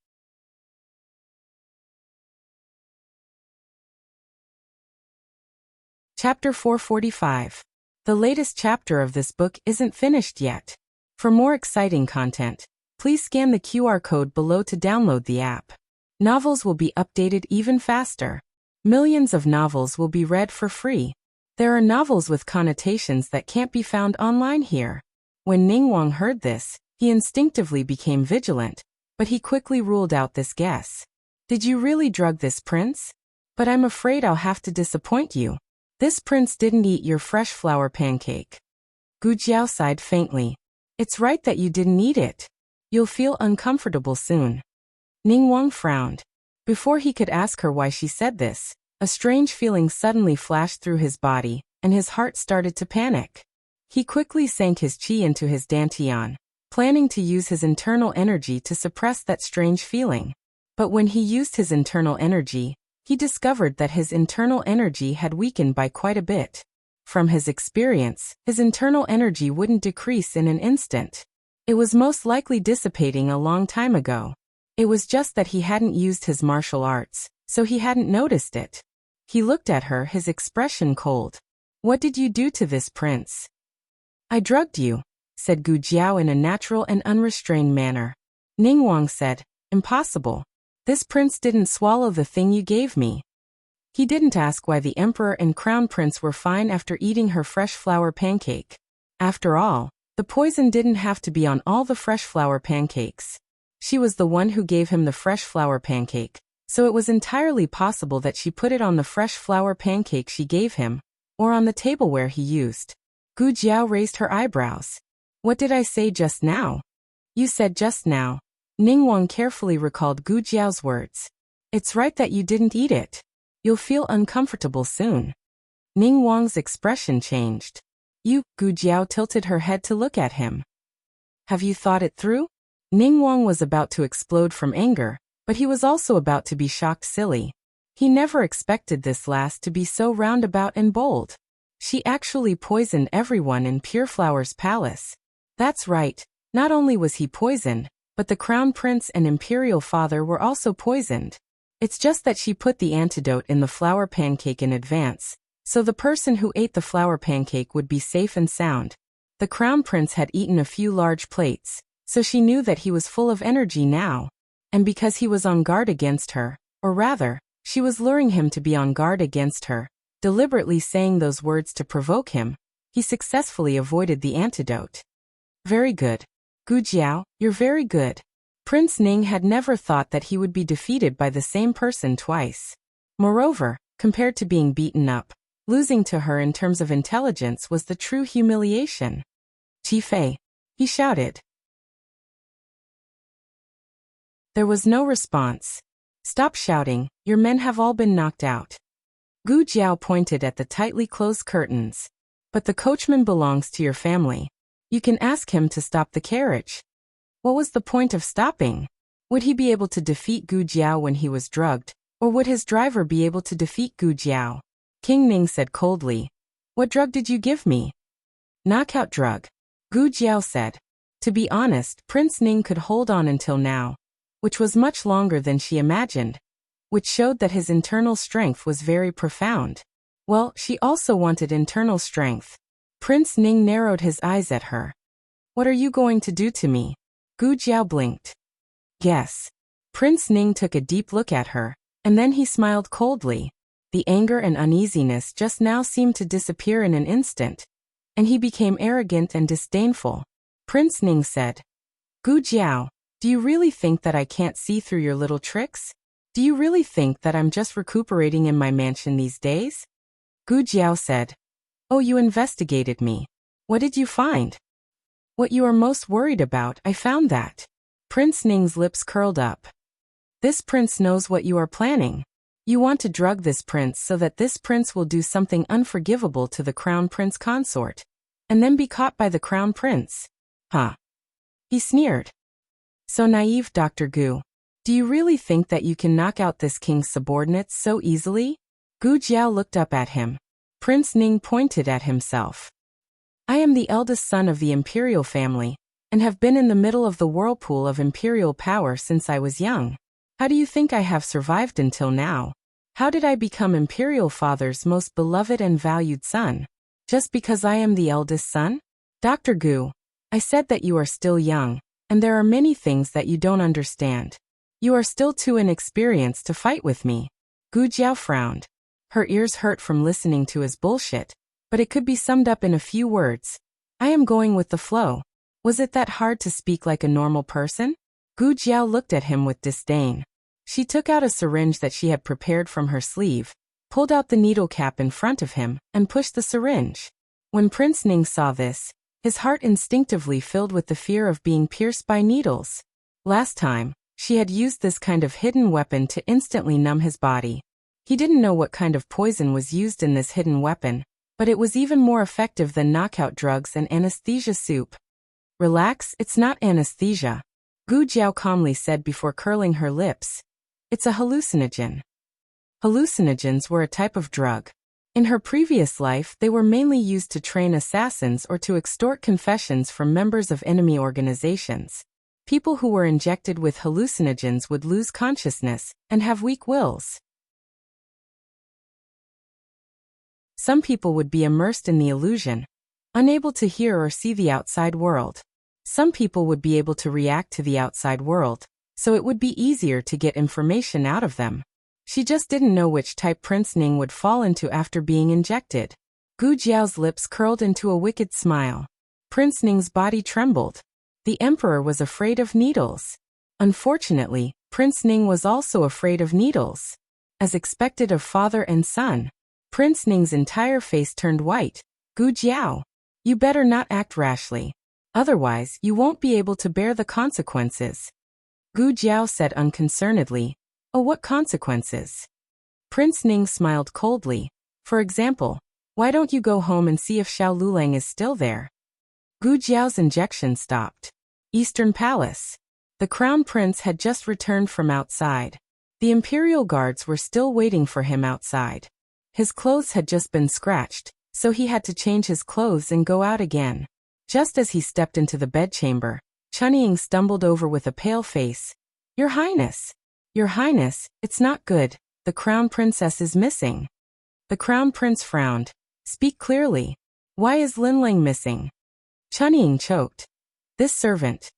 Chapter 445. The latest chapter of this book isn't finished yet. For more exciting content, please scan the QR code below to download the app. Novels will be updated even faster. Millions of novels will be read for free. There are novels with connotations that can't be found online here. When Ningguang heard this, he instinctively became vigilant, but he quickly ruled out this guess. Did you really drug this prince? But I'm afraid I'll have to disappoint you. This prince didn't eat your fresh flour pancake. Gu Jiao sighed faintly. It's right that you didn't eat it. You'll feel uncomfortable soon. Ningguang frowned. Before he could ask her why she said this, a strange feeling suddenly flashed through his body, and his heart started to panic. He quickly sank his qi into his dantian, planning to use his internal energy to suppress that strange feeling. But when he used his internal energy, he discovered that his internal energy had weakened by quite a bit. From his experience, his internal energy wouldn't decrease in an instant. It was most likely dissipating a long time ago. It was just that he hadn't used his martial arts, so he hadn't noticed it. He looked at her, his expression cold. What did you do to this prince? I drugged you, said Gu Jiao in a natural and unrestrained manner. Ningguang said, impossible. This prince didn't swallow the thing you gave me. He didn't ask why the emperor and crown prince were fine after eating her fresh flour pancake. After all, the poison didn't have to be on all the fresh flour pancakes. She was the one who gave him the fresh flour pancake, so it was entirely possible that she put it on the fresh flour pancake she gave him, or on the tableware he used. Gu Jiao raised her eyebrows. What did I say just now? You said just now. Ningguang carefully recalled Gu Jiao's words. It's right that you didn't eat it. You'll feel uncomfortable soon. Ningguang's expression changed. Gu Jiao tilted her head to look at him. Have you thought it through? Ningguang was about to explode from anger, but he was also about to be shocked silly. He never expected this last to be so roundabout and bold. She actually poisoned everyone in Pure Flower's palace. That's right, not only was he poisoned, but the crown prince and imperial father were also poisoned. It's just that she put the antidote in the flour pancake in advance, so the person who ate the flour pancake would be safe and sound. The crown prince had eaten a few large plates, so she knew that he was full of energy now. And because he was on guard against her, or rather, she was luring him to be on guard against her, deliberately saying those words to provoke him, he successfully avoided the antidote. Very good. Gu Jiao, you're very good. Prince Ning had never thought that he would be defeated by the same person twice. Moreover, compared to being beaten up, losing to her in terms of intelligence was the true humiliation. Qi Fei, he shouted. There was no response. Stop shouting, your men have all been knocked out. Gu Jiao pointed at the tightly closed curtains. But the coachman belongs to your family. You can ask him to stop the carriage. What was the point of stopping? Would he be able to defeat Gu Jiao when he was drugged, or would his driver be able to defeat Gu Jiao? King Ning said coldly. What drug did you give me? Knockout drug. Gu Jiao said. To be honest, Prince Ning could hold on until now, which was much longer than she imagined, which showed that his internal strength was very profound. Well, she also wanted internal strength. Prince Ning narrowed his eyes at her. What are you going to do to me? Gu Jiao blinked. Guess. Prince Ning took a deep look at her, and then he smiled coldly. The anger and uneasiness just now seemed to disappear in an instant, and he became arrogant and disdainful. Prince Ning said, Gu Jiao, do you really think that I can't see through your little tricks? Do you really think that I'm just recuperating in my mansion these days? Gu Jiao said, Oh, you investigated me. What did you find? What you are most worried about, I found that. Prince Ning's lips curled up. This prince knows what you are planning. You want to drug this prince so that this prince will do something unforgivable to the crown prince consort, and then be caught by the crown prince. Huh? He sneered. So naive, Dr. Gu. Do you really think that you can knock out this king's subordinates so easily? Gu Jiao looked up at him. Prince Ning pointed at himself. I am the eldest son of the imperial family, and have been in the middle of the whirlpool of imperial power since I was young. How do you think I have survived until now? How did I become imperial father's most beloved and valued son? Just because I am the eldest son? Dr. Gu, I said that you are still young, and there are many things that you don't understand. You are still too inexperienced to fight with me. Gu Jiao frowned. Her ears hurt from listening to his bullshit, but it could be summed up in a few words. I am going with the flow. Was it that hard to speak like a normal person? Gu Jiao looked at him with disdain. She took out a syringe that she had prepared from her sleeve, pulled out the needle cap in front of him, and pushed the syringe. When Prince Ning saw this, his heart instinctively filled with the fear of being pierced by needles. Last time, she had used this kind of hidden weapon to instantly numb his body. He didn't know what kind of poison was used in this hidden weapon, but it was even more effective than knockout drugs and anesthesia soup. Relax, it's not anesthesia, Gu Jiao calmly said before curling her lips. It's a hallucinogen. Hallucinogens were a type of drug. In her previous life, they were mainly used to train assassins or to extort confessions from members of enemy organizations. People who were injected with hallucinogens would lose consciousness and have weak wills. Some people would be immersed in the illusion, unable to hear or see the outside world. Some people would be able to react to the outside world, so it would be easier to get information out of them. She just didn't know which type Prince Ning would fall into after being injected. Gu Jiao's lips curled into a wicked smile. Prince Ning's body trembled. The emperor was afraid of needles. Unfortunately, Prince Ning was also afraid of needles. As expected of father and son, Prince Ning's entire face turned white. Gu Jiao, you better not act rashly. Otherwise, you won't be able to bear the consequences. Gu Jiao said unconcernedly. Oh, what consequences? Prince Ning smiled coldly. For example, why don't you go home and see if Xiao Lulang is still there? Gu Jiao's injection stopped. Eastern Palace. The crown prince had just returned from outside. The imperial guards were still waiting for him outside. His clothes had just been scratched, so he had to change his clothes and go out again. Just as he stepped into the bedchamber, Chunying stumbled over with a pale face. Your Highness! Your Highness, it's not good. The crown princess is missing. The crown prince frowned. Speak clearly. Why is Linling missing? Chunying choked. This servant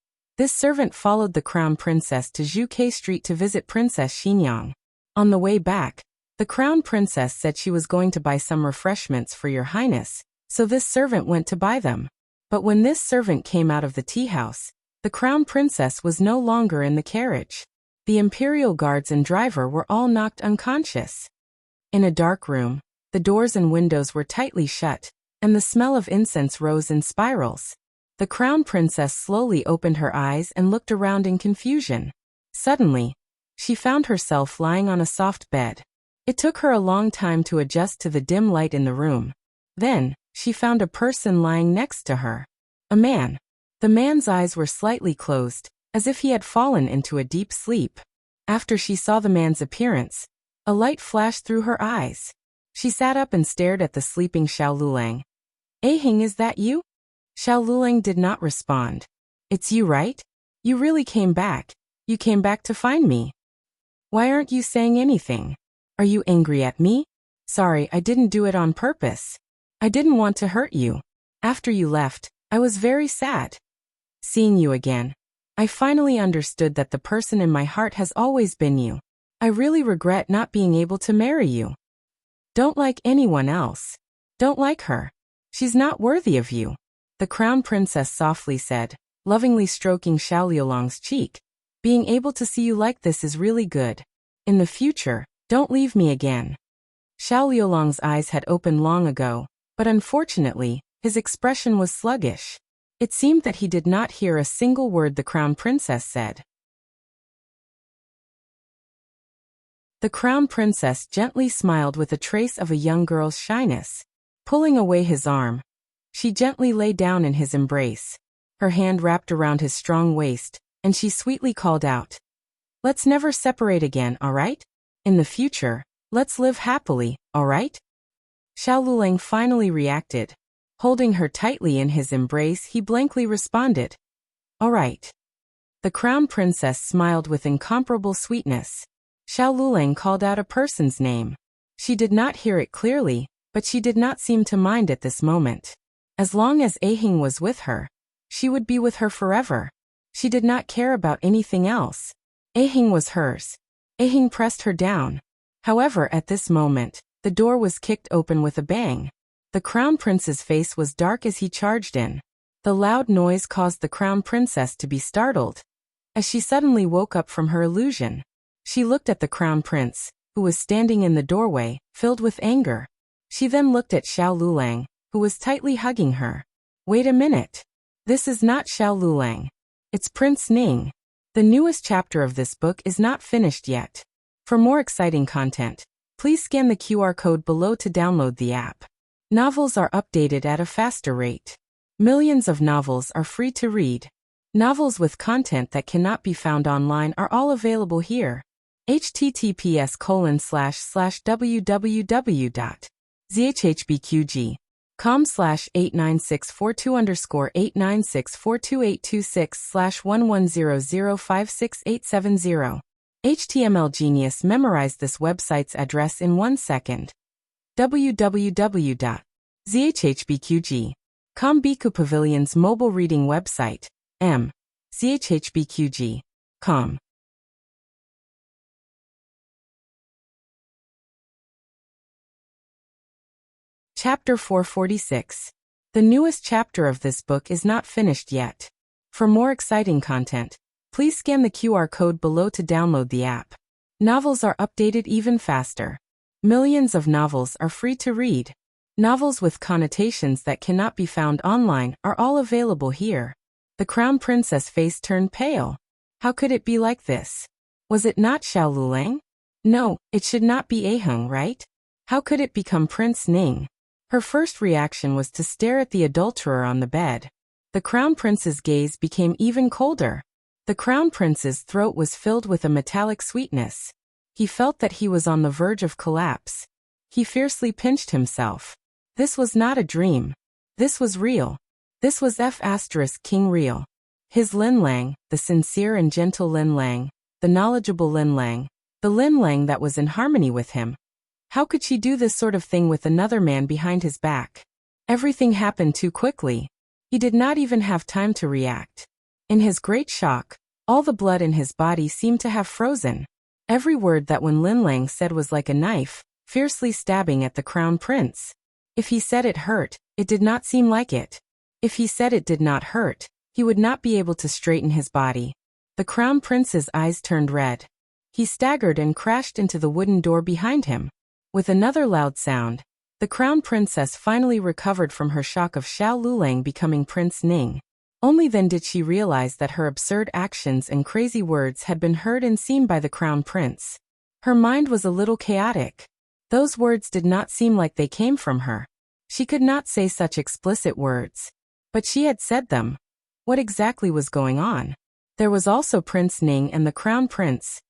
followed the crown princess to Zhuke Street to visit Princess Xinyang. On the way back, the crown princess said she was going to buy some refreshments for your highness, so this servant went to buy them. But when this servant came out of the tea house, the crown princess was no longer in the carriage. The imperial guards and driver were all knocked unconscious. In a dark room, the doors and windows were tightly shut, and the smell of incense rose in spirals. The crown princess slowly opened her eyes and looked around in confusion. Suddenly, she found herself lying on a soft bed. It took her a long time to adjust to the dim light in the room. Then, she found a person lying next to her. A man. The man's eyes were slightly closed, as if he had fallen into a deep sleep. After she saw the man's appearance, a light flashed through her eyes. She sat up and stared at the sleeping Xiao Lulang. Hing, is that you? Xiao Lulang did not respond. It's you, right? You really came back. You came back to find me. Why aren't you saying anything? Are you angry at me? Sorry, I didn't do it on purpose. I didn't want to hurt you. After you left, I was very sad. Seeing you again, I finally understood that the person in my heart has always been you. I really regret not being able to marry you. Don't like anyone else. Don't like her. She's not worthy of you. The crown princess softly said, lovingly stroking Xiao Liulang's cheek. Being able to see you like this is really good. In the future, don't leave me again. Xiao Liulang's eyes had opened long ago, but unfortunately, his expression was sluggish. It seemed that he did not hear a single word the crown princess said. The crown princess gently smiled with a trace of a young girl's shyness. Pulling away his arm, she gently lay down in his embrace. Her hand wrapped around his strong waist, and she sweetly called out, "Let's never separate again, all right? In the future, let's live happily, all right?" Xiao Lulang finally reacted. Holding her tightly in his embrace, he blankly responded, "All right." The crown princess smiled with incomparable sweetness. Xiao Lulang called out a person's name. She did not hear it clearly, but she did not seem to mind at this moment. As long as Ahing was with her, she would be with her forever. She did not care about anything else. Ahing was hers. Ahing pressed her down. However, at this moment, the door was kicked open with a bang. The crown prince's face was dark as he charged in. The loud noise caused the crown princess to be startled. As she suddenly woke up from her illusion, she looked at the crown prince, who was standing in the doorway, filled with anger. She then looked at Xiao Lulang, who was tightly hugging her. Wait a minute. This is not Xiao Lulang. It's Prince Ning. The newest chapter of this book is not finished yet. For more exciting content, please scan the QR code below to download the app. Novels are updated at a faster rate. Millions of novels are free to read. Novels with content that cannot be found online are all available here. https://www.zhbqg.com/89642_8964286/1100568770. HTML Genius memorized this website's address in 1 second. www.zhbqg.com Biku Pavilion's mobile reading website. zhbqg.com. Chapter 446. The newest chapter of this book is not finished yet. For more exciting content, please scan the QR code below to download the app. Novels are updated even faster. Millions of novels are free to read. Novels with connotations that cannot be found online are all available here. The crown princess face turned pale. How could it be like this? Was it not Xiao Lulang? No, it should not be Aheng, right? How could it become Prince Ning? Her first reaction was to stare at the adulterer on the bed. The crown prince's gaze became even colder. The crown prince's throat was filled with a metallic sweetness. He felt that he was on the verge of collapse. He fiercely pinched himself. This was not a dream. This was real. This was King real. His Lin Lang, the sincere and gentle Lin Lang, the knowledgeable Lin Lang, the Lin Lang that was in harmony with him. How could she do this sort of thing with another man behind his back? Everything happened too quickly. He did not even have time to react. In his great shock, all the blood in his body seemed to have frozen. Every word that Wen Lin Lang said was like a knife, fiercely stabbing at the crown prince. If he said it hurt, it did not seem like it. If he said it did not hurt, he would not be able to straighten his body. The crown prince's eyes turned red. He staggered and crashed into the wooden door behind him. With another loud sound, the crown princess finally recovered from her shock of Xiao Lulang becoming Prince Ning. Only then did she realize that her absurd actions and crazy words had been heard and seen by the crown prince. Her mind was a little chaotic. Those words did not seem like they came from her. She could not say such explicit words. But she had said them. What exactly was going on? There was also Prince Ning and the crown prince.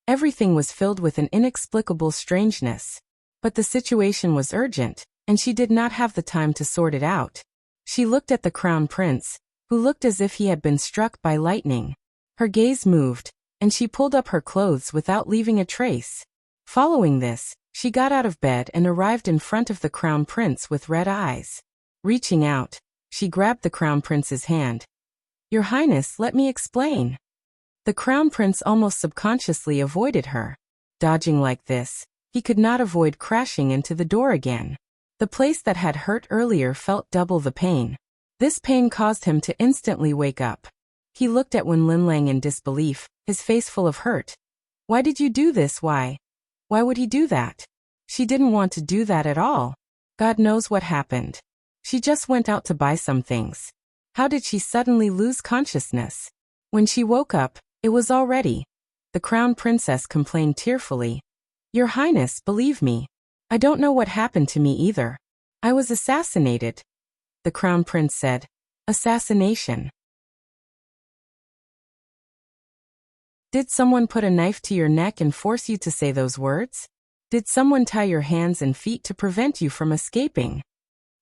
Everything was filled with an inexplicable strangeness. But the situation was urgent, and she did not have the time to sort it out. She looked at the crown prince, who looked as if he had been struck by lightning. Her gaze moved, and she pulled up her clothes without leaving a trace. Following this, she got out of bed and arrived in front of the crown prince with red eyes. Reaching out, she grabbed the crown prince's hand. "Your Highness, let me explain." The crown prince almost subconsciously avoided her. Dodging like this, he could not avoid crashing into the door again. The place that had hurt earlier felt double the pain. This pain caused him to instantly wake up. He looked at Wen Lin Lang in disbelief, his face full of hurt. Why did you do this? Why would he do that? She didn't want to do that at all. God knows what happened. She just went out to buy some things. How did she suddenly lose consciousness? When she woke up, it was already. The crown princess complained tearfully. "Your Highness, believe me. I don't know what happened to me either. I was assassinated." The crown prince said. "Assassination? Did someone put a knife to your neck and force you to say those words? Did someone tie your hands and feet to prevent you from escaping?"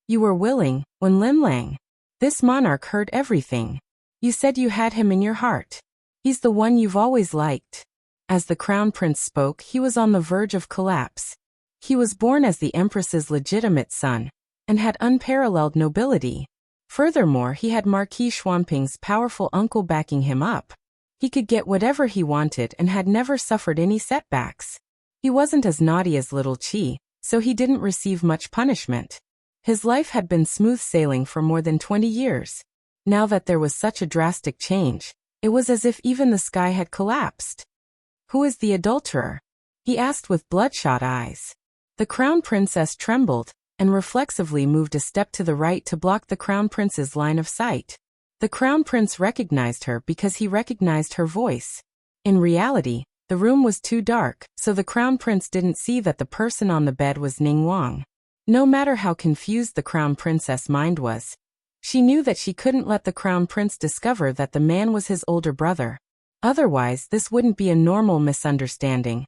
You were willing, when Lin Lang. This monarch heard everything. You said you had him in your heart. He's the one you've always liked. As the crown prince spoke, he was on the verge of collapse. He was born as the empress's legitimate son, and had unparalleled nobility. Furthermore, he had Marquis Xuanping's powerful uncle backing him up. He could get whatever he wanted and had never suffered any setbacks. He wasn't as naughty as little Qi, so he didn't receive much punishment. His life had been smooth sailing for more than 20 years. Now that there was such a drastic change, it was as if even the sky had collapsed. Who is the adulterer? He asked with bloodshot eyes. The crown princess trembled, and reflexively moved a step to the right to block the crown prince's line of sight. The crown prince recognized her because he recognized her voice. In reality, the room was too dark, so the crown prince didn't see that the person on the bed was Ningguang. No matter how confused the crown princess' mind was, she knew that she couldn't let the crown prince discover that the man was his older brother. Otherwise, this wouldn't be a normal misunderstanding.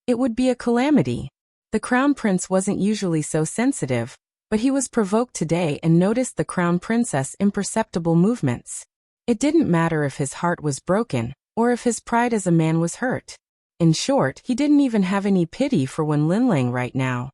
It would be a calamity. The crown prince wasn't usually so sensitive, but he was provoked today and noticed the crown princess' imperceptible movements. It didn't matter if his heart was broken, or if his pride as a man was hurt. In short, he didn't even have any pity for Wen Linlang right now.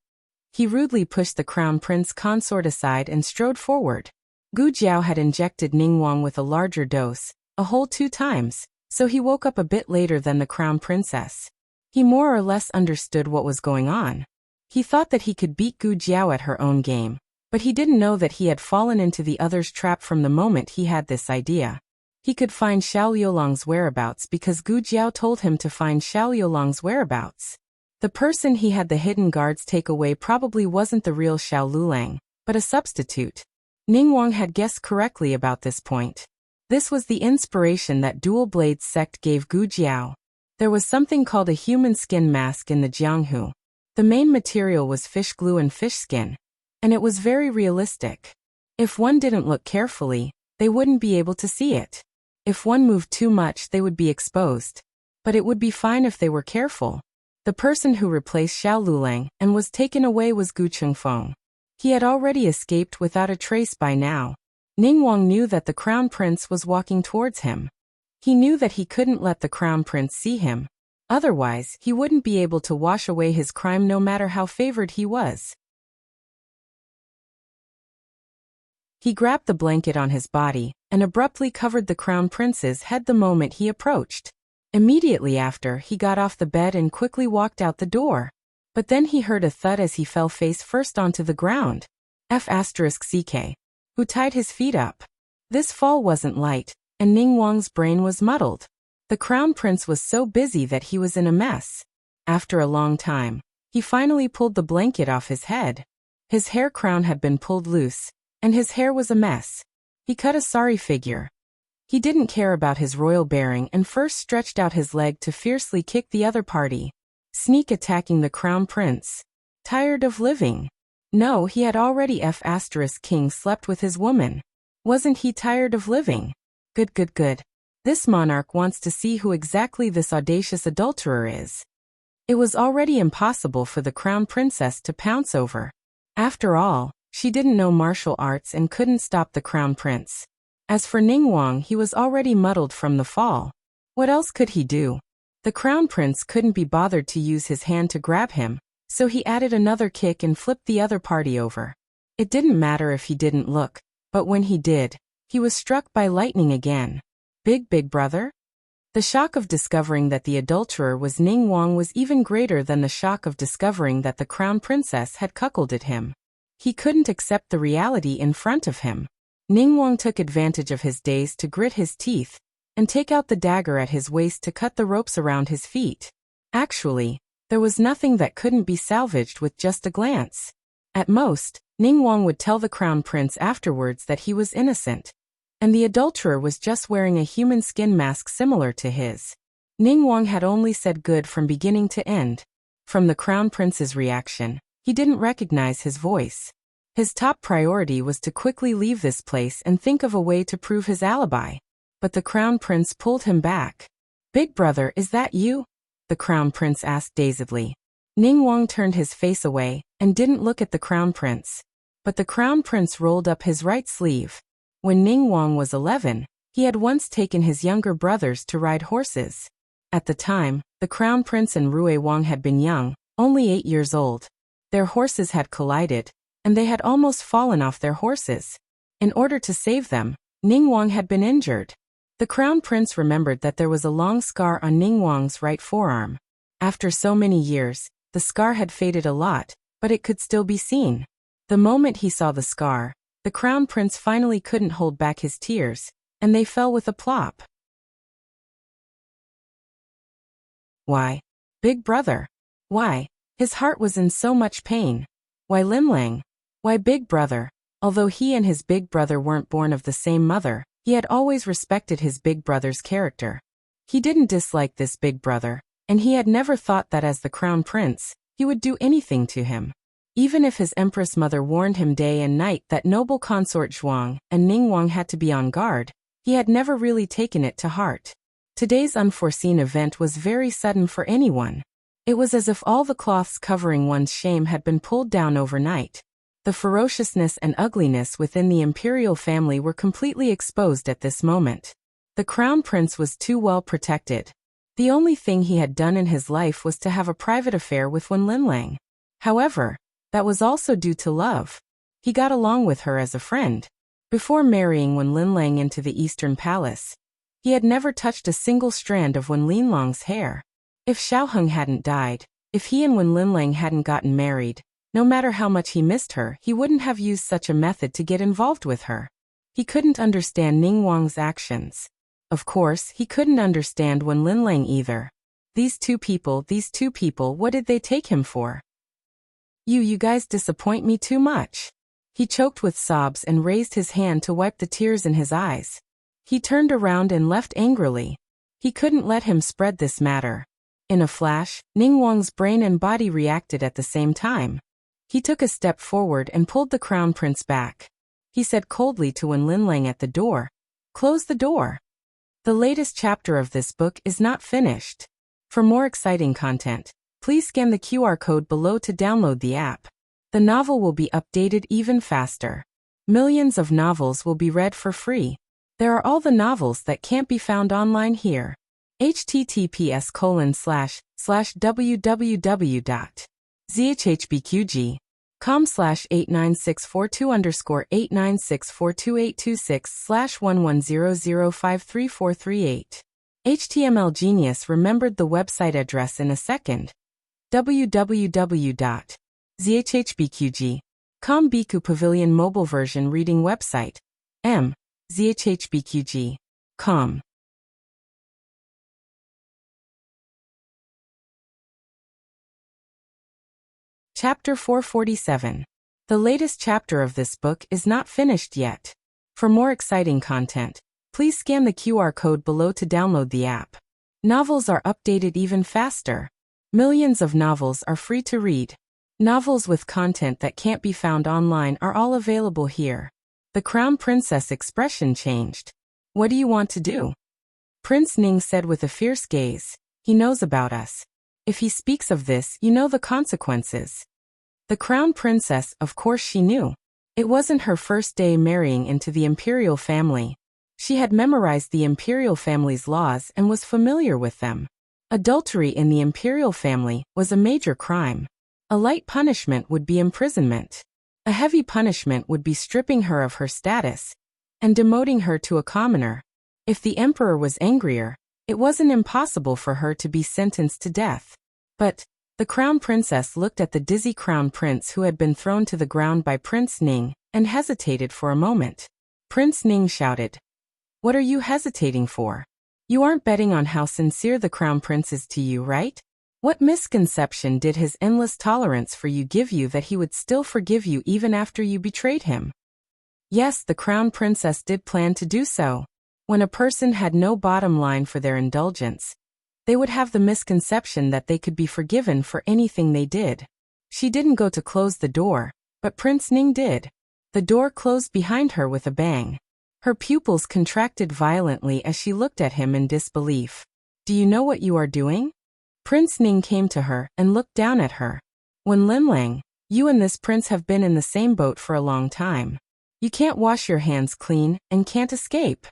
He rudely pushed the crown prince consort aside and strode forward. Gu Jiao had injected Ningguang with a larger dose, a whole 2 times, so he woke up a bit later than the crown princess. He more or less understood what was going on. He thought that he could beat Gu Jiao at her own game, but he didn't know that he had fallen into the other's trap from the moment he had this idea. He could find Xiao Liulang's whereabouts because Gu Jiao told him to find Xiao Liulang's whereabouts. The person he had the hidden guards take away probably wasn't the real Xiao Liulang, but a substitute. Ningguang had guessed correctly about this point. This was the inspiration that Dual Blades sect gave Gu Jiao. There was something called a human skin mask in the Jianghu. The main material was fish glue and fish skin, and it was very realistic. If one didn't look carefully, they wouldn't be able to see it. If one moved too much, they would be exposed. But it would be fine if they were careful. The person who replaced Xiao Liulang and was taken away was Gu Chengfeng. He had already escaped without a trace by now. Ningguang knew that the crown prince was walking towards him. He knew that he couldn't let the crown prince see him. Otherwise, he wouldn't be able to wash away his crime no matter how favored he was. He grabbed the blanket on his body and abruptly covered the crown prince's head the moment he approached. Immediately after, he got off the bed and quickly walked out the door. But then he heard a thud as he fell face first onto the ground. F***CK. Who tied his feet up. This fall wasn't light, and Ningguang's brain was muddled. The crown prince was so busy that he was in a mess. After a long time, he finally pulled the blanket off his head. His hair crown had been pulled loose, and his hair was a mess. He cut a sorry figure. He didn't care about his royal bearing and first stretched out his leg to fiercely kick the other party, sneak attacking the crown prince. Tired of living? No, he had already F***king slept with his woman. Wasn't he tired of living? Good. This monarch wants to see who exactly this audacious adulterer is. It was already impossible for the crown princess to pounce over. After all, she didn't know martial arts and couldn't stop the crown prince. As for Ningguang, he was already muddled from the fall. What else could he do? The crown prince couldn't be bothered to use his hand to grab him, so he added another kick and flipped the other party over. It didn't matter if he didn't look, but when he did, he was struck by lightning again. Big brother? The shock of discovering that the adulterer was Ningguang was even greater than the shock of discovering that the crown princess had cuckolded him. He couldn't accept the reality in front of him. Ningguang took advantage of his daze to grit his teeth and take out the dagger at his waist to cut the ropes around his feet. Actually, there was nothing that couldn't be salvaged with just a glance. At most, Ningguang would tell the crown prince afterwards that he was innocent, and the adulterer was just wearing a human skin mask similar to his. Ningguang had only said good from beginning to end. From the crown prince's reaction, he didn't recognize his voice. His top priority was to quickly leave this place and think of a way to prove his alibi. But the crown prince pulled him back. Big brother, is that you? The crown prince asked dazedly. Ningguang turned his face away and didn't look at the crown prince. but the crown prince rolled up his right sleeve. When Ning Wang was 11, he had once taken his younger brothers to ride horses. At the time, the crown prince and Rui Wang had been young, only 8 years old. Their horses had collided, and they had almost fallen off their horses. In order to save them, Ning Wang had been injured. The crown prince remembered that there was a long scar on Ning Wang's right forearm. After so many years, the scar had faded a lot, but it could still be seen. The moment he saw the scar, the crown prince finally couldn't hold back his tears, and they fell with a plop. Why? Big brother. Why? His heart was in so much pain. Why Linlang? Why big brother? Although he and his big brother weren't born of the same mother, he had always respected his big brother's character. He didn't dislike this big brother, and he had never thought that as the crown prince, he would do anything to him. Even if his empress mother warned him day and night that noble consort Zhuang and Ning Wang had to be on guard, he had never really taken it to heart. Today's unforeseen event was very sudden for anyone. It was as if all the cloths covering one's shame had been pulled down overnight. The ferociousness and ugliness within the imperial family were completely exposed at this moment. The crown prince was too well protected. The only thing he had done in his life was to have a private affair with Wen Linlang. However, that was also due to love. He got along with her as a friend. Before marrying Wen Linlang into the Eastern Palace, he had never touched a single strand of Wen Linlang's hair. If Xiaoheng hadn't died, if he and Wen Linlang hadn't gotten married, no matter how much he missed her, he wouldn't have used such a method to get involved with her. He couldn't understand Ning Wang's actions. Of course, he couldn't understand Wen Linlang either. These two people, what did they take him for? You guys disappoint me too much. He choked with sobs and raised his hand to wipe the tears in his eyes. He turned around and left angrily. He couldn't let him spread this matter. In a flash, Ning Wang's brain and body reacted at the same time. He took a step forward and pulled the crown prince back. He said coldly to Wen Linlang at the door, "Close the door." The latest chapter of this book is not finished. For more exciting content, please scan the QR code below to download the app. The novel will be updated even faster. Millions of novels will be read for free. There are all the novels that can't be found online here. https://www.zhbqg.com/89642_896428226/1100534338. HTML Genius remembered the website address in a second. www.zhbqg.com Biku Pavilion Mobile Version Reading Website. zhbqg.com. Chapter 447. The latest chapter of this book is not finished yet. For more exciting content, please scan the QR code below to download the app. Novels are updated even faster. Millions of novels are free to read. Novels with content that can't be found online are all available here. The Crown Princess expression changed. "What do you want to do?" Prince Ning said with a fierce gaze. "He knows about us. If he speaks of this, you know the consequences." The Crown Princess, of course she knew. It wasn't her first day marrying into the imperial family. She had memorized the imperial family's laws and was familiar with them. Adultery in the imperial family was a major crime. A light punishment would be imprisonment. A heavy punishment would be stripping her of her status and demoting her to a commoner. If the emperor was angrier, it wasn't impossible for her to be sentenced to death. But the crown princess looked at the dizzy crown prince who had been thrown to the ground by Prince Ning and hesitated for a moment. Prince Ning shouted, "What are you hesitating for? You aren't betting on how sincere the crown prince is to you, right? What misconception did his endless tolerance for you give you that he would still forgive you even after you betrayed him?" Yes, the crown princess did plan to do so. When a person had no bottom line for their indulgence, they would have the misconception that they could be forgiven for anything they did. She didn't go to close the door, but Prince Ning did. The door closed behind her with a bang. Her pupils contracted violently as she looked at him in disbelief. "Do you know what you are doing?" Prince Ning came to her and looked down at her. "Wen Linlang, You and this prince have been in the same boat for a long time. You can't wash your hands clean and can't escape."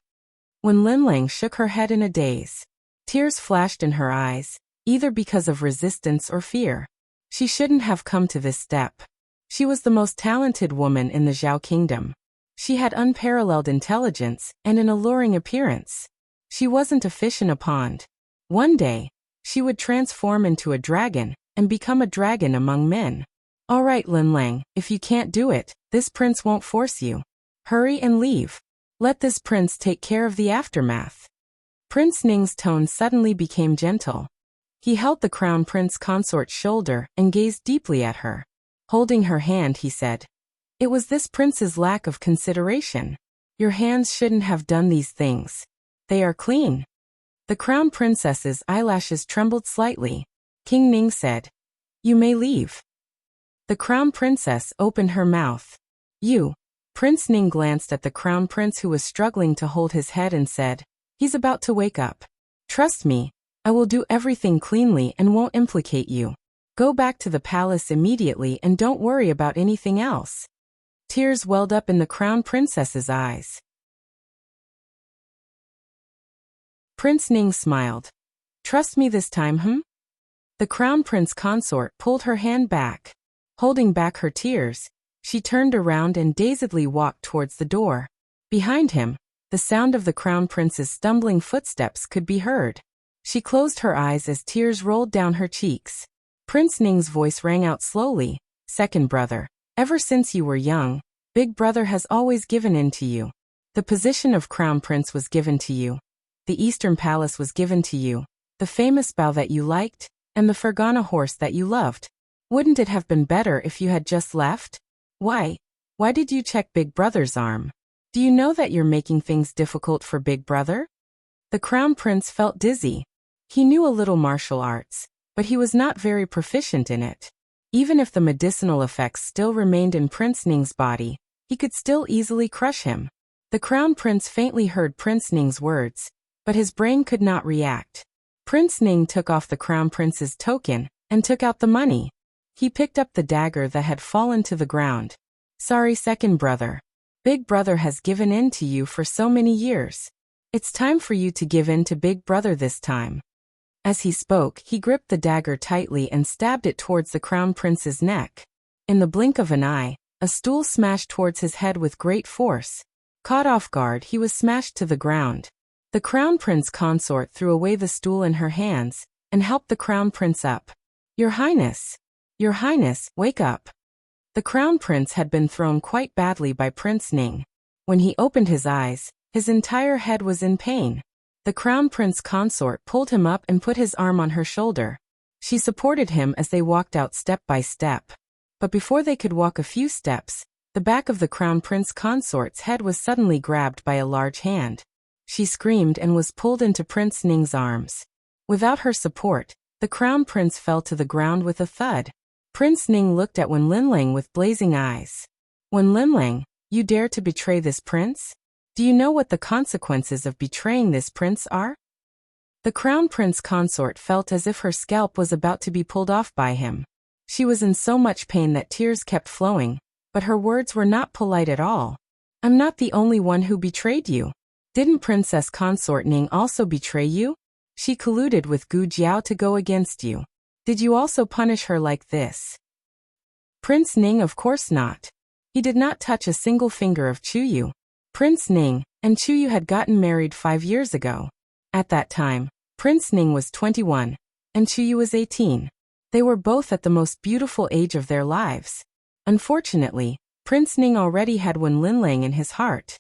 When Linlang shook her head in a daze, tears flashed in her eyes, either because of resistance or fear. She shouldn't have come to this step. She was the most talented woman in the Zhao kingdom. She had unparalleled intelligence and an alluring appearance. She wasn't a fish in a pond. One day, she would transform into a dragon and become a dragon among men. "All right, Linlang, if you can't do it, this prince won't force you. Hurry and leave. Let this prince take care of the aftermath." Prince Ning's tone suddenly became gentle. He held the crown prince consort's shoulder and gazed deeply at her. Holding her hand, he said, "It was this prince's lack of consideration. Your hands shouldn't have done these things. They are clean." The crown princess's eyelashes trembled slightly. King Ning said, "You may leave." The crown princess opened her mouth. "You." Prince Ning glanced at the crown prince who was struggling to hold his head and said, "He's about to wake up. Trust me, I will do everything cleanly and won't implicate you. Go back to the palace immediately and don't worry about anything else." Tears welled up in the crown princess's eyes. Prince Ning smiled. "Trust me this time, The crown prince consort pulled her hand back. Holding back her tears, she turned around and dazedly walked towards the door. Behind him, the sound of the crown prince's stumbling footsteps could be heard. She closed her eyes as tears rolled down her cheeks. Prince Ning's voice rang out slowly, "Second brother, ever since you were young, Big Brother has always given in to you. The position of crown prince was given to you. The Eastern Palace was given to you, the famous bow that you liked, and the Fergana horse that you loved. Wouldn't it have been better if you had just left? Why did you check Big Brother's arm? Do you know that you're making things difficult for Big Brother?" The crown prince felt dizzy. He knew a little martial arts, but he was not very proficient in it. Even if the medicinal effects still remained in Prince Ning's body, he could still easily crush him. The crown prince faintly heard Prince Ning's words, but his brain could not react. Prince Ning took off the crown prince's token and took out the money. He picked up the dagger that had fallen to the ground. "Sorry, second brother. Big Brother has given in to you for so many years. It's time for you to give in to Big Brother this time." As he spoke, he gripped the dagger tightly and stabbed it towards the crown prince's neck. In the blink of an eye, a stool smashed towards his head with great force. Caught off guard, he was smashed to the ground. The crown prince consort threw away the stool in her hands and helped the crown prince up. Your Highness, wake up." The crown prince had been thrown quite badly by Prince Ning. When he opened his eyes, his entire head was in pain. The crown prince consort pulled him up and put his arm on her shoulder. She supported him as they walked out step by step. But before they could walk a few steps, the back of the crown prince consort's head was suddenly grabbed by a large hand. She screamed and was pulled into Prince Ning's arms. Without her support, the crown prince fell to the ground with a thud. Prince Ning looked at Wen Linlang with blazing eyes. "Wen Linlang, you dare to betray this prince? Do you know what the consequences of betraying this prince are?" The crown prince consort felt as if her scalp was about to be pulled off by him. She was in so much pain that tears kept flowing, but her words were not polite at all. "I'm not the only one who betrayed you. Didn't Princess Consort Ning also betray you? She colluded with Gu Jiao to go against you. Did you also punish her like this?" Prince Ning, of course not. He did not touch a single finger of Chuyu. Prince Ning and Chuyu had gotten married 5 years ago. At that time, Prince Ning was 21, and Chuyu was 18. They were both at the most beautiful age of their lives. Unfortunately, Prince Ning already had Wen Linlang in his heart.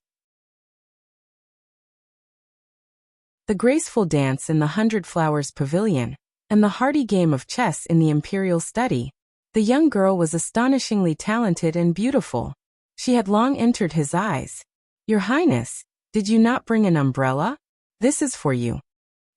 The graceful dance in the 100 Flowers Pavilion, and the hearty game of chess in the imperial study. The young girl was astonishingly talented and beautiful. She had long entered his eyes. "Your Highness, did you not bring an umbrella? This is for you."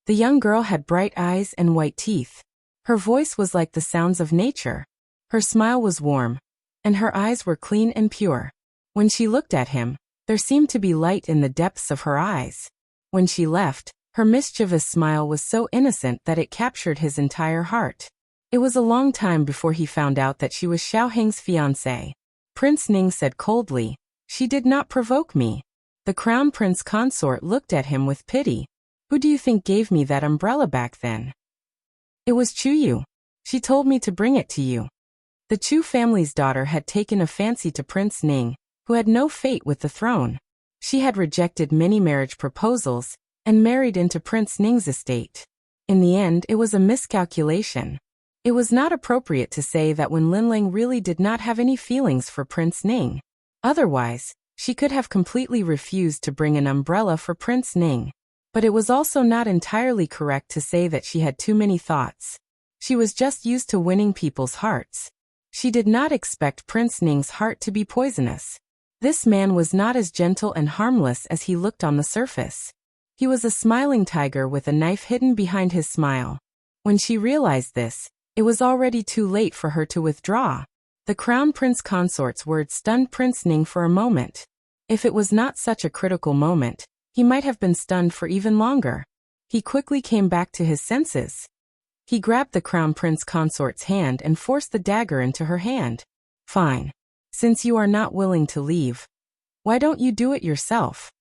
The young girl had bright eyes and white teeth. Her voice was like the sounds of nature. Her smile was warm, and her eyes were clean and pure. When she looked at him, there seemed to be light in the depths of her eyes. When she left, her mischievous smile was so innocent that it captured his entire heart. It was a long time before he found out that she was Xiao Heng's fiancée. Prince Ning said coldly, "She did not provoke me." The crown prince consort looked at him with pity. "Who do you think gave me that umbrella back then?" "It was Chuyu. She told me to bring it to you." The Chu family's daughter had taken a fancy to Prince Ning, who had no fate with the throne. She had rejected many marriage proposals and married into Prince Ning's estate. In the end, it was a miscalculation. It was not appropriate to say that when Linling really did not have any feelings for Prince Ning. Otherwise, she could have completely refused to bring an umbrella for Prince Ning. But it was also not entirely correct to say that she had too many thoughts. She was just used to winning people's hearts. She did not expect Prince Ning's heart to be poisonous. This man was not as gentle and harmless as he looked on the surface. He was a smiling tiger with a knife hidden behind his smile. When she realized this, it was already too late for her to withdraw. The crown prince consort's words stunned Prince Ning for a moment. If it was not such a critical moment, he might have been stunned for even longer. He quickly came back to his senses. He grabbed the crown prince consort's hand and forced the dagger into her hand. "Fine. Since you are not willing to leave, why don't you do it yourself?"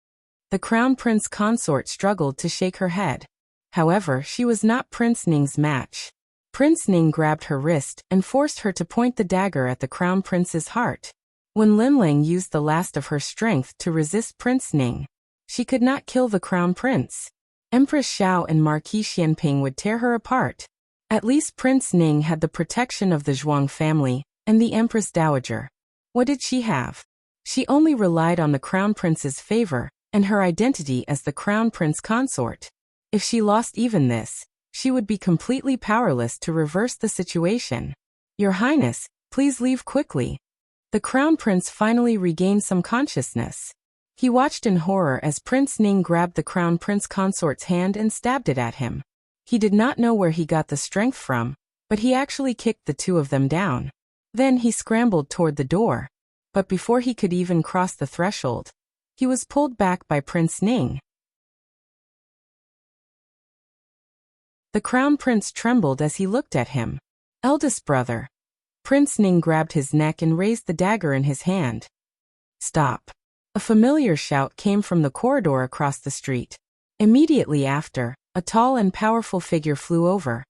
The crown prince consort struggled to shake her head. However, she was not Prince Ning's match. Prince Ning grabbed her wrist and forced her to point the dagger at the crown prince's heart. When Linling used the last of her strength to resist Prince Ning, she could not kill the crown prince. Empress Xiao and Marquis Xianping would tear her apart. At least Prince Ning had the protection of the Zhuang family and the Empress Dowager. What did she have? She only relied on the crown prince's favor and her identity as the crown prince consort. If she lost even this, she would be completely powerless to reverse the situation. "Your Highness, please leave quickly." The crown prince finally regained some consciousness. He watched in horror as Prince Ning grabbed the crown prince consort's hand and stabbed it at him. He did not know where he got the strength from, but he actually kicked the two of them down. Then he scrambled toward the door. But before he could even cross the threshold, he was pulled back by Prince Ning. The crown prince trembled as he looked at him. "Eldest brother." Prince Ning grabbed his neck and raised the dagger in his hand. "Stop." A familiar shout came from the corridor across the street. Immediately after, a tall and powerful figure flew over.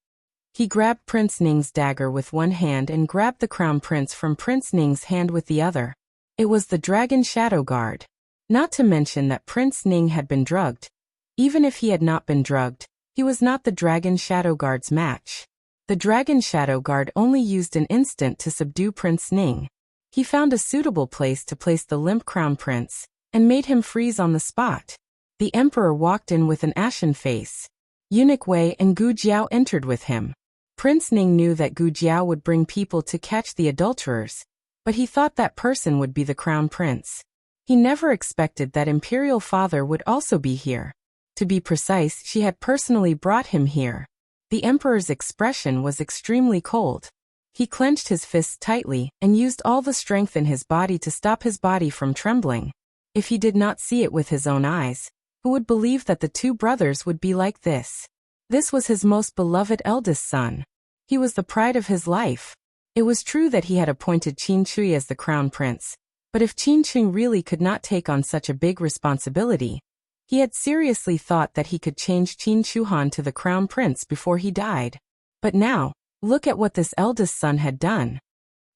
He grabbed Prince Ning's dagger with one hand and grabbed the crown prince from Prince Ning's hand with the other. It was the Dragon Shadow Guard. Not to mention that Prince Ning had been drugged. Even if he had not been drugged, he was not the Dragon Shadow Guard's match. The Dragon Shadow Guard only used an instant to subdue Prince Ning. He found a suitable place to place the limp crown prince, and made him freeze on the spot. The emperor walked in with an ashen face. Eunuch Wei and Gu Jiao entered with him. Prince Ning knew that Gu Jiao would bring people to catch the adulterers, but he thought that person would be the crown prince. He never expected that imperial father would also be here. To be precise, she had personally brought him here. The emperor's expression was extremely cold. He clenched his fists tightly and used all the strength in his body to stop his body from trembling. If he did not see it with his own eyes, who would believe that the two brothers would be like this? This was his most beloved eldest son. He was the pride of his life. It was true that he had appointed Qin Chui as the crown prince, but if Qin Chui really could not take on such a big responsibility, he had seriously thought that he could change Qin Chuhan to the crown prince before he died. But now, look at what this eldest son had done.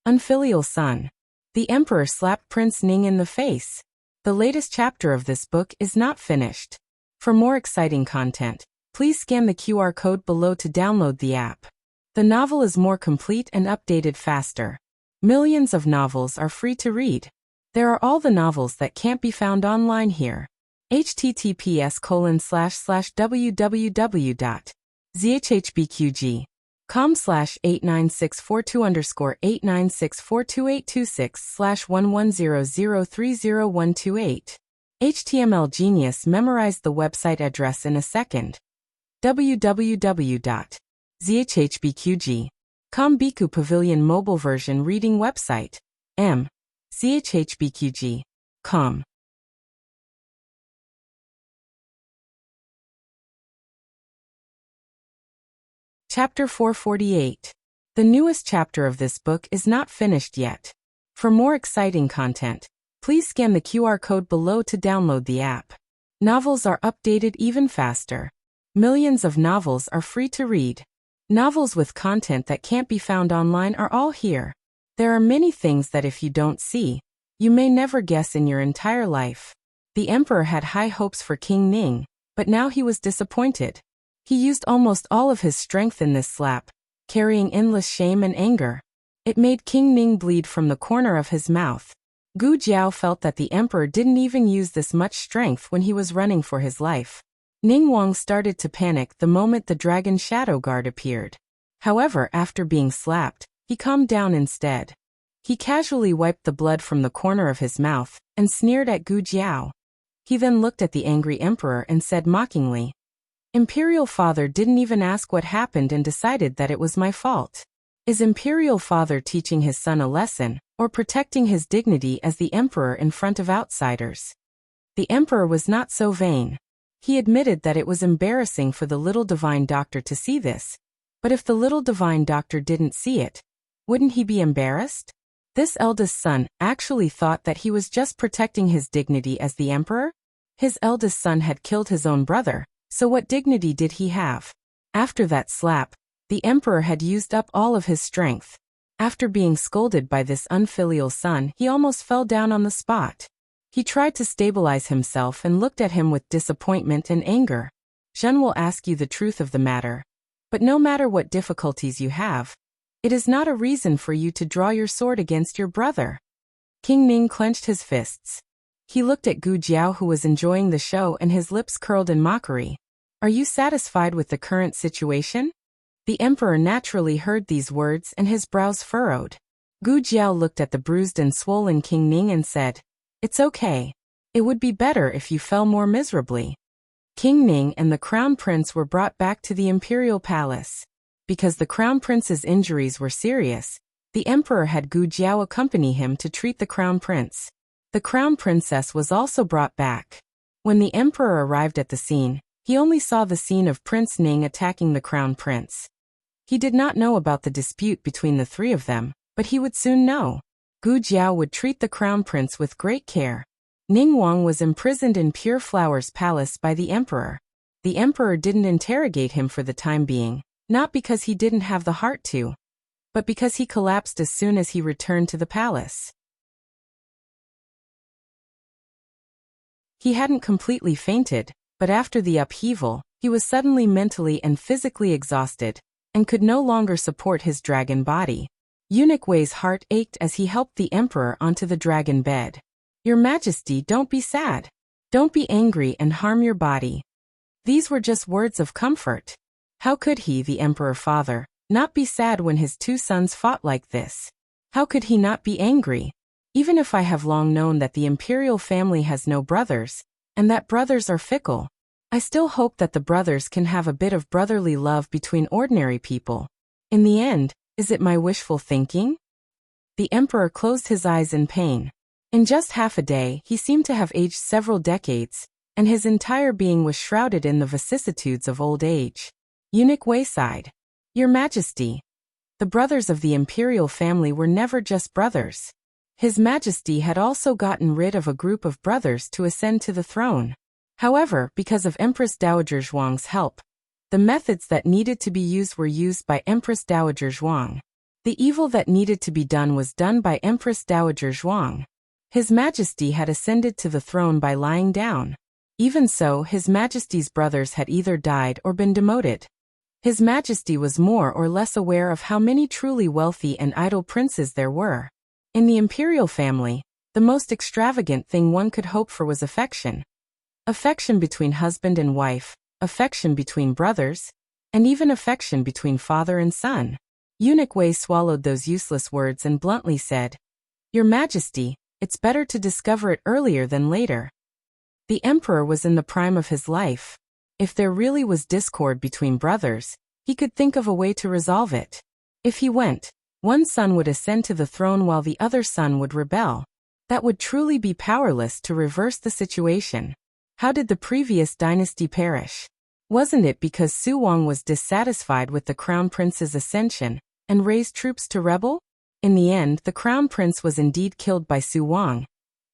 Unfilial son. The emperor slapped Prince Ning in the face. The latest chapter of this book is not finished. For more exciting content, please scan the QR code below to download the app. The novel is more complete and updated faster. Millions of novels are free to read. There are all the novels that can't be found online here. https://www.zhhbqg.com/89642_896422826/110030128. HTML Genius memorized the website address in a second. www.zhhbqg.com Biku Pavilion Mobile Version Reading Website. zhhbqg.com. Chapter 448. The newest chapter of this book is not finished yet. For more exciting content, please scan the QR code below to download the app. Novels are updated even faster. Millions of novels are free to read. Novels with content that can't be found online are all here. There are many things that if you don't see, you may never guess in your entire life. The emperor had high hopes for King Ning, but now he was disappointed. He used almost all of his strength in this slap, carrying endless shame and anger. It made King Ning bleed from the corner of his mouth. Gu Jiao felt that the emperor didn't even use this much strength when he was running for his life. Ning Wang started to panic the moment the dragon shadow guard appeared. However, after being slapped, he calmed down instead. He casually wiped the blood from the corner of his mouth and sneered at Gu Jiao. He then looked at the angry emperor and said mockingly, "Imperial father didn't even ask what happened and decided that it was my fault. Is Imperial father teaching his son a lesson, or protecting his dignity as the emperor in front of outsiders?" The emperor was not so vain. He admitted that it was embarrassing for the little divine doctor to see this. But if the little divine doctor didn't see it, wouldn't he be embarrassed? This eldest son actually thought that he was just protecting his dignity as the emperor. His eldest son had killed his own brother, so what dignity did he have? After that slap, the emperor had used up all of his strength. After being scolded by this unfilial son, he almost fell down on the spot. He tried to stabilize himself and looked at him with disappointment and anger. "Zhen will ask you the truth of the matter. But no matter what difficulties you have, it is not a reason for you to draw your sword against your brother." King Ning clenched his fists. He looked at Gu Jiao, who was enjoying the show, and his lips curled in mockery. "Are you satisfied with the current situation?" The emperor naturally heard these words and his brows furrowed. Gu Jiao looked at the bruised and swollen King Ning and said, "It's okay. It would be better if you fell more miserably." King Ning and the crown prince were brought back to the imperial palace. Because the crown prince's injuries were serious, the emperor had Gu Jiao accompany him to treat the crown prince. The crown princess was also brought back. When the emperor arrived at the scene, he only saw the scene of Prince Ning attacking the crown prince. He did not know about the dispute between the three of them, but he would soon know. Gu Jiao would treat the crown prince with great care. Ning Wang was imprisoned in Pure Flower's palace by the emperor. The emperor didn't interrogate him for the time being, not because he didn't have the heart to, but because he collapsed as soon as he returned to the palace. He hadn't completely fainted, but after the upheaval, he was suddenly mentally and physically exhausted, and could no longer support his dragon body. Eunuch Wei's heart ached as he helped the emperor onto the dragon bed. "Your Majesty, don't be sad. Don't be angry and harm your body." These were just words of comfort. How could he, the emperor father, not be sad when his two sons fought like this? How could he not be angry? Even if I have long known that the imperial family has no brothers, and that brothers are fickle, I still hope that the brothers can have a bit of brotherly love between ordinary people. In the end, is it my wishful thinking? The emperor closed his eyes in pain. In just half a day, he seemed to have aged several decades, and his entire being was shrouded in the vicissitudes of old age. Eunuch Wei sighed. "Your Majesty, the brothers of the imperial family were never just brothers. His Majesty had also gotten rid of a group of brothers to ascend to the throne. However, because of Empress Dowager Zhuang's help, the methods that needed to be used were used by Empress Dowager Zhuang. The evil that needed to be done was done by Empress Dowager Zhuang. His Majesty had ascended to the throne by lying down. Even so, His Majesty's brothers had either died or been demoted. His Majesty was more or less aware of how many truly wealthy and idle princes there were. In the imperial family, the most extravagant thing one could hope for was affection. Affection between husband and wife, affection between brothers, and even affection between father and son. Eunuch Wei swallowed those useless words and bluntly said, "Your Majesty, it's better to discover it earlier than later." The emperor was in the prime of his life. If there really was discord between brothers, he could think of a way to resolve it. If he went, one son would ascend to the throne while the other son would rebel. That would truly be powerless to reverse the situation. How did the previous dynasty perish? Wasn't it because Su Wang was dissatisfied with the crown prince's ascension, and raise troops to rebel? In the end, the crown prince was indeed killed by Su Wang,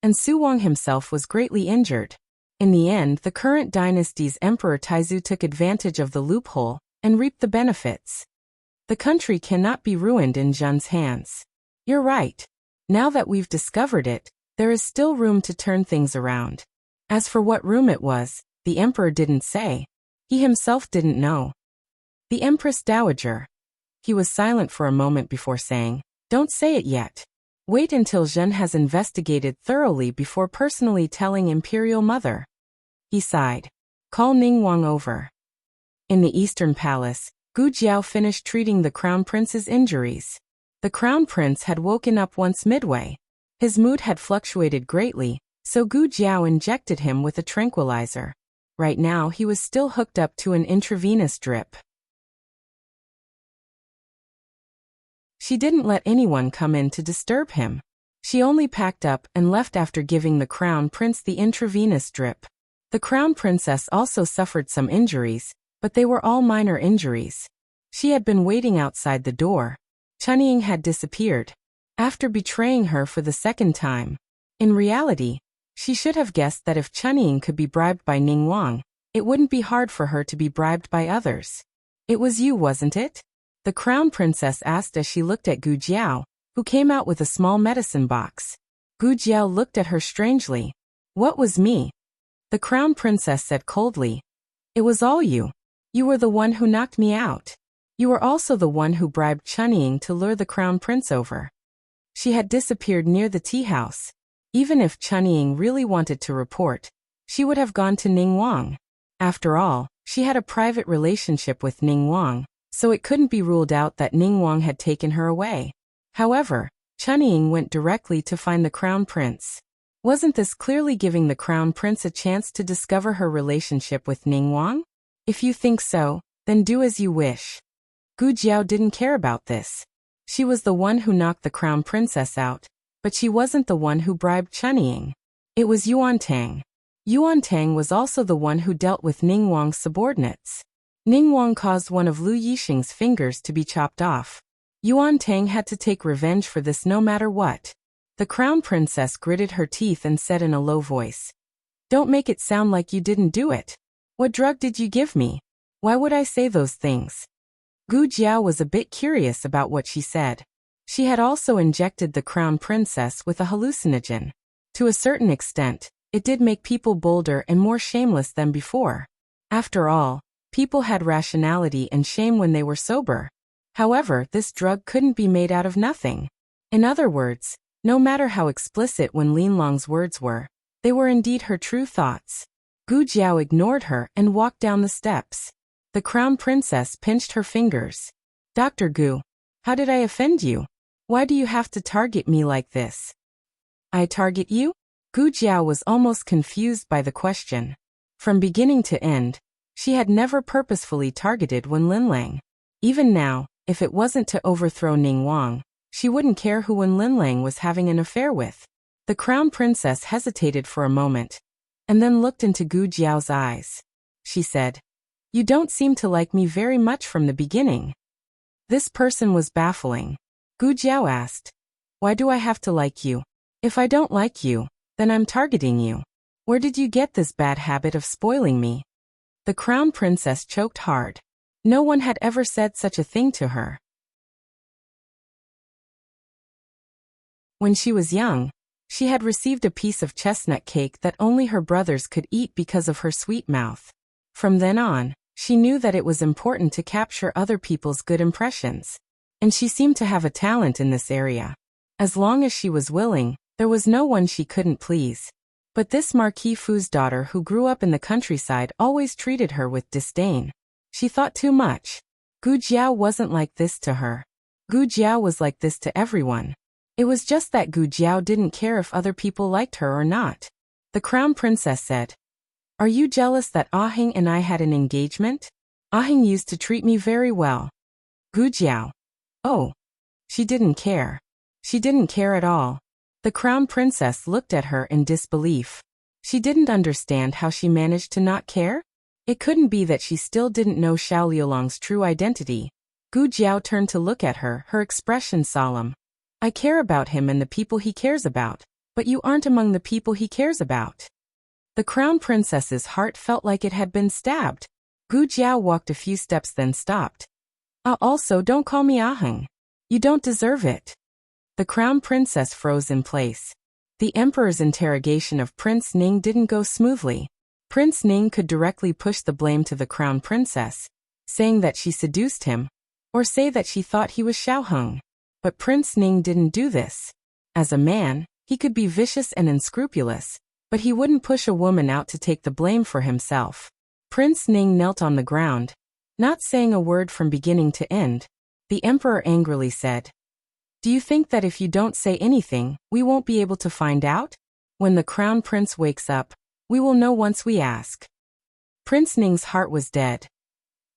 and Su Wang himself was greatly injured. In the end, the current dynasty's Emperor Taizu took advantage of the loophole and reaped the benefits. The country cannot be ruined in Zhen's hands. You're right. Now that we've discovered it, there is still room to turn things around. As for what room it was, the emperor didn't say. He himself didn't know. The Empress Dowager. He was silent for a moment before saying, "Don't say it yet. Wait until Zhen has investigated thoroughly before personally telling Imperial Mother." He sighed. "Call Ning Wang over." In the Eastern Palace, Gu Jiao finished treating the Crown Prince's injuries. The Crown Prince had woken up once midway. His mood had fluctuated greatly, so Gu Jiao injected him with a tranquilizer. Right now he was still hooked up to an intravenous drip. She didn't let anyone come in to disturb him. She only packed up and left after giving the Crown Prince the intravenous drip. The Crown Princess also suffered some injuries, but they were all minor injuries. She had been waiting outside the door. Chunying had disappeared. After betraying her for the second time. In reality, she should have guessed that if Chunying could be bribed by Ning Wang, it wouldn't be hard for her to be bribed by others. "It was you, wasn't it?" the Crown Princess asked as she looked at Gu Jiao, who came out with a small medicine box. Gu Jiao looked at her strangely. "What was me?" The Crown Princess said coldly. "It was all you. You were the one who knocked me out. You were also the one who bribed Chunying to lure the Crown Prince over." She had disappeared near the tea house. Even if Chunying really wanted to report, she would have gone to Ning Wang. After all, she had a private relationship with Ning Wang, so it couldn't be ruled out that Ning Wang had taken her away. However, Chunying went directly to find the Crown Prince. Wasn't this clearly giving the Crown Prince a chance to discover her relationship with Ning Wang? If you think so, then do as you wish. Gu Jiao didn't care about this. She was the one who knocked the Crown Princess out, but she wasn't the one who bribed Chunying. It was Yuan Tang. Yuan Tang was also the one who dealt with Ning Wang's subordinates. Ning Wang caused one of Lu Yixing's fingers to be chopped off. Yuan Tang had to take revenge for this no matter what. The Crown Princess gritted her teeth and said in a low voice, "Don't make it sound like you didn't do it. What drug did you give me? Why would I say those things?" Gu Jiao was a bit curious about what she said. She had also injected the Crown Princess with a hallucinogen. To a certain extent, it did make people bolder and more shameless than before. After all, people had rationality and shame when they were sober. However, this drug couldn't be made out of nothing. In other words, no matter how explicit Wen Linlong's words were, they were indeed her true thoughts. Gu Jiao ignored her and walked down the steps. The Crown Princess pinched her fingers. "Dr. Gu, how did I offend you? Why do you have to target me like this?" "I target you?" Gu Jiao was almost confused by the question. From beginning to end, she had never purposefully targeted Wen Linlang. Even now, if it wasn't to overthrow Ning Wang, she wouldn't care who Wen Linlang was having an affair with. The Crown Princess hesitated for a moment, and then looked into Gu Jiao's eyes. She said, "You don't seem to like me very much from the beginning." This person was baffling. Gu Jiao asked, "Why do I have to like you? If I don't like you, then I'm targeting you. Where did you get this bad habit of spoiling me?" The Crown Princess choked hard. No one had ever said such a thing to her. When she was young, she had received a piece of chestnut cake that only her brothers could eat because of her sweet mouth. From then on, she knew that it was important to capture other people's good impressions. And she seemed to have a talent in this area. As long as she was willing, there was no one she couldn't please. But this Marquis Fu's daughter who grew up in the countryside always treated her with disdain. She thought too much. Gu Jiao wasn't like this to her. Gu Jiao was like this to everyone. It was just that Gu Jiao didn't care if other people liked her or not. The Crown Princess said, "Are you jealous that Ahing and I had an engagement? Ahing used to treat me very well." Gu Jiao. Oh. She didn't care. She didn't care at all. The Crown Princess looked at her in disbelief. She didn't understand how she managed to not care. It couldn't be that she still didn't know Xiao Liulong's true identity. Gu Jiao turned to look at her, her expression solemn. I care about him and the people he cares about, but you aren't among the people he cares about. The crown princess's heart felt like it had been stabbed. Gu Jiao walked a few steps then stopped. Also don't call me Aheng. You don't deserve it. The crown princess froze in place. The emperor's interrogation of Prince Ning didn't go smoothly. Prince Ning could directly push the blame to the crown princess, saying that she seduced him, or say that she thought he was Xiaoheng. But Prince Ning didn't do this. As a man, he could be vicious and unscrupulous, but he wouldn't push a woman out to take the blame for himself. Prince Ning knelt on the ground, not saying a word from beginning to end. The emperor angrily said, Do you think that if you don't say anything, we won't be able to find out? When the crown prince wakes up, we will know once we ask. Prince Ning's heart was dead.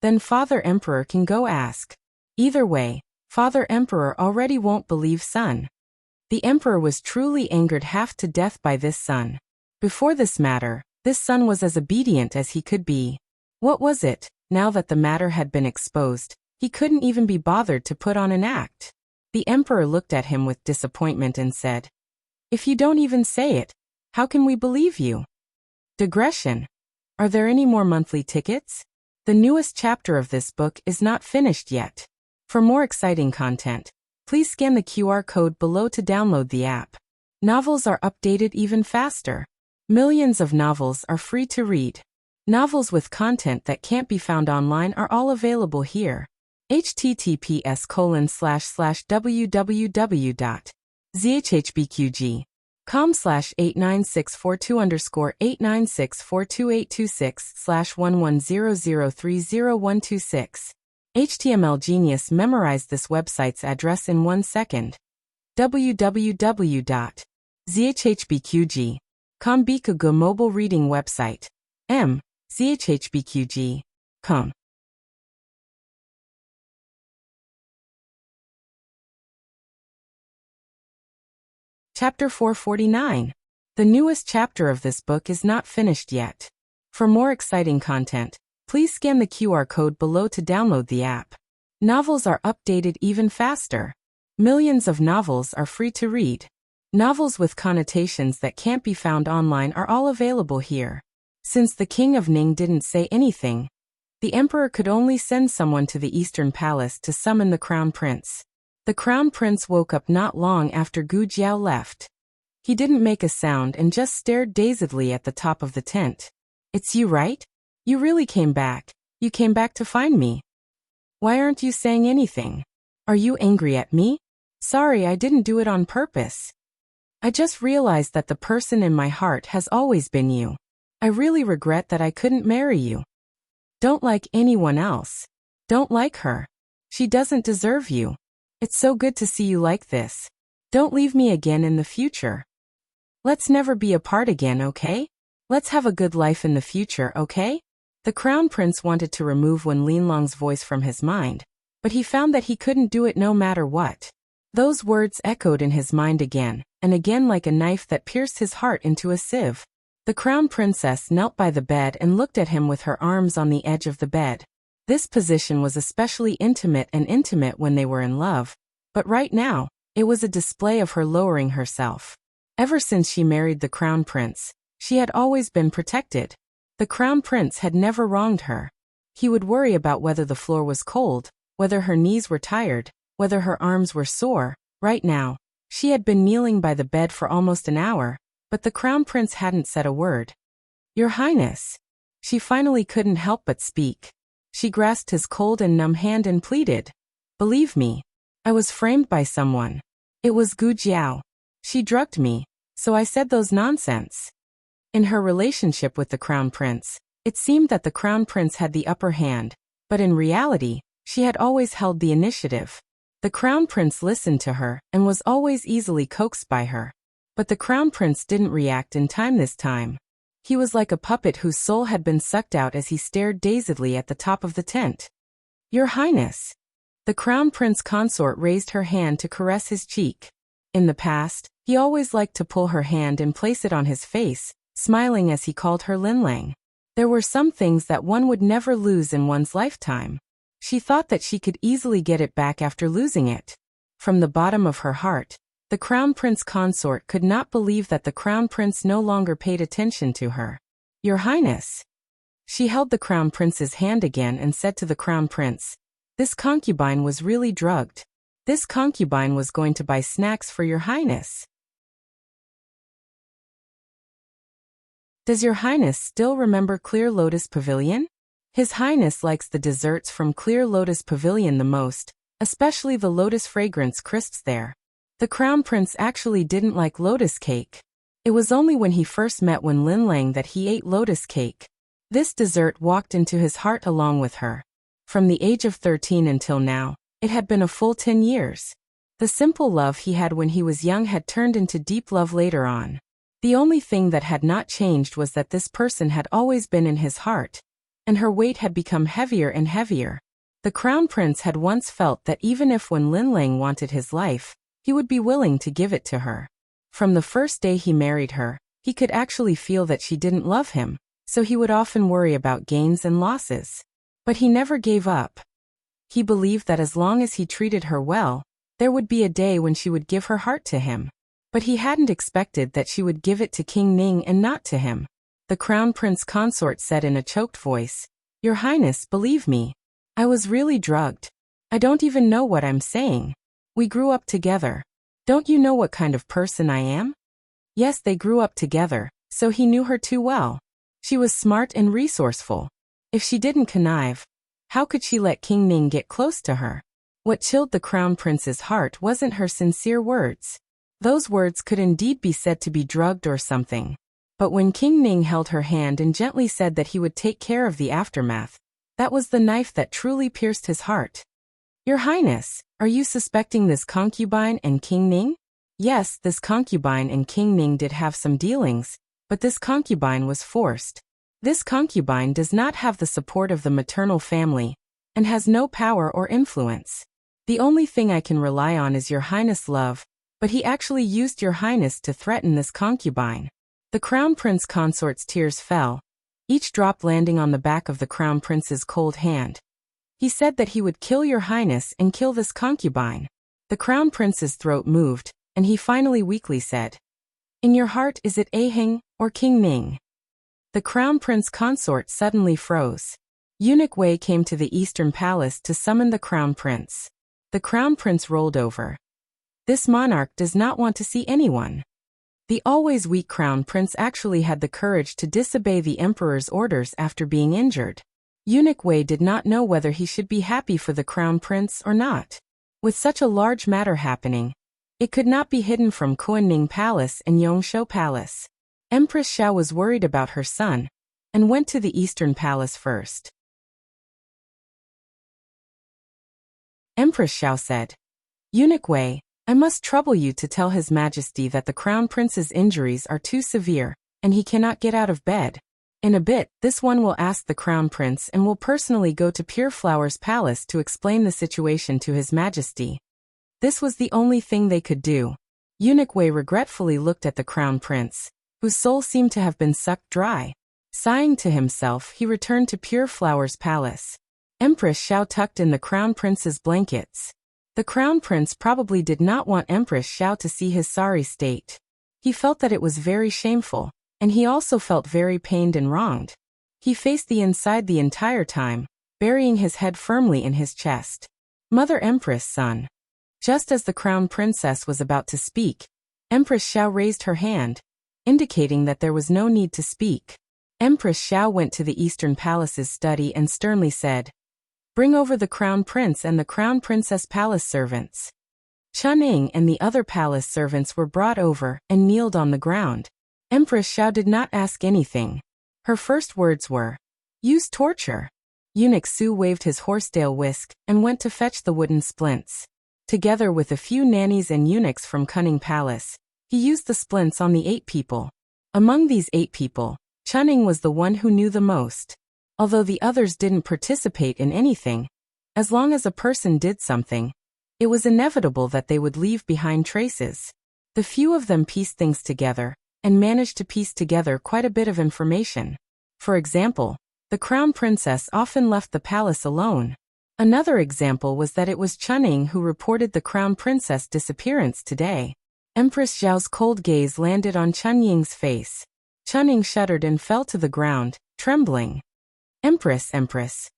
Then Father Emperor can go ask. Either way, Father Emperor already won't believe son. The emperor was truly angered half to death by this son. Before this matter, this son was as obedient as he could be. What was it? Now that the matter had been exposed, he couldn't even be bothered to put on an act. The emperor looked at him with disappointment and said, If you don't even say it, how can we believe you? Digression. Are there any more monthly tickets? The newest chapter of this book is not finished yet. For more exciting content, please scan the QR code below to download the app. Novels are updated even faster. Millions of novels are free to read. Novels with content that can't be found online are all available here. https://www.zhbqg.com/89642_8964226/110030126. HTML Genius memorized this website's address in 1 second. www.zhbqg.com Bikagu mobile reading website. zhbqg.com. Chapter 449. The newest chapter of this book is not finished yet. For more exciting content, please scan the QR code below to download the app. Novels are updated even faster. Millions of novels are free to read. Novels with connotations that can't be found online are all available here. Since the king of Ning didn't say anything, the emperor could only send someone to the Eastern Palace to summon the crown prince. The crown prince woke up not long after Gu Jiao left. He didn't make a sound and just stared dazedly at the top of the tent. It's you, right? You really came back. You came back to find me. Why aren't you saying anything? Are you angry at me? Sorry, I didn't do it on purpose. I just realized that the person in my heart has always been you. I really regret that I couldn't marry you. Don't like anyone else. Don't like her. She doesn't deserve you. It's so good to see you like this. Don't leave me again in the future. Let's never be apart again, okay? Let's have a good life in the future, okay? The crown prince wanted to remove Wen Linlong's voice from his mind, but he found that he couldn't do it no matter what. Those words echoed in his mind again, and again like a knife that pierced his heart into a sieve. The crown princess knelt by the bed and looked at him with her arms on the edge of the bed. This position was especially intimate when they were in love, but right now, it was a display of her lowering herself. Ever since she married the crown prince, she had always been protected. The crown prince had never wronged her. He would worry about whether the floor was cold, whether her knees were tired, whether her arms were sore. Right now, she had been kneeling by the bed for almost an hour, but the crown prince hadn't said a word. Your Highness. She finally couldn't help but speak. She grasped his cold and numb hand and pleaded. Believe me, I was framed by someone. It was Gu Jiao. She drugged me, so I said those nonsense. In her relationship with the crown prince, it seemed that the crown prince had the upper hand, but in reality, she had always held the initiative. The crown prince listened to her and was always easily coaxed by her. But the crown prince didn't react in time this time. He was like a puppet whose soul had been sucked out as he stared dazedly at the top of the tent. Your Highness. The crown prince consort raised her hand to caress his cheek. In the past, he always liked to pull her hand and place it on his face, smiling as he called her Linlang. There were some things that one would never lose in one's lifetime. She thought that she could easily get it back after losing it. From the bottom of her heart, the Crown Prince consort could not believe that the Crown Prince no longer paid attention to her. Your Highness. She held the Crown Prince's hand again and said to the Crown Prince, this concubine was really drugged. This concubine was going to buy snacks for your Highness. Does your Highness still remember Clear Lotus Pavilion? His Highness likes the desserts from Clear Lotus Pavilion the most, especially the lotus fragrance crisps there. The Crown Prince actually didn't like lotus cake. It was only when he first met Wen Linlang that he ate lotus cake. This dessert walked into his heart along with her. From the age of 13 until now, it had been a full 10 years. The simple love he had when he was young had turned into deep love later on. The only thing that had not changed was that this person had always been in his heart, and her weight had become heavier and heavier. The Crown Prince had once felt that even if Wen Linlang wanted his life, he would be willing to give it to her. From the first day he married her, he could actually feel that she didn't love him, so he would often worry about gains and losses. But he never gave up. He believed that as long as he treated her well, there would be a day when she would give her heart to him. But he hadn't expected that she would give it to King Ning and not to him. The Crown Prince consort said in a choked voice, Your Highness, believe me. I was really drugged. I don't even know what I'm saying. We grew up together. Don't you know what kind of person I am? Yes, they grew up together, so he knew her too well. She was smart and resourceful. If she didn't connive, how could she let King Ning get close to her? What chilled the Crown Prince's heart wasn't her sincere words. Those words could indeed be said to be drugged or something. But when King Ning held her hand and gently said that he would take care of the aftermath, that was the knife that truly pierced his heart. Your Highness, are you suspecting this concubine and King Ning? Yes, this concubine and King Ning did have some dealings, but this concubine was forced. This concubine does not have the support of the maternal family, and has no power or influence. The only thing I can rely on is your Highness' love, but he actually used your Highness to threaten this concubine. The Crown Prince consort's tears fell, each drop landing on the back of the Crown Prince's cold hand. He said that he would kill your Highness and kill this concubine. The Crown Prince's throat moved, and he finally weakly said, In your heart, is it Aheng or King Ning? The Crown Prince consort suddenly froze. Eunuch Wei came to the Eastern Palace to summon the Crown Prince. The Crown Prince rolled over. This monarch does not want to see anyone. The always weak Crown Prince actually had the courage to disobey the Emperor's orders after being injured. Eunuch Wei did not know whether he should be happy for the Crown Prince or not. With such a large matter happening, it could not be hidden from Kuan-Ning Palace and Yongshou Palace. Empress Xiao was worried about her son, and went to the Eastern Palace first. Empress Xiao said, Eunuch Wei, I must trouble you to tell His Majesty that the Crown Prince's injuries are too severe, and he cannot get out of bed. In a bit, this one will ask the Crown Prince and will personally go to Pure Flower's palace to explain the situation to His Majesty. This was the only thing they could do. Eunuch Wei regretfully looked at the Crown Prince, whose soul seemed to have been sucked dry. Sighing to himself, he returned to Pure Flower's palace. Empress Xiao tucked in the Crown Prince's blankets. The Crown Prince probably did not want Empress Xiao to see his sorry state. He felt that it was very shameful, and he also felt very pained and wronged. He faced the inside the entire time, burying his head firmly in his chest. Mother Empress, son. Just as the Crown Princess was about to speak, Empress Xiao raised her hand, indicating that there was no need to speak. Empress Xiao went to the Eastern Palace's study and sternly said, Bring over the Crown Prince and the Crown Princess palace servants. Chun-Ing and the other palace servants were brought over and kneeled on the ground. Empress Xiao did not ask anything. Her first words were, Use torture. Eunuch Su waved his horsetail whisk and went to fetch the wooden splints. Together with a few nannies and eunuchs from Cunning Palace, he used the splints on the 8 people. Among these 8 people, Chun-Ing was the one who knew the most. Although the others didn't participate in anything, as long as a person did something, it was inevitable that they would leave behind traces. The few of them pieced things together, and managed to piece together quite a bit of information. For example, the Crown Princess often left the palace alone. Another example was that it was Chunning who reported the crown princess disappearance today. Empress Zhao's cold gaze landed on Chunying's face. Chunning shuddered and fell to the ground, trembling. Empress. Empress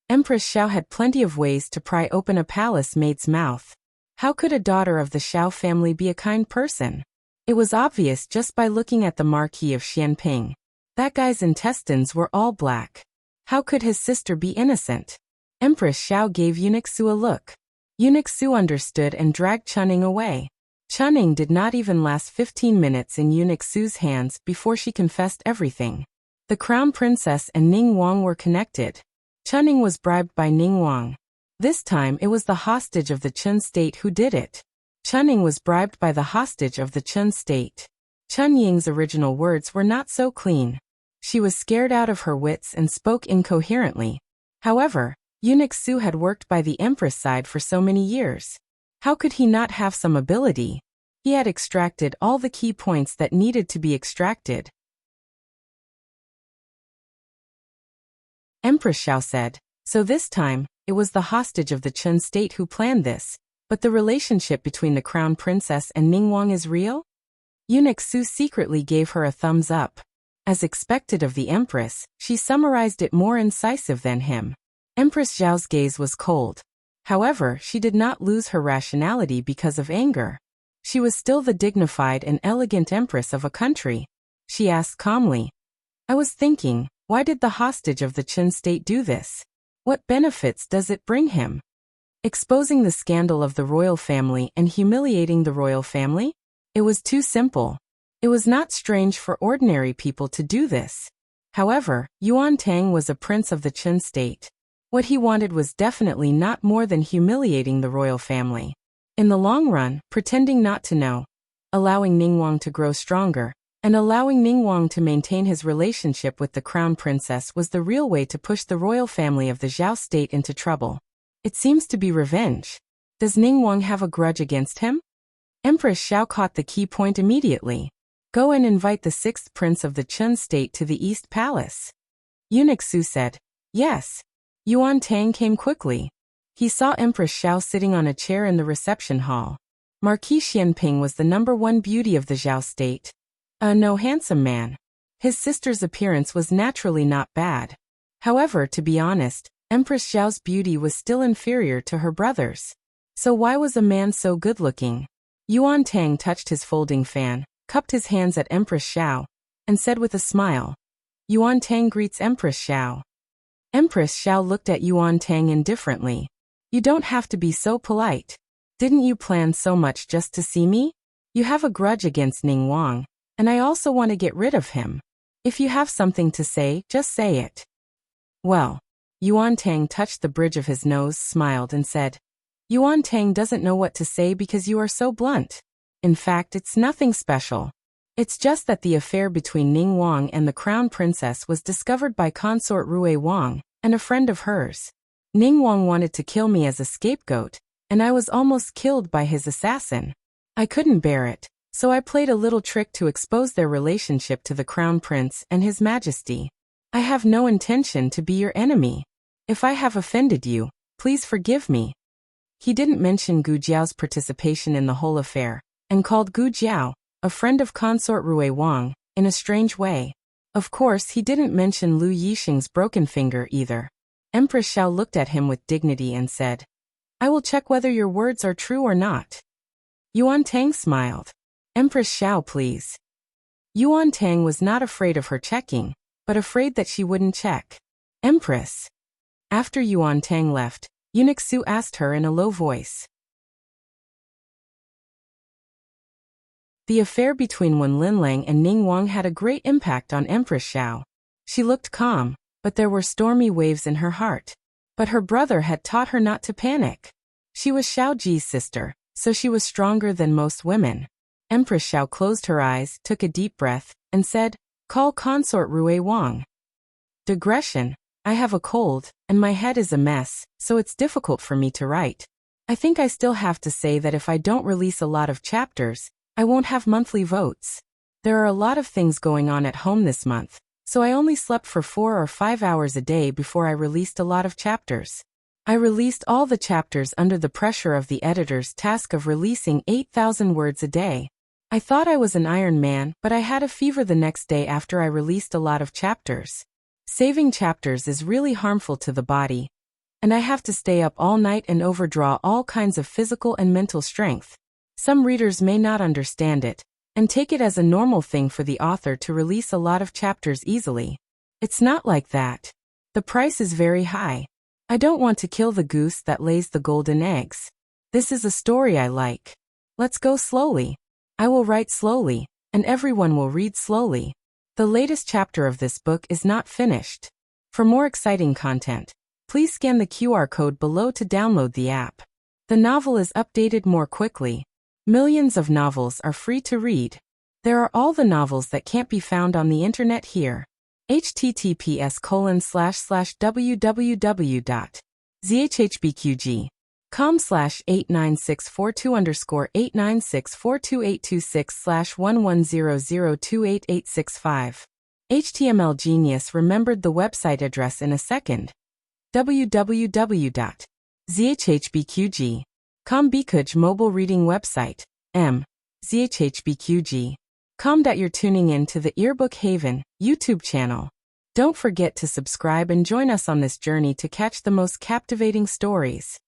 Xiao had plenty of ways to pry open a palace maid's mouth. How could a daughter of the Xiao family be a kind person? It was obvious just by looking at the Marquis of Xianping. That guy's intestines were all black. How could his sister be innocent? Empress Xiao gave Eunuch Su a look. Eunuch Su understood and dragged Chunning away. Chunning did not even last 15 minutes in Eunuch Su's hands before she confessed everything. The crown princess and Ning Wang were connected. Chunning was bribed by Ning Wang. This time it was the hostage of the Chun state who did it. Chunning was bribed by the hostage of the Chun state. Chunying's original words were not so clean. She was scared out of her wits and spoke incoherently. However, Eunuch Su had worked by the Empress side for so many years. How could he not have some ability? He had extracted all the key points that needed to be extracted. Empress Xiao said, "So this time, it was the hostage of the Chun state who planned this, but the relationship between the crown princess and Ning Wang is real?" Eunuch Su secretly gave her a thumbs up. As expected of the Empress, she summarized it more incisive than him. Empress Zhao's gaze was cold. However, she did not lose her rationality because of anger. She was still the dignified and elegant empress of a country. She asked calmly, "I was thinking, why did the hostage of the Chun state do this? What benefits does it bring him? Exposing the scandal of the royal family and humiliating the royal family? It was too simple. It was not strange for ordinary people to do this. However, Yuan Tang was a prince of the Chun state. What he wanted was definitely not more than humiliating the royal family. In the long run, pretending not to know, allowing Ning Wang to grow stronger, and allowing Ning Wang to maintain his relationship with the crown princess was the real way to push the royal family of the Zhao state into trouble. It seems to be revenge. Does Ning Wang have a grudge against him?" Empress Xiao caught the key point immediately. "Go and invite the 6th prince of the Chun state to the East Palace." Eunuch Su said, "Yes." Yuan Tang came quickly. He saw Empress Xiao sitting on a chair in the reception hall. Marquis Xianping was the #1 beauty of the Zhao state. No handsome man. His sister's appearance was naturally not bad. However, to be honest, Empress Xiao's beauty was still inferior to her brother's. So why was a man so good-looking? Yuan Tang touched his folding fan, cupped his hands at Empress Xiao, and said with a smile, "Yuan Tang greets Empress Xiao." Empress Xiao looked at Yuan Tang indifferently. "You don't have to be so polite. Didn't you plan so much just to see me? You have a grudge against Ning Wang, and I also want to get rid of him. If you have something to say, just say it." "Well," Yuan Tang touched the bridge of his nose, smiled and said, "Yuan Tang doesn't know what to say because you are so blunt. In fact, it's nothing special. It's just that the affair between Ning Wang and the crown princess was discovered by consort Rui Wang, and a friend of hers. Ning Wang wanted to kill me as a scapegoat, and I was almost killed by his assassin. I couldn't bear it, so I played a little trick to expose their relationship to the crown prince and his majesty. I have no intention to be your enemy. If I have offended you, please forgive me." He didn't mention Gu Jiao's participation in the whole affair, and called Gu Jiao, a friend of consort Rui Wang, in a strange way. Of course, he didn't mention Lu Yixing's broken finger either. Empress Xiao looked at him with dignity and said, "I will check whether your words are true or not." Yuan Tang smiled. "Empress Xiao, please." Yuan Tang was not afraid of her checking, but afraid that she wouldn't check. "Empress." After Yuan Tang left, Eunuch Su asked her in a low voice, The affair between Wen Linlang and Ning Wang had a great impact on Empress Xiao. She looked calm, but there were stormy waves in her heart. But her brother had taught her not to panic. She was Xiao Ji's sister, so she was stronger than most women. Empress Xiao closed her eyes, took a deep breath, and said, "Call consort Rui Wang." Digression. I have a cold, and my head is a mess, so it's difficult for me to write. I think I still have to say that if I don't release a lot of chapters, I won't have monthly votes. There are a lot of things going on at home this month, so I only slept for 4 or 5 hours a day before I released a lot of chapters. I released all the chapters under the pressure of the editor's task of releasing 8,000 words a day. I thought I was an Iron Man, but I had a fever the next day after I released a lot of chapters. Saving chapters is really harmful to the body, and I have to stay up all night and overdraw all kinds of physical and mental strength. Some readers may not understand it, and take it as a normal thing for the author to release a lot of chapters easily. It's not like that. The price is very high. I don't want to kill the goose that lays the golden eggs. This is a story I like. Let's go slowly. I will write slowly, and everyone will read slowly. The latest chapter of this book is not finished. For more exciting content, please scan the QR code below to download the app. The novel is updated more quickly. Millions of novels are free to read. There are all the novels that can't be found on the internet here. https://www.zhbqg.com/89642_8964286/11002885. HTML Genius remembered the website address in a second. www.zhbqg.com Bikuj mobile reading website. zhbqg.com. You're tuning in to the Earbook Haven YouTube channel. Don't forget to subscribe and join us on this journey to catch the most captivating stories.